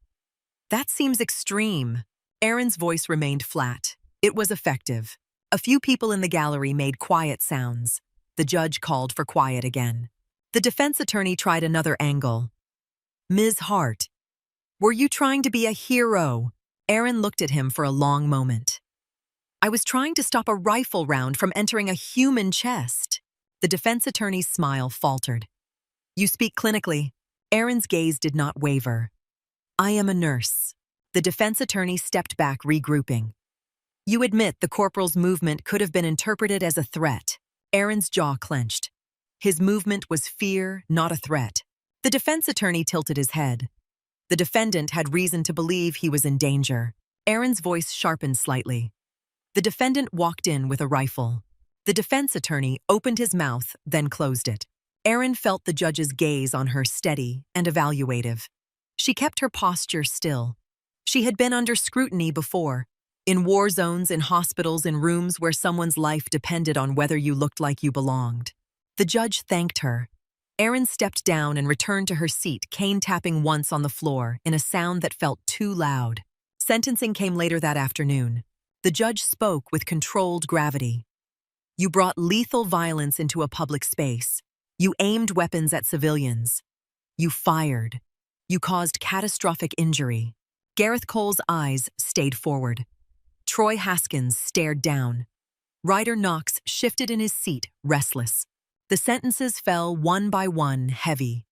That seems extreme. Aaron's voice remained flat. It was effective. A few people in the gallery made quiet sounds. The judge called for quiet again. The defense attorney tried another angle. Ms. Hart, were you trying to be a hero? Aaron looked at him for a long moment. I was trying to stop a rifle round from entering a human chest. The defense attorney's smile faltered. You speak clinically. Aaron's gaze did not waver. I am a nurse. The defense attorney stepped back, regrouping. You admit the corporal's movement could have been interpreted as a threat. Aaron's jaw clenched. His movement was fear, not a threat. The defense attorney tilted his head. The defendant had reason to believe he was in danger. Aaron's voice sharpened slightly. The defendant walked in with a rifle. The defense attorney opened his mouth, then closed it. Aaron felt the judge's gaze on her steady and evaluative. She kept her posture still. She had been under scrutiny before, in war zones, in hospitals, in rooms where someone's life depended on whether you looked like you belonged. The judge thanked her. Aaron stepped down and returned to her seat, cane tapping once on the floor in a sound that felt too loud. Sentencing came later that afternoon. The judge spoke with controlled gravity. You brought lethal violence into a public space. You aimed weapons at civilians. You fired. You caused catastrophic injury. Gareth Cole's eyes stayed forward. Troy Haskins stared down. Ryder Knox shifted in his seat, restless. The sentences fell one by one, heavy.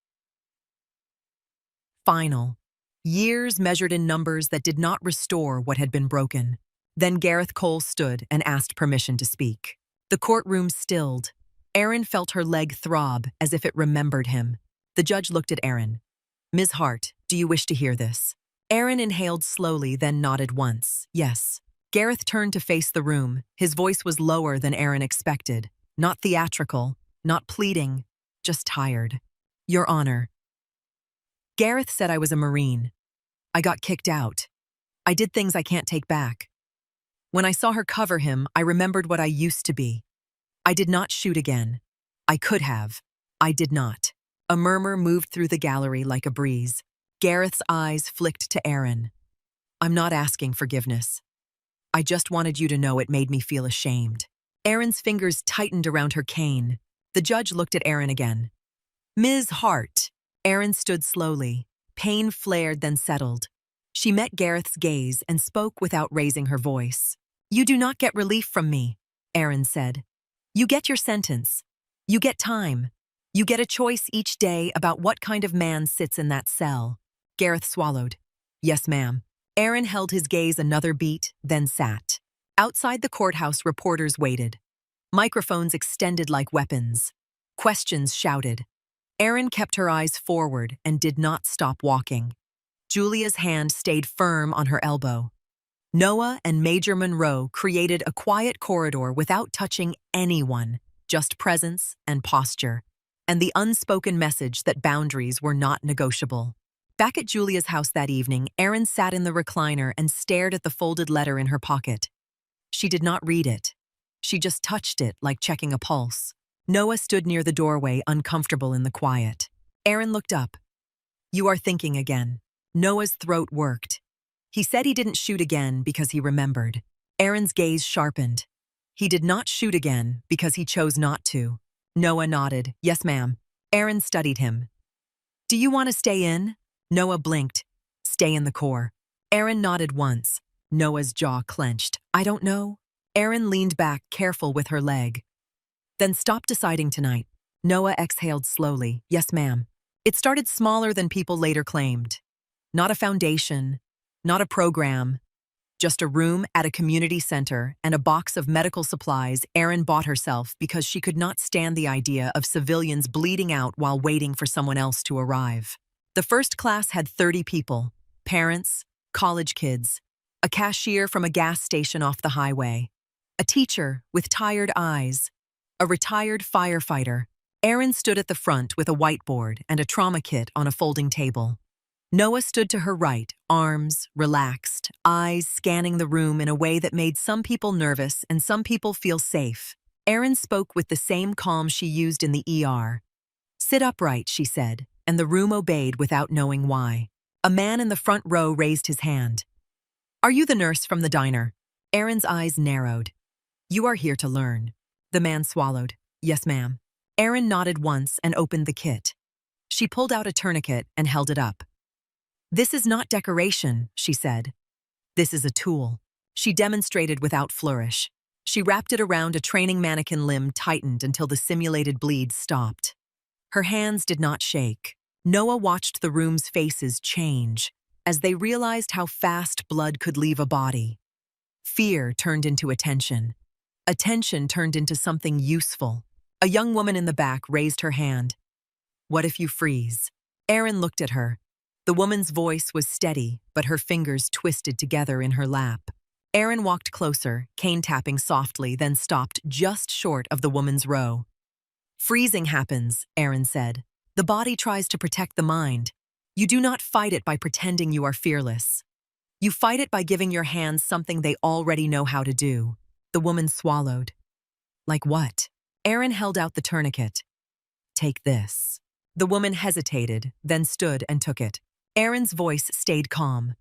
Final. Years measured in numbers that did not restore what had been broken. Then Gareth Cole stood and asked permission to speak. The courtroom stilled. Aaron felt her leg throb as if it remembered him. The judge looked at Aaron. Ms. Hart, do you wish to hear this? Aaron inhaled slowly, then nodded once. Yes. Gareth turned to face the room. His voice was lower than Aaron expected. Not theatrical, not pleading, just tired. Your Honor. Gareth said I was a Marine. I got kicked out. I did things I can't take back. When I saw her cover him, I remembered what I used to be. I did not shoot again. I could have. I did not. A murmur moved through the gallery like a breeze. Gareth's eyes flicked to Aaron. I'm not asking forgiveness. I just wanted you to know it made me feel ashamed. Aaron's fingers tightened around her cane. The judge looked at Aaron again. Ms. Hart. Aaron stood slowly. Pain flared, then settled. She met Gareth's gaze and spoke without raising her voice. You do not get relief from me, Aaron said. You get your sentence. You get time. You get a choice each day about what kind of man sits in that cell. Gareth swallowed. Yes, ma'am. Aaron held his gaze another beat, then sat. Outside the courthouse, reporters waited. Microphones extended like weapons. Questions shouted. Aaron kept her eyes forward and did not stop walking. Julia's hand stayed firm on her elbow. Noah and Major Monroe created a quiet corridor without touching anyone, just presence and posture, and the unspoken message that boundaries were not negotiable. Back at Julia's house that evening, Aaron sat in the recliner and stared at the folded letter in her pocket. She did not read it. She just touched it like checking a pulse. Noah stood near the doorway, uncomfortable in the quiet. Aaron looked up. You are thinking again. Noah's throat worked. He said he didn't shoot again because he remembered. Aaron's gaze sharpened. He did not shoot again because he chose not to. Noah nodded. Yes, ma'am. Aaron studied him. Do you want to stay in? Noah blinked. Stay in the Corps. Aaron nodded once. Noah's jaw clenched. I don't know. Aaron leaned back, careful with her leg. Then stop deciding tonight. Noah exhaled slowly. Yes, ma'am. It started smaller than people later claimed. Not a foundation, not a program, just a room at a community center and a box of medical supplies Aaron bought herself because she could not stand the idea of civilians bleeding out while waiting for someone else to arrive. The first class had 30 people, parents, college kids, a cashier from a gas station off the highway, a teacher with tired eyes, a retired firefighter. Aaron stood at the front with a whiteboard and a trauma kit on a folding table. Noah stood to her right, arms relaxed, eyes scanning the room in a way that made some people nervous and some people feel safe. Aaron spoke with the same calm she used in the ER. Sit upright, she said, and the room obeyed without knowing why. A man in the front row raised his hand. Are you the nurse from the diner? Erin's eyes narrowed. You are here to learn. The man swallowed. Yes, ma'am. Erin nodded once and opened the kit. She pulled out a tourniquet and held it up. This is not decoration, she said. This is a tool. She demonstrated without flourish. She wrapped it around a training mannequin limb, tightened until the simulated bleed stopped. Her hands did not shake. Noah watched the room's faces change as they realized how fast blood could leave a body. Fear turned into attention. Attention turned into something useful. A young woman in the back raised her hand. What if you freeze? Erin looked at her. The woman's voice was steady, but her fingers twisted together in her lap. Erin walked closer, cane tapping softly, then stopped just short of the woman's row. Freezing happens, Erin said. The body tries to protect the mind. You do not fight it by pretending you are fearless. You fight it by giving your hands something they already know how to do. The woman swallowed. Like what? Erin held out the tourniquet. Take this. The woman hesitated, then stood and took it. Erin's voice stayed calm.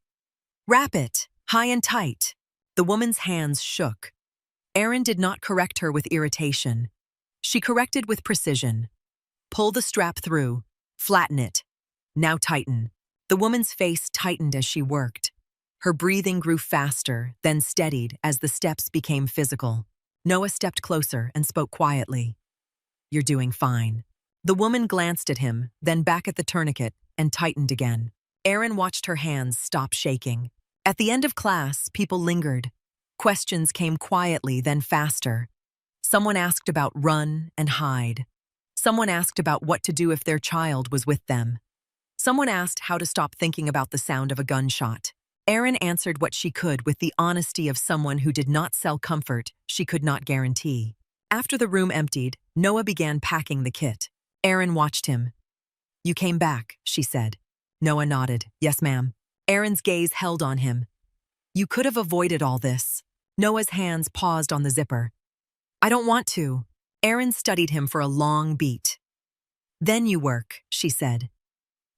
Wrap it, high and tight. The woman's hands shook. Erin did not correct her with irritation. She corrected with precision. Pull the strap through. Flatten it. Now tighten. The woman's face tightened as she worked. Her breathing grew faster, then steadied as the steps became physical. Noah stepped closer and spoke quietly. You're doing fine. The woman glanced at him, then back at the tourniquet, and tightened again. Erin watched her hands stop shaking. At the end of class, people lingered. Questions came quietly, then faster. Someone asked about run and hide. Someone asked about what to do if their child was with them. Someone asked how to stop thinking about the sound of a gunshot. Erin answered what she could with the honesty of someone who did not sell comfort she could not guarantee. After the room emptied, Noah began packing the kit. Erin watched him. You came back, she said. Noah nodded. Yes, ma'am. Erin's gaze held on him. You could have avoided all this. Noah's hands paused on the zipper. I don't want to. Erin studied him for a long beat. Then you work, she said.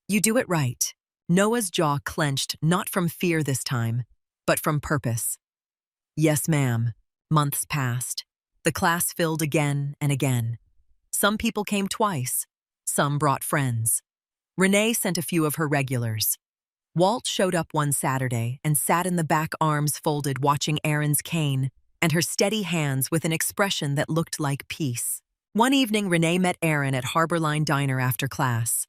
You do it right. Noah's jaw clenched, not from fear this time, but from purpose. Yes, ma'am. Months passed. The class filled again and again. Some people came twice. Some brought friends. Renee sent a few of her regulars. Walt showed up one Saturday and sat in the back, arms folded, watching Erin's cane and her steady hands with an expression that looked like peace. One evening, Renee met Erin at Harborline Diner after class.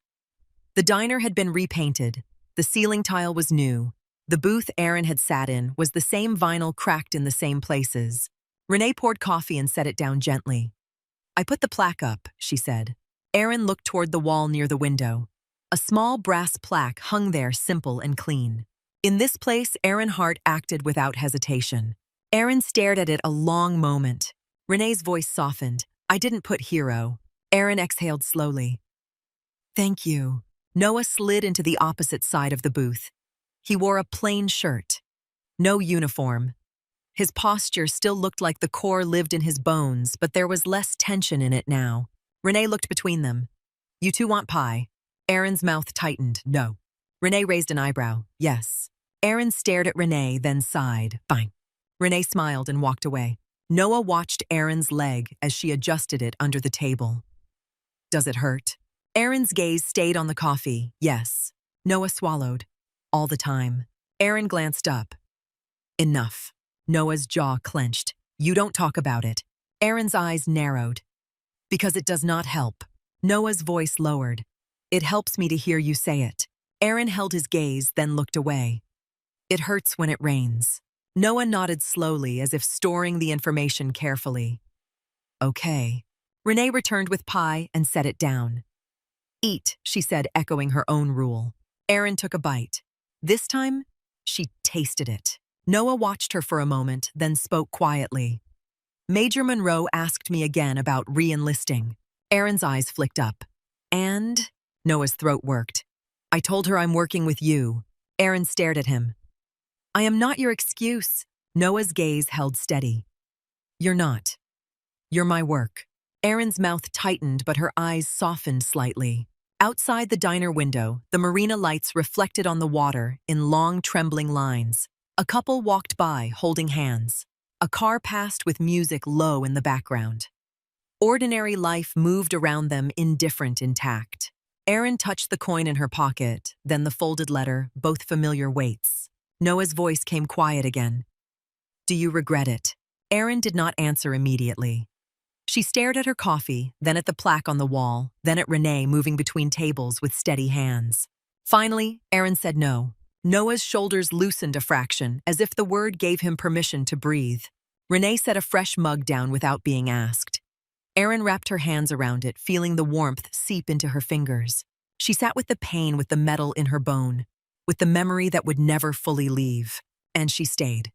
The diner had been repainted. The ceiling tile was new. The booth Erin had sat in was the same vinyl cracked in the same places. Renee poured coffee and set it down gently. I put the plaque up, she said. Erin looked toward the wall near the window. A small brass plaque hung there, simple and clean. In this place, Erin Hart acted without hesitation. Erin stared at it a long moment. Renee's voice softened. I didn't put hero. Erin exhaled slowly. Thank you. Noah slid into the opposite side of the booth. He wore a plain shirt. No uniform. His posture still looked like the core lived in his bones, but there was less tension in it now. Renee looked between them. You two want pie? Erin's mouth tightened. No. Renee raised an eyebrow. Yes. Erin stared at Renee, then sighed. Fine. Renee smiled and walked away. Noah watched Erin's leg as she adjusted it under the table. Does it hurt? Erin's gaze stayed on the coffee. Yes. Noah swallowed. All the time. Erin glanced up. Enough. Noah's jaw clenched. You don't talk about it. Erin's eyes narrowed. Because it does not help. Noah's voice lowered. It helps me to hear you say it. Erin held his gaze, then looked away. It hurts when it rains. Noah nodded slowly, as if storing the information carefully. Okay. Renee returned with pie and set it down. Eat, she said, echoing her own rule. Erin took a bite. This time, she tasted it. Noah watched her for a moment, then spoke quietly. Major Monroe asked me again about re-enlisting. Erin's eyes flicked up. And? Noah's throat worked. I told her I'm working with you. Erin stared at him. I am not your excuse. Noah's gaze held steady. You're not. You're my work. Erin's mouth tightened, but her eyes softened slightly. Outside the diner window, the marina lights reflected on the water in long, trembling lines. A couple walked by, holding hands. A car passed with music low in the background. Ordinary life moved around them, indifferent, intact. Erin touched the coin in her pocket, then the folded letter, both familiar weights. Noah's voice came quiet again. "Do you regret it?" Erin did not answer immediately. She stared at her coffee, then at the plaque on the wall, then at Renee moving between tables with steady hands. Finally, Erin said no. Noah's shoulders loosened a fraction, as if the word gave him permission to breathe. Renee set a fresh mug down without being asked. Erin wrapped her hands around it, feeling the warmth seep into her fingers. She sat with the pain, with the metal in her bone, with the memory that would never fully leave. And she stayed.